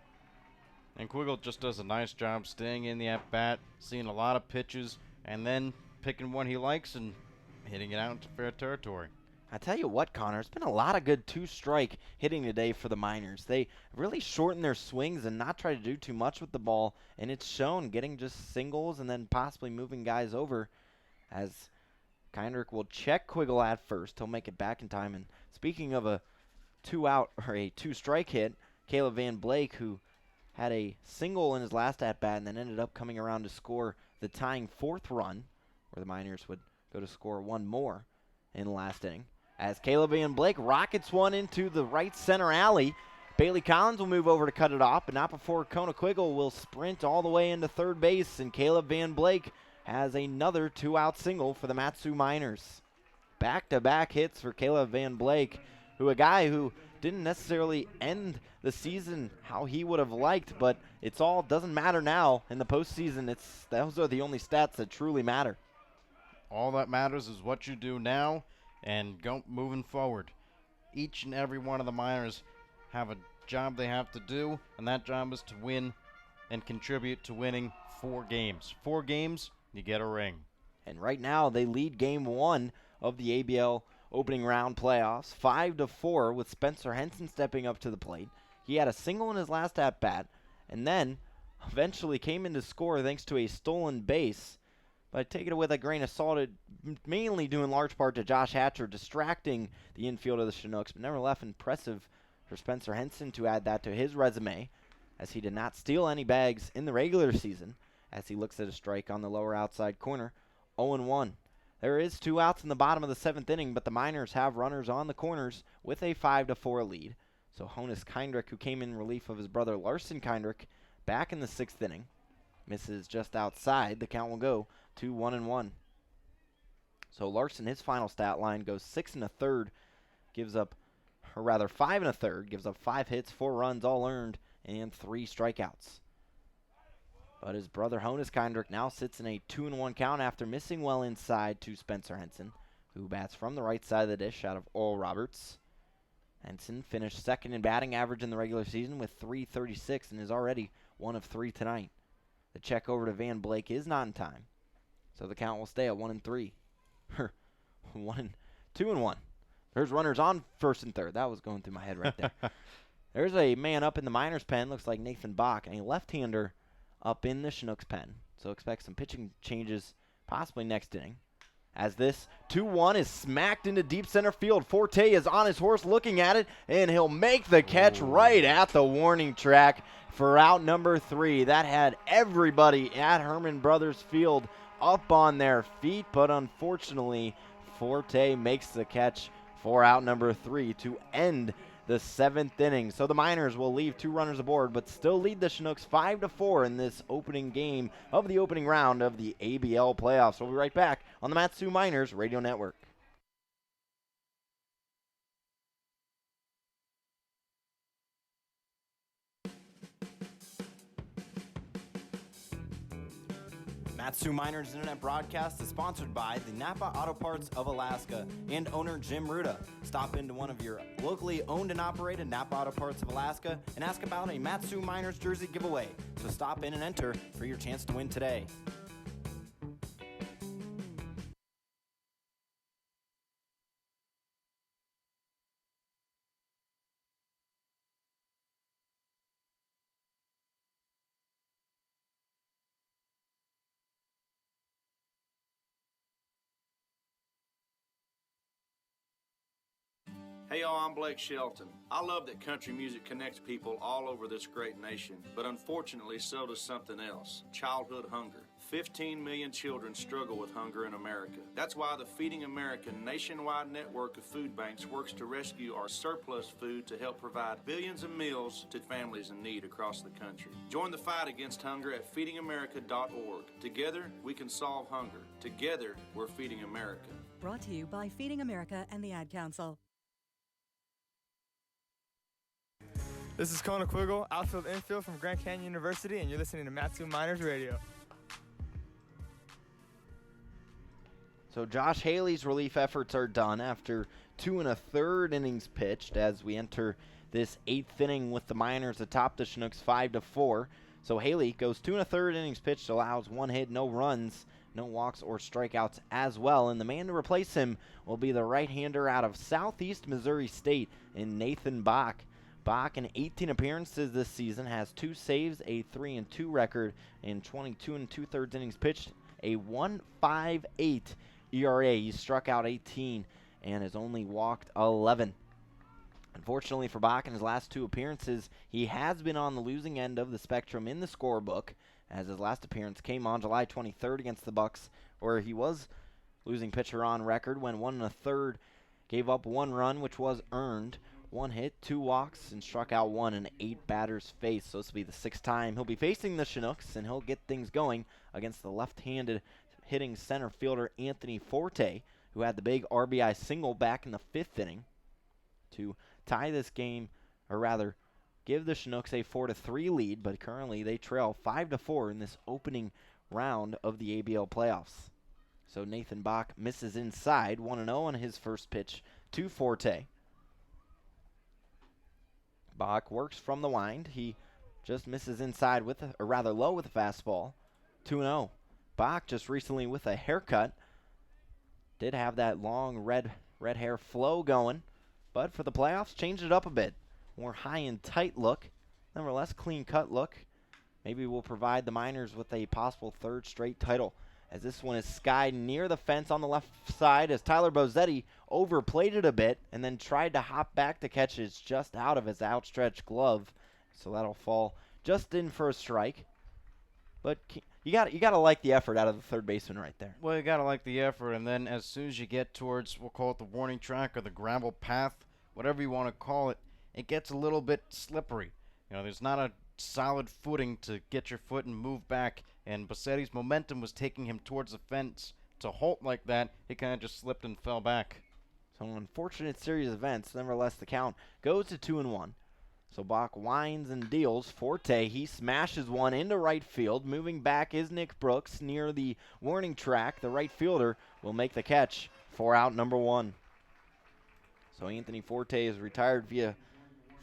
And Quiggle just does a nice job staying in the at-bat, seeing a lot of pitches, and then picking one he likes and hitting it out into fair territory. I tell you what, Connor, it's been a lot of good 2-strike hitting today for the Miners. They really shorten their swings and not try to do too much with the ball, and it's shown, getting just singles and then possibly moving guys over, as Kindrick will check Quiggle at first. He'll make it back in time. And speaking of a 2-out or a 2-strike hit, Caleb Van Blake, who had a single in his last at-bat and then ended up coming around to score the tying 4th run, where the Miners would go to score one more in the last inning. As Caleb Van Blake rockets one into the right center alley, Bailey Collins will move over to cut it off, but not before Conequiggle will sprint all the way into third base, and Caleb Van Blake has another 2-out single for the Mat-Su Miners. Back-to-back hits for Caleb Van Blake, a guy who didn't necessarily end the season how he would have liked, but it's all doesn't matter now in the postseason. Those are the only stats that truly matter. All that matters is what you do now and go moving forward. Each and every one of the Miners have a job they have to do, and that job is to win and contribute to winning 4 games. 4 games, you get a ring. And right now they lead game 1 of the ABL opening round playoffs 5-4, with Spencer Henson stepping up to the plate. He had a single in his last at-bat and then eventually came in to score thanks to a stolen base. But take it with a grain of salt, it mainly due in large part to Josh Hatcher distracting the infield of the Chinooks, but nevertheless impressive for Spencer Henson to add that to his resume, as he did not steal any bags in the regular season, as he looks at a strike on the lower outside corner. 0-1. There is 2 outs in the bottom of the 7th inning, but the Miners have runners on the corners with a 5-4 lead. So Honus Kindrick, who came in relief of his brother Larson Kindrick, back in the 6th inning, misses just outside. The count will go to 1-1. So Larson, his final stat line goes 6 1/3, gives up, or rather 5 1/3, gives up 5 hits, 4 runs, all earned, and 3 strikeouts. But his brother Honus Kindrick now sits in a 2-1 count after missing well inside to Spencer Henson, who bats from the right side of the dish out of Oral Roberts. Henson finished 2nd in batting average in the regular season with .336 and is already 1 of 3 tonight. The check over to Van Blake is not in time, so the count will stay at 1-3. 2-1. There's runners on 1st and 3rd. That was going through my head right there. There's a man up in the Miners' pen, looks like Nathan Bach, and a left-hander up in the Chinooks' pen. So expect some pitching changes possibly next inning. As this 2-1 is smacked into deep center field. Forte is on his horse looking at it, and he'll make the catch right at the warning track for out number 3. That had everybody at Herman Brothers Field up on their feet, but unfortunately Forte makes the catch for out number 3 to end the 7th inning. So the Miners will leave 2 runners aboard, but still lead the Chinooks 5-4 in this opening game of the opening round of the ABL playoffs. We'll be right back on the Mat-Su Miners Radio Network. Mat-Su Miners Internet broadcast is sponsored by the Napa Auto Parts of Alaska and owner Jim Ruda. Stop into one of your locally owned and operated Napa Auto Parts of Alaska and ask about a Mat-Su Miners jersey giveaway. So stop in and enter for your chance to win today. Hey y'all, I'm Blake Shelton. I love that country music connects people all over this great nation, but unfortunately so does something else, childhood hunger. 15 million children struggle with hunger in America. That's why the Feeding America nationwide network of food banks works to rescue our surplus food to help provide billions of meals to families in need across the country. Join the fight against hunger at feedingamerica.org. Together, we can solve hunger. Together, we're feeding America. Brought to you by Feeding America and the Ad Council. This is Kona Quiggle, outfield infield from Grand Canyon University, and you're listening to Matsu Miners Radio. So Josh Haley's relief efforts are done after 2 1/3 innings pitched as we enter this 8th inning with the Miners atop the Chinooks 5-4. So Haley goes 2 1/3 innings pitched, allows 1 hit, no runs, no walks or strikeouts as well. And the man to replace him will be the right-hander out of Southeast Missouri State in Nathan Bach. Bach, in 18 appearances this season, has 2 saves, a 3-2 record, in 22 2/3 innings pitched, a 1.58 ERA. He's struck out 18 and has only walked 11. Unfortunately for Bach, in his last 2 appearances, he has been on the losing end of the spectrum in the scorebook, as his last appearance came on July 23rd against the Bucks, where he was losing pitcher on record when 1 1/3 gave up 1 run, which was earned. 1 hit, 2 walks, and struck out 1 in 8 batters faced. So this will be the 6th time he'll be facing the Chinooks, and he'll get things going against the left-handed hitting center fielder Anthony Forte, who had the big RBI single back in the 5th inning to tie this game, or rather give the Chinooks a 4-3 lead, but currently they trail 5-4 in this opening round of the ABL playoffs. So Nathan Bach misses inside, 1-0 on his first pitch to Forte. Bach works from the wind. He just misses inside with, or rather low with a fastball. 2-0. Bach just recently with a haircut. Did have that long red hair flow going, but for the playoffs, changed it up a bit. More high and tight look. Nevertheless, clean cut look. Maybe we'll provide the Miners with a possible 3rd straight title, as this one is skied near the fence on the left side as Tyler Bozzetti overplayed it a bit and then tried to hop back to catch it just out of his outstretched glove. So that'll fall just in for a strike. But you got to like the effort out of the third baseman right there. Well, you got to like the effort, and then as soon as you get towards, we'll call it the warning track or the gravel path, whatever you want to call it, it gets a little bit slippery. You know, there's not a solid footing to get your foot and move back, and Bossetti's momentum was taking him towards the fence. To halt like that, he kind of just slipped and fell back. So an unfortunate series of events. Nevertheless, the count goes to 2-1. So Bach winds and deals. Forte, he smashes one into right field. Moving back is Nick Brooks near the warning track. The right fielder will make the catch for out number 1. So Anthony Forte is retired via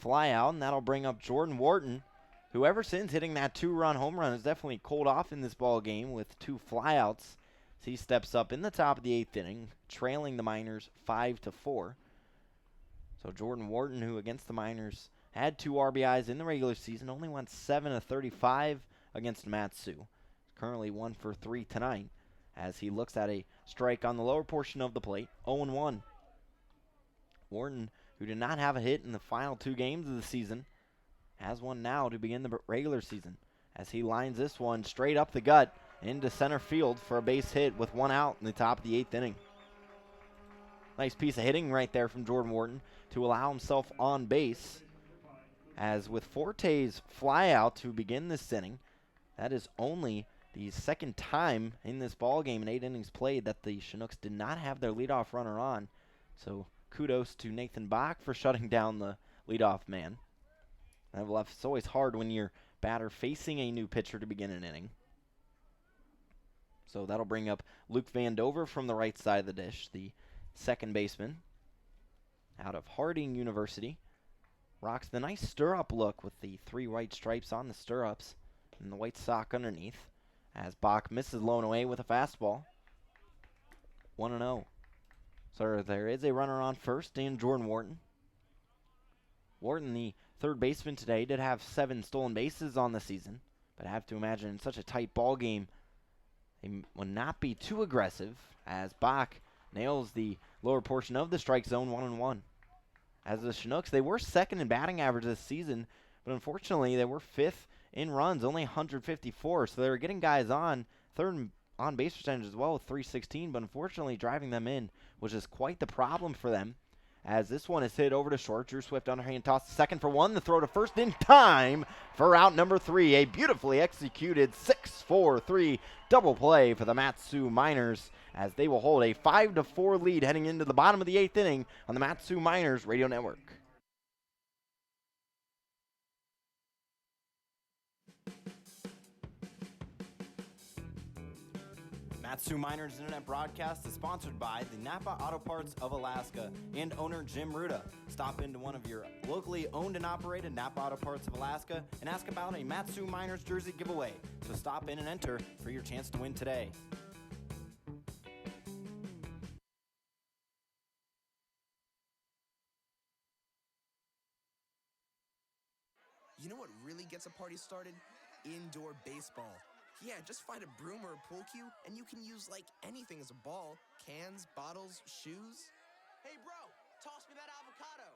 flyout, and that'll bring up Jordan Wharton, who ever since hitting that 2-run home run has definitely cooled off in this ball game with 2 flyouts. So he steps up in the top of the 8th inning, trailing the Miners 5-4. So Jordan Wharton, who against the Miners had 2 RBIs in the regular season, only went 7-35 against Matsu. Currently 1 for 3 tonight, as he looks at a strike on the lower portion of the plate, 0-1. Wharton, who did not have a hit in the final 2 games of the season, has one now to begin the regular season, as he lines this one straight up the gut into center field for a base hit with 1 out in the top of the 8th inning. Nice piece of hitting right there from Jordan Wharton to allow himself on base, as with Forte's flyout to begin this inning, that is only the 2nd time in this ball game in 8 innings played that the Chinooks did not have their leadoff runner on. So kudos to Nathan Bach for shutting down the leadoff man. It's always hard when you're batter facing a new pitcher to begin an inning. So that'll bring up Luke Vandover from the right side of the dish, the 2nd baseman out of Harding University. Rocks the nice stirrup look with the 3 white stripes on the stirrups and the white sock underneath, as Bach misses low and away with a fastball. 1-0. So there is a runner on first in Jordan Wharton. Wharton, the 3rd baseman today, did have 7 stolen bases on the season, but I have to imagine in such a tight ball game, they would not be too aggressive, as Bach nails the lower portion of the strike zone, 1-1. as the Chinooks, they were second in batting average this season, but unfortunately they were fifth in runs, only 154. So they were getting guys on, third in on base percentage as well with 316, but unfortunately driving them in was just quite the problem for them. As this one is hit over to short, Drew Swift underhand toss to second for one, the throw to first in time for out number 3. A beautifully executed 6-4-3 double play for the Mat-Su Miners, as they will hold a 5-4 lead heading into the bottom of the 8th inning on the Mat-Su Miners Radio Network. Mat-Su Miners Internet broadcast is sponsored by the Napa Auto Parts of Alaska and owner Jim Ruda. Stop into one of your locally owned and operated Napa Auto Parts of Alaska and ask about a Mat-Su Miners jersey giveaway. So stop in and enter for your chance to win today. You know what really gets a party started? Indoor baseball. Yeah, just find a broom or a pool cue, and you can use like anything as a ball. Cans, bottles, shoes. Hey, bro, toss me that avocado.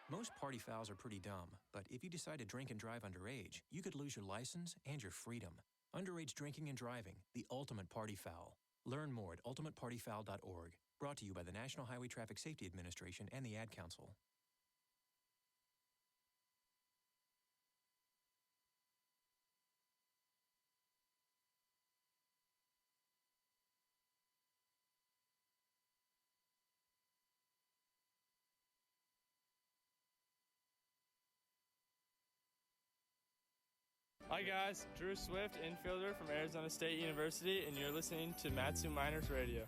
Most party fouls are pretty dumb, but if you decide to drink and drive underage, you could lose your license and your freedom. Underage drinking and driving, the ultimate party foul. Learn more at ultimatepartyfoul.org. Brought to you by the National Highway Traffic Safety Administration and the Ad Council. Hi guys, Drew Swift, infielder from Arizona State University, and you're listening to Mat-Su Miners Radio.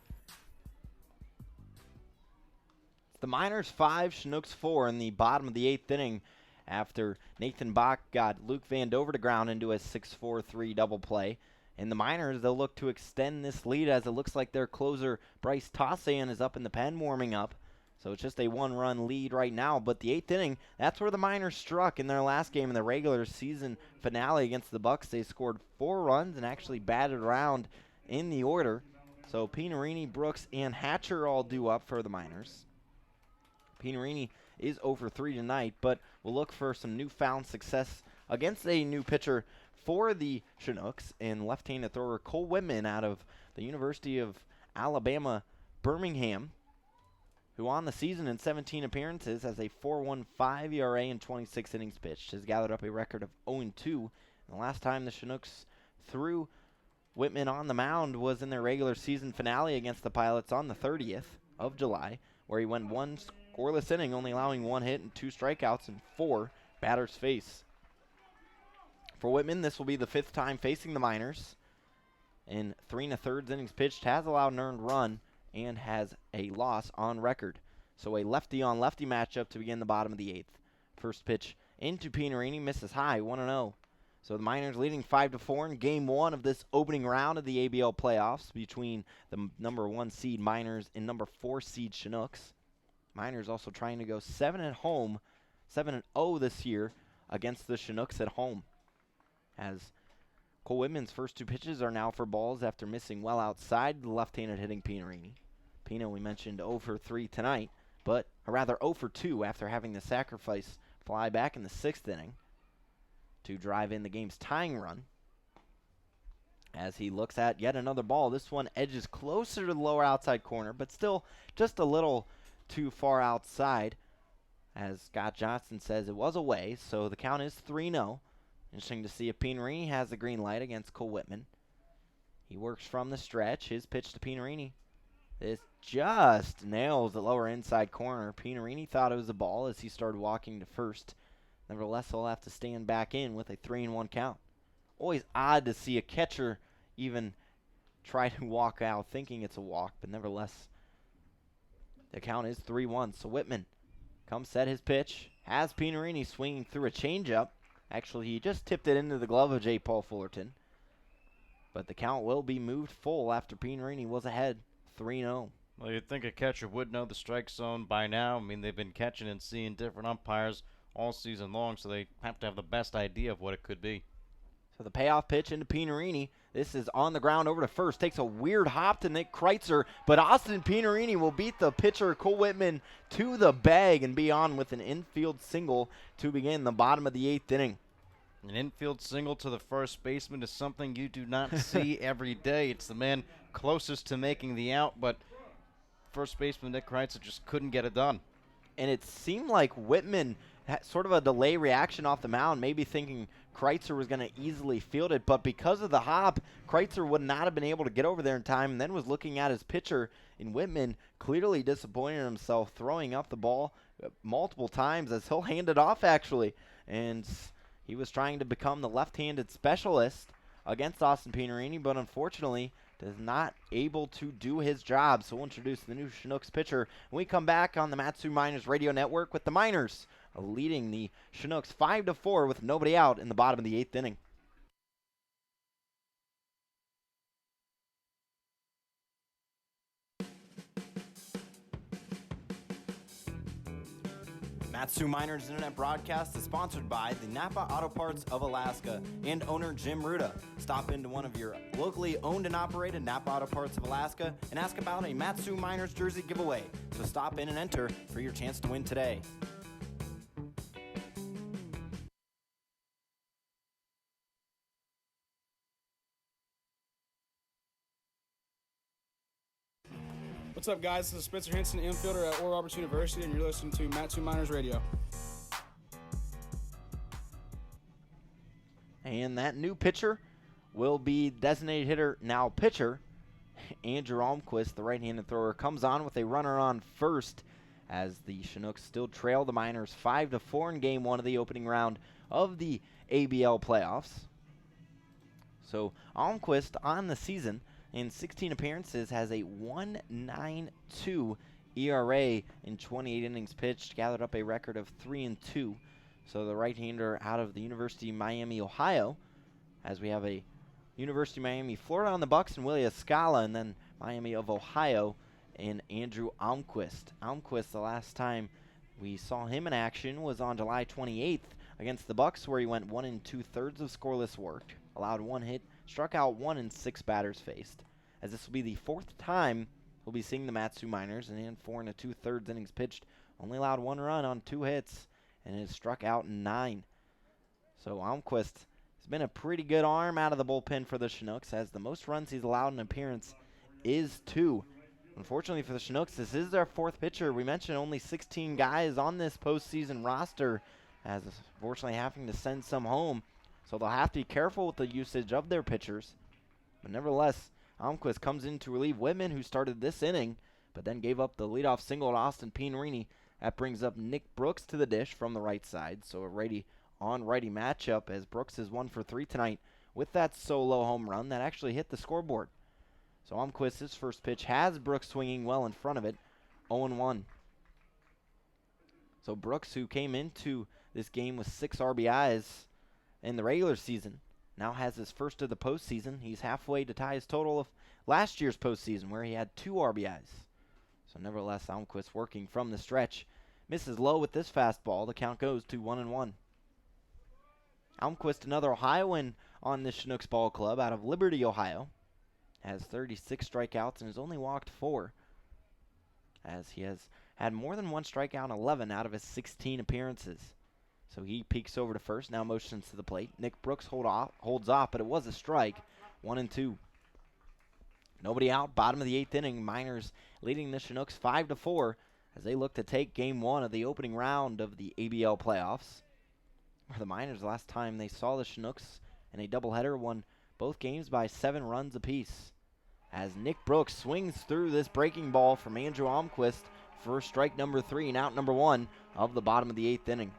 The Miners 5, Chinooks 4 in the bottom of the 8th inning after Nathan Bach got Luke Vandover to ground into a 6-4-3 double play. And the Miners, they'll look to extend this lead as it looks like their closer Bryce Tossan is up in the pen warming up. So it's just a one-run lead right now. But the 8th inning, that's where the Miners struck in their last game in the regular season finale against the Bucks. They scored 4 runs and actually batted around in the order. So Pinarini, Brooks, and Hatcher all due up for the Miners. Pinarini is over 3 tonight, but we'll look for some newfound success against a new pitcher for the Chinooks and left-handed thrower Cole Whitman out of the University of Alabama, Birmingham, who on the season in 17 appearances has a 4.15 ERA in 26 innings pitched, has gathered up a record of 0-2. And the last time the Chinooks threw Whitman on the mound was in their regular season finale against the Pilots on the 30th of July, where he went 1 scoreless inning, only allowing 1 hit and 2 strikeouts and 4 batters faced. For Whitman, this will be the 5th time facing the Miners. In 3 1/3 innings pitched, has allowed an earned run and has a loss on record. So a lefty-on-lefty matchup to begin the bottom of the 8th. First pitch into Pinarini, misses high, 1-0. So the Miners leading 5-4 in Game 1 of this opening round of the ABL playoffs between the number 1 seed Miners and number 4 seed Chinooks. Miners also trying to go 7-0 this year against the Chinooks at home. As Cole Whitman's first 2 pitches are now for balls after missing well outside the left-handed hitting Pinarini. Pino, we mentioned 0 for 3 tonight, but rather 0 for 2 after having the sacrifice fly back in the 6th inning to drive in the game's tying run. As he looks at yet another ball, this one edges closer to the lower outside corner, but still just a little too far outside. As Scott Johnson says, it was away, so the count is 3-0. Interesting to see if Pinarini has the green light against Cole Whitman. He works from the stretch. His pitch to Pinarini. This just nails the lower inside corner. Pinarini thought it was a ball as he started walking to first. Nevertheless, he'll have to stand back in with a 3-1 count. Always odd to see a catcher even try to walk out thinking it's a walk, but nevertheless, the count is 3-1. So Whitman comes set his pitch. Has Pinarini swinging through a changeup. Actually, he just tipped it into the glove of J. Paul Fullerton. But the count will be moved full after Pinarini was ahead 3-0. Well, you'd think a catcher would know the strike zone by now. I mean, they've been catching and seeing different umpires all season long, so they have to have the best idea of what it could be. So the payoff pitch into Pinarini. This is on the ground over to first. Takes a weird hop to Nick Kreitzer, but Austin Pinerini will beat the pitcher Cole Whitman to the bag and be on with an infield single to begin the bottom of the 8th inning. An infield single to the first baseman is something you do not see every day. It's the man closest to making the out, but first baseman Nick Kreitzer just couldn't get it done. And it seemed like Whitman had sort of a delay reaction off the mound, maybe thinking Kreitzer was going to easily field it, but because of the hop, Kreitzer would not have been able to get over there in time, and then was looking at his pitcher in Whitman, clearly disappointing himself, throwing up the ball multiple times as he'll hand it off actually, and he was trying to become the left-handed specialist against Austin Pinerini, but unfortunately is not able to do his job. So we'll introduce the new Chinooks pitcher when we come back on the Mat-Su Miners Radio Network, with the Miners leading the Chinooks 5-4 with nobody out in the bottom of the 8th inning. Mat-Su Miners Internet broadcast is sponsored by the Napa Auto Parts of Alaska and owner Jim Ruda. Stop into one of your locally owned and operated Napa Auto Parts of Alaska and ask about a Mat-Su Miners jersey giveaway. So stop in and enter for your chance to win today. What's up, guys? This is Spencer Henson, infielder at Oral Roberts University, and you're listening to Mat-Su Miners Radio. And that new pitcher will be designated hitter, now pitcher, Andrew Almquist, the right-handed thrower, comes on with a runner on first as the Chinooks still trail the Miners 5-4 in Game 1 of the opening round of the ABL playoffs. So Almquist on the season, in 16 appearances, has a 1.92 ERA in 28 innings pitched, gathered up a record of 3-2. So the right-hander out of the University of Miami, Ohio, as we have a University of Miami, Florida on the Bucks, and Willie Escala, and then Miami of Ohio and Andrew Almquist. Almquist, the last time we saw him in action was on July 28th against the Bucks, where he went 1 2/3 of scoreless work, allowed 1 hit, struck out 1 and 6 batters faced. As this will be the 4th time we'll be seeing the Mat-Su Miners, and in 4 2/3 innings pitched, only allowed 1 run on 2 hits, and has struck out 9. So Almquist has been a pretty good arm out of the bullpen for the Chinooks, as the most runs he's allowed in an appearance is 2. Unfortunately for the Chinooks, this is their 4th pitcher. We mentioned only 16 guys on this postseason roster, as unfortunately having to send some home. So they'll have to be careful with the usage of their pitchers. But nevertheless, Almquist comes in to relieve Whitman, who started this inning, but then gave up the leadoff single to Austin Pinerini. That brings up Nick Brooks to the dish from the right side. So a righty-on-righty matchup, as Brooks is 1 for 3 tonight with that solo home run that actually hit the scoreboard. So Almquist, his first pitch, has Brooks swinging well in front of it, 0-1. So Brooks, who came into this game with 6 RBIs in the regular season, now has his first of the postseason. He's halfway to tie his total of last year's postseason, where he had 2 RBIs. So nevertheless, Almquist working from the stretch. Misses low with this fastball. The count goes to 1-1. Almquist, another Ohioan on this Chinooks ball club out of Liberty, Ohio, has 36 strikeouts and has only walked 4, as he has had more than 1 strikeout in 11 out of his 16 appearances. So he peeks over to first, now motions to the plate. Nick Brooks holds off, but it was a strike, 1-2. Nobody out, bottom of the 8th inning. Miners leading the Chinooks 5-4 as they look to take Game 1 of the opening round of the ABL playoffs, where the Miners, last time they saw the Chinooks in a doubleheader, won both games by 7 runs apiece. As Nick Brooks swings through this breaking ball from Andrew Almquist for strike number 3 and out number 1 of the bottom of the 8th inning.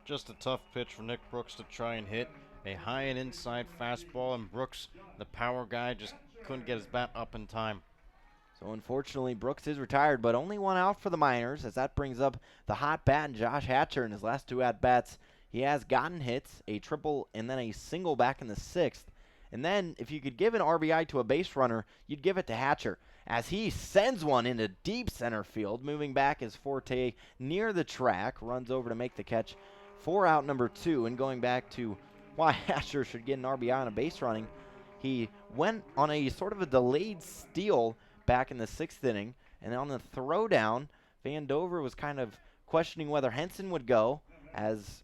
Just a tough pitch for Nick Brooks to try and hit. A high and inside fastball, and Brooks, the power guy, just couldn't get his bat up in time. So unfortunately, Brooks is retired, but only 1 out for the Miners, as that brings up the hot bat and Josh Hatcher in his last 2 at-bats. He has gotten hits, a triple and then a single back in the 6th. And then, if you could give an RBI to a base runner, you'd give it to Hatcher, as he sends one into deep center field, moving back his forte near the track, runs over to make the catch for out number 2. And going back to why Hatcher should get an RBI on a base running, he went on a sort of a delayed steal back in the 6th inning, and on the throwdown, Van Dover was kind of questioning whether Henson would go, as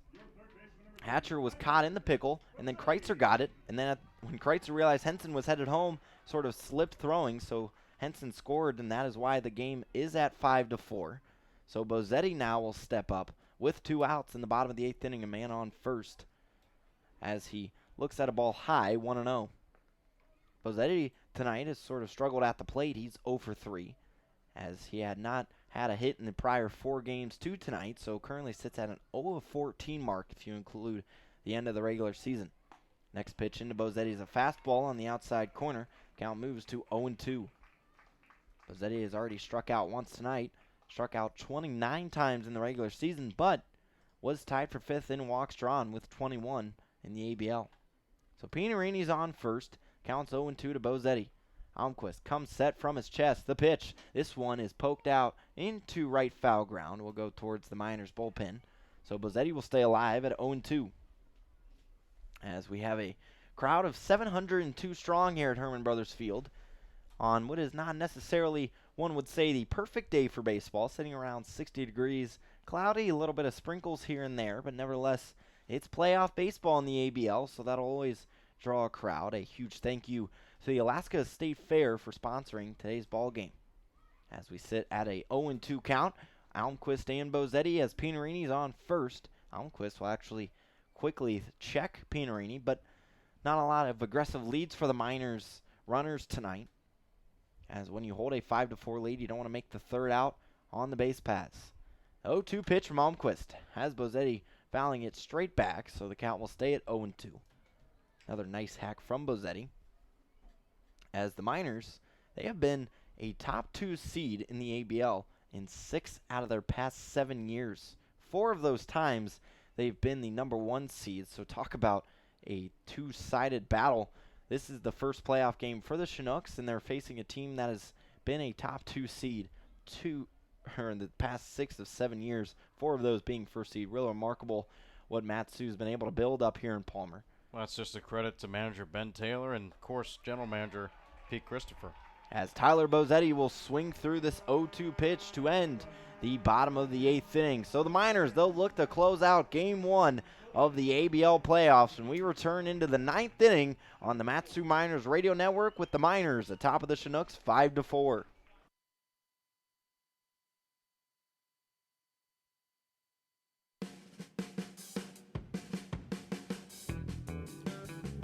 Hatcher was caught in the pickle, and then Kreitzer got it, and then when Kreitzer realized Henson was headed home, sort of slipped throwing, so Henson scored, and that is why the game is at 5-4. So Bozzetti now will step up with 2 outs in the bottom of the 8th inning, a man on first, as he looks at a ball high, 1-0. Bozzetti tonight has sort of struggled at the plate. He's 0 for 3, as he had not had a hit in the prior 4 games to tonight, so currently sits at an 0 of 14 mark if you include the end of the regular season. Next pitch into Bozzetti is a fastball on the outside corner. Count moves to 0-2. Bozzetti has already struck out once tonight, struck out 29 times in the regular season, but was tied for 5th in walks drawn with 21 in the ABL. So Pinarini's on first. Counts 0-2 to Bozzetti. Almquist comes set from his chest. The pitch. This one is poked out into right foul ground. Will go towards the Miners bullpen. So Bozzetti will stay alive at 0-2. As we have a crowd of 702 strong here at Herman Brothers Field on what is not necessarily, one would say, the perfect day for baseball, sitting around 60 degrees, cloudy, a little bit of sprinkles here and there, but nevertheless, it's playoff baseball in the ABL, so that'll always draw a crowd. A huge thank you to the Alaska State Fair for sponsoring today's ball game. As we sit at a 0-2 count, Almquist and Bozzetti as Pinarini's on first. Almquist will actually quickly check Pinarini, but not a lot of aggressive leads for the Miners runners tonight. As when you hold a 5-4 lead, you don't want to make the third out on the base paths. 0-2 pitch from Almquist has Bozzetti fouling it straight back, so the count will stay at 0-2. Another nice hack from Bozzetti. As the Miners, they have been a top 2 seed in the ABL in 6 out of their past 7 years. 4 of those times, they've been the number 1 seed, so talk about a 2-sided battle. This is the first playoff game for the Chinooks, and they're facing a team that has been a top 2 seed in the past 6 of 7 years, 4 of those being first seed. Real remarkable what Matsu's been able to build up here in Palmer. Well, that's just a credit to manager Ben Taylor and, of course, general manager Pete Christopher. As Tyler Bozzetti will swing through this 0-2 pitch to end the bottom of the 8th inning. So the Miners, they'll look to close out Game 1 of the ABL playoffs when we return into the 9th inning on the Matsu Miners Radio Network with the Miners atop of the Chinooks 5-4.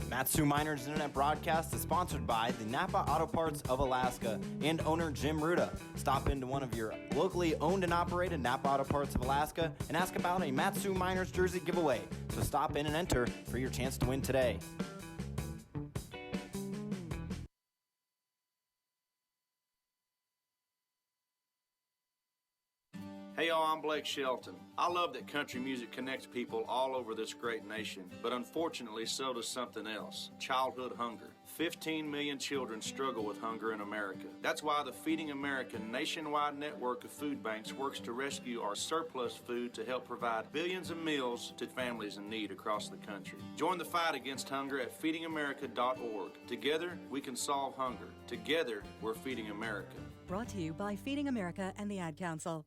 Matsu Miners Internet broadcast is sponsored by the Napa Auto Parts of Alaska and owner Jim Ruda. Stop into one of your locally owned and operated Napa Auto Parts of Alaska and ask about a Matsu Miners jersey giveaway. So stop in and enter for your chance to win today. Hey y'all, I'm Blake Shelton. I love that country music connects people all over this great nation, but unfortunately so does something else, childhood hunger. 15 million children struggle with hunger in America. That's why the Feeding America nationwide network of food banks works to rescue our surplus food to help provide billions of meals to families in need across the country. Join the fight against hunger at feedingamerica.org. Together, we can solve hunger. Together, we're Feeding America. Brought to you by Feeding America and the Ad Council.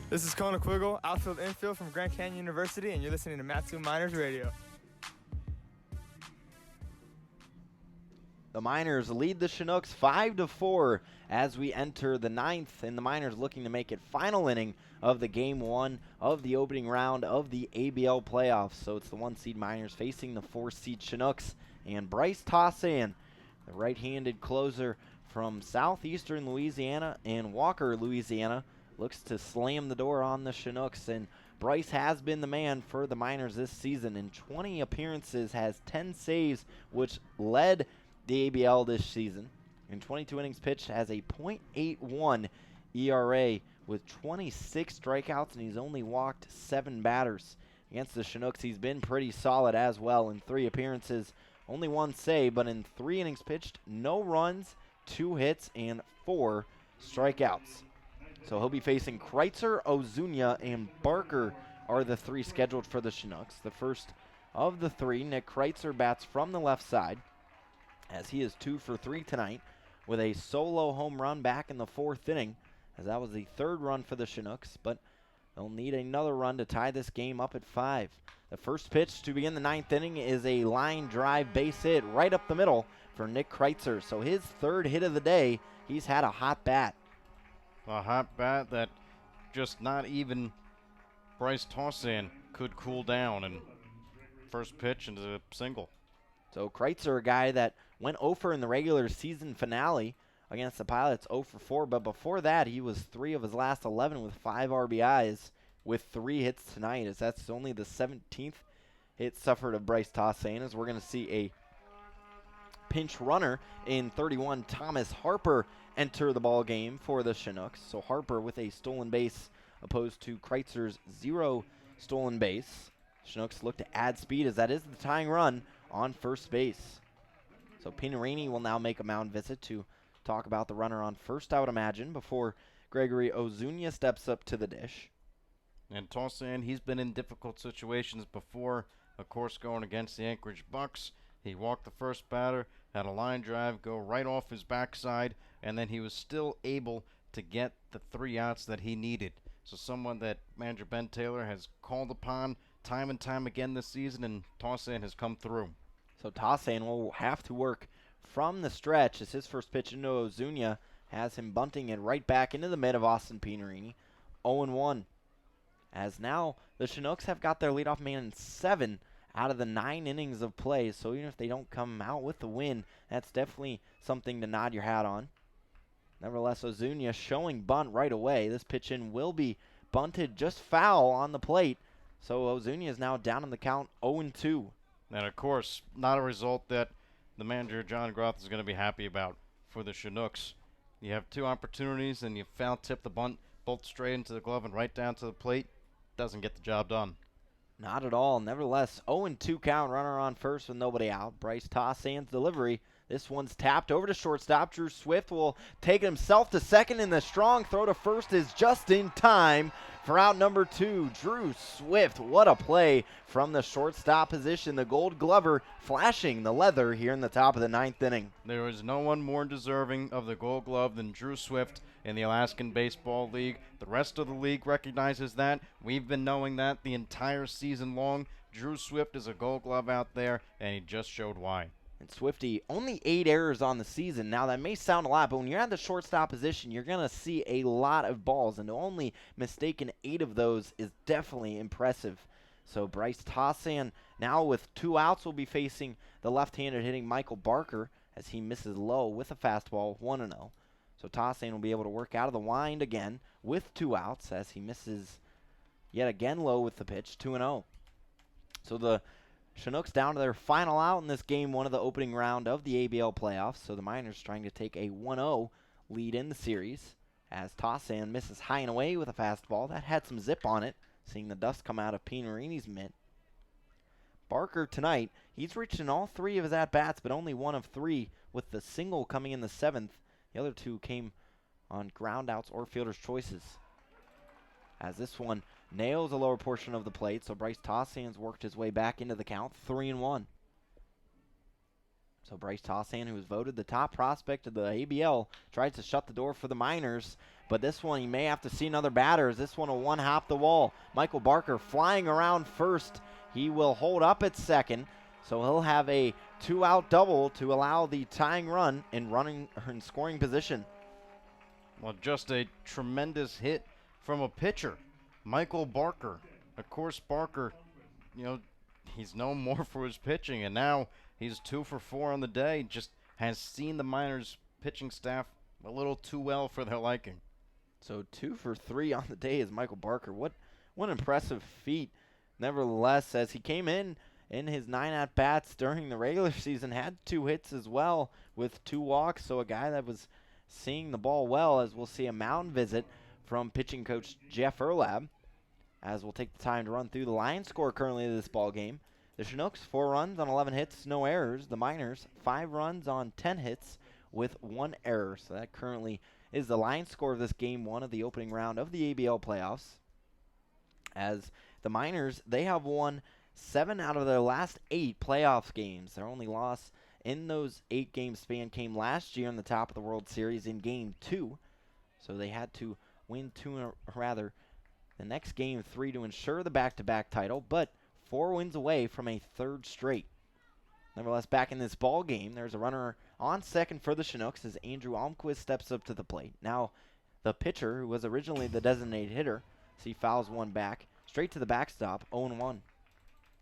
This is Kona Quiggle, outfield infield from Grand Canyon University, and you're listening to Matsu Miners Radio. The Miners lead the Chinooks 5-4 as we enter the 9th, and the Miners looking to make it final inning of the Game 1 of the opening round of the ABL playoffs. So it's the 1-seed Miners facing the 4-seed Chinooks, and Bryce Tossan, the right-handed closer from southeastern Louisiana and Walker, Louisiana, looks to slam the door on the Chinooks, and Bryce has been the man for the Miners this season. In 20 appearances, has 10 saves, which led the ABL this season. In 22 innings pitched, has a .81 ERA with 26 strikeouts, and he's only walked 7 batters. Against the Chinooks, he's been pretty solid as well. In 3 appearances, only 1 save, but in 3 innings pitched, no runs, 2 hits, and 4 strikeouts. So he'll be facing Kreitzer, Ozunia, and Barker are the 3 scheduled for the Chinooks. The first of the 3, Nick Kreitzer bats from the left side, as he is 2 for 3 tonight with a solo home run back in the 4th inning, as that was the 3rd run for the Chinooks, but they'll need another run to tie this game up at 5. The first pitch to begin the 9th inning is a line drive base hit right up the middle for Nick Kreitzer. So his 3rd hit of the day. He's had a hot bat. A hot bat that just not even Bryce Tossan could cool down, and first pitch into a single. So Kreitzer, a guy that went 0 for in the regular season finale against the Pilots, 0 for 4. But before that, he was 3 of his last 11 with 5 RBIs with 3 hits tonight, as that's only the 17th hit suffered of Bryce Tossan, as we're going to see a pinch runner in 31, Thomas Harper, enter the ball game for the Chinooks. So Harper with a stolen base opposed to Kreitzer's 0 stolen base. Chinooks look to add speed, as that is the tying run on first base. So Pinarini will now make a mound visit to talk about the runner on first, I would imagine, before Gregory Ozuna steps up to the dish. And Tossan, he's been in difficult situations before, of course, going against the Anchorage Bucks. He walked the first batter, had a line drive go right off his backside, and then he was still able to get the 3 outs that he needed. So someone that manager Ben Taylor has called upon time and time again this season, and Tossan has come through. So Tossan will have to work from the stretch, as his first pitch into Ozuna has him bunting it right back into the mid of Austin Pinarini. 0-1. As now the Chinooks have got their leadoff man in 7 out of the 9 innings of play. So even if they don't come out with the win, that's definitely something to nod your hat on. Nevertheless, Ozuna showing bunt right away. This pitch in will be bunted just foul on the plate. So Ozuna is now down in the count 0-2. And of course, not a result that the manager, John Groth, is going to be happy about for the Chinooks. You have 2 opportunities, and you foul tip the bunt both straight into the glove and right down to the plate. Doesn't get the job done. Not at all. Nevertheless, 0-2 count, runner on first with nobody out. Bryce Tossan's delivery. This one's tapped over to shortstop. Drew Swift will take it himself to second, and the strong throw to first is just in time for out number 2. Drew Swift, what a play from the shortstop position. The Gold Glover flashing the leather here in the top of the 9th inning. There is no one more deserving of the Gold Glove than Drew Swift in the Alaskan Baseball League. The rest of the league recognizes that. We've been knowing that the entire season long. Drew Swift is a Gold Glove out there, and he just showed why. And Swifty, only 8 errors on the season. Now, that may sound a lot, but when you're at the shortstop position, you're going to see a lot of balls, and to only mistaken 8 of those is definitely impressive. So Bryce Tossan, now with 2 outs, will be facing the left-handed hitting Michael Barker, as he misses low with a fastball, 1-0. So Tossan will be able to work out of the wind again with 2 outs, as he misses yet again low with the pitch, 2-0. So the Chinooks down to their final out in this game 1 of the opening round of the ABL playoffs. So the Miners trying to take a 1-0 lead in the series, as Tossan misses high and away with a fastball. That had some zip on it, seeing the dust come out of Pinarini's mitt. Barker tonight, he's reached in all 3 of his at-bats, but only 1 of 3, with the single coming in the 7th. The other 2 came on ground outs or fielder's choices. As this one nails the lower portion of the plate, so Bryce Tossan's worked his way back into the count, 3-1. So Bryce Tossan, who was voted the top prospect of the ABL, tries to shut the door for the Miners, but this one he may have to see another batter, as this one will one-hop the wall. Michael Barker flying around first. He will hold up at second, so he'll have a 2-out double to allow the tying run in scoring position. Well, just a tremendous hit from a pitcher, Michael Barker. Of course, Barker, he's known more for his pitching, and now he's 2 for 4 on the day. Just has seen the Miners' pitching staff a little too well for their liking. So 2 for 3 on the day is Michael Barker. What an impressive feat. Nevertheless, as he came in his 9 at-bats during the regular season, had 2 hits as well with 2 walks. So a guy that was seeing the ball well, as we'll see a mound visit from pitching coach Jeff Erlab, as we'll take the time to run through the line score currently of this ball game. The Chinooks, 4 runs on 11 hits, no errors. The Miners, 5 runs on 10 hits with 1 error. So that currently is the line score of this game 1 of the opening round of the ABL playoffs. As the Miners, they have won 7 out of their last 8 playoff games. Their only loss in those 8-game span came last year in the top of the World Series in Game 2. So they had to win the next Game 3 to ensure the back-to-back title, but 4 wins away from a third straight. Nevertheless, back in this ball game, there's a runner on second for the Chinooks as Andrew Almquist steps up to the plate. Now, the pitcher, who was originally the designated hitter, he fouls one back, straight to the backstop, 0-1.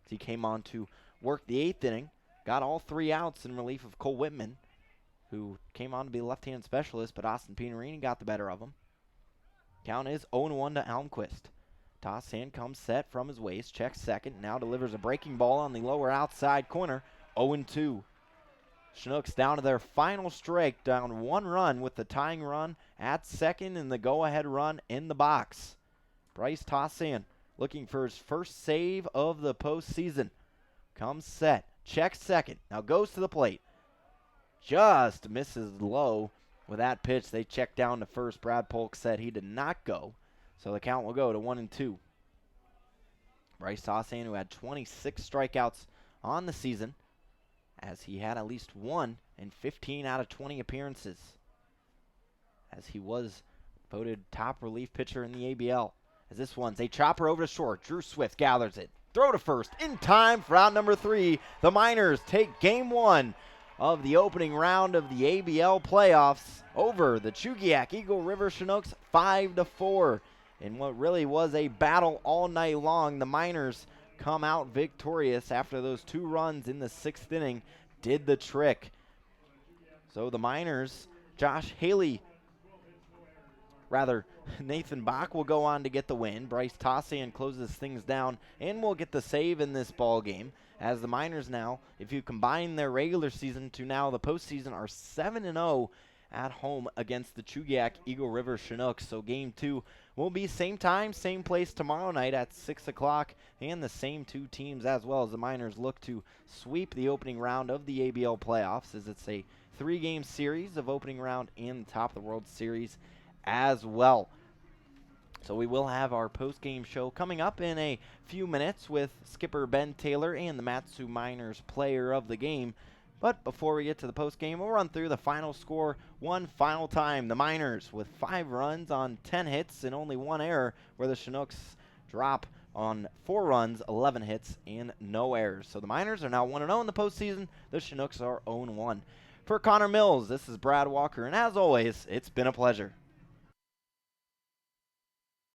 He came on to work the 8th inning, got all 3 outs in relief of Cole Whitman, who came on to be a left-hand specialist, but Austin Pinarini got the better of him. Count is 0-1 to Almquist. Toss hand comes set from his waist, checks second, now delivers a breaking ball on the lower outside corner, 0-2. Chinooks down to their final strike, down 1 run with the tying run at second and the go-ahead run in the box. Bryce Tossan looking for his first save of the postseason. Comes set, checks second, now goes to the plate. Just misses low with that pitch. They check down to first. Brad Polk said he did not go, so the count will go to 1-2. Bryce Tossan, who had 26 strikeouts on the season, as he had at least 1 in 15 out of 20 appearances, as he was voted top relief pitcher in the ABL. As this one's a chopper over to short. Drew Swift gathers it. Throw to first in time for out number 3. The Miners take Game 1 of the opening round of the ABL playoffs over the Chugiak Eagle-River Chinooks 5-4. In what really was a battle all night long, the Miners come out victorious after those 2 runs in the 6th inning did the trick. So the Miners, Nathan Bach will go on to get the win. Bryce Tossan closes things down and will get the save in this ball game. As the Miners now, if you combine their regular season to now the postseason, are 7-0 at home against the Chugiak Eagle-River Chinooks. So Game 2 will be same time, same place tomorrow night at 6 o'clock, and the same 2 teams as well as the Miners look to sweep the opening round of the ABL playoffs, as it's a 3-game series of opening round and the top of the World Series as well. So we will have our post-game show coming up in a few minutes with skipper Ben Taylor and the Mat-Su Miners player of the game. But before we get to the post-game, we'll run through the final score one final time. The Miners with 5 runs on 10 hits and only 1 error, where the Chinooks drop on 4 runs, 11 hits, and no errors. So the Miners are now 1-0 in the postseason. The Chinooks are 0-1. For Connor Mills, this is Brad Walker, and as always, it's been a pleasure.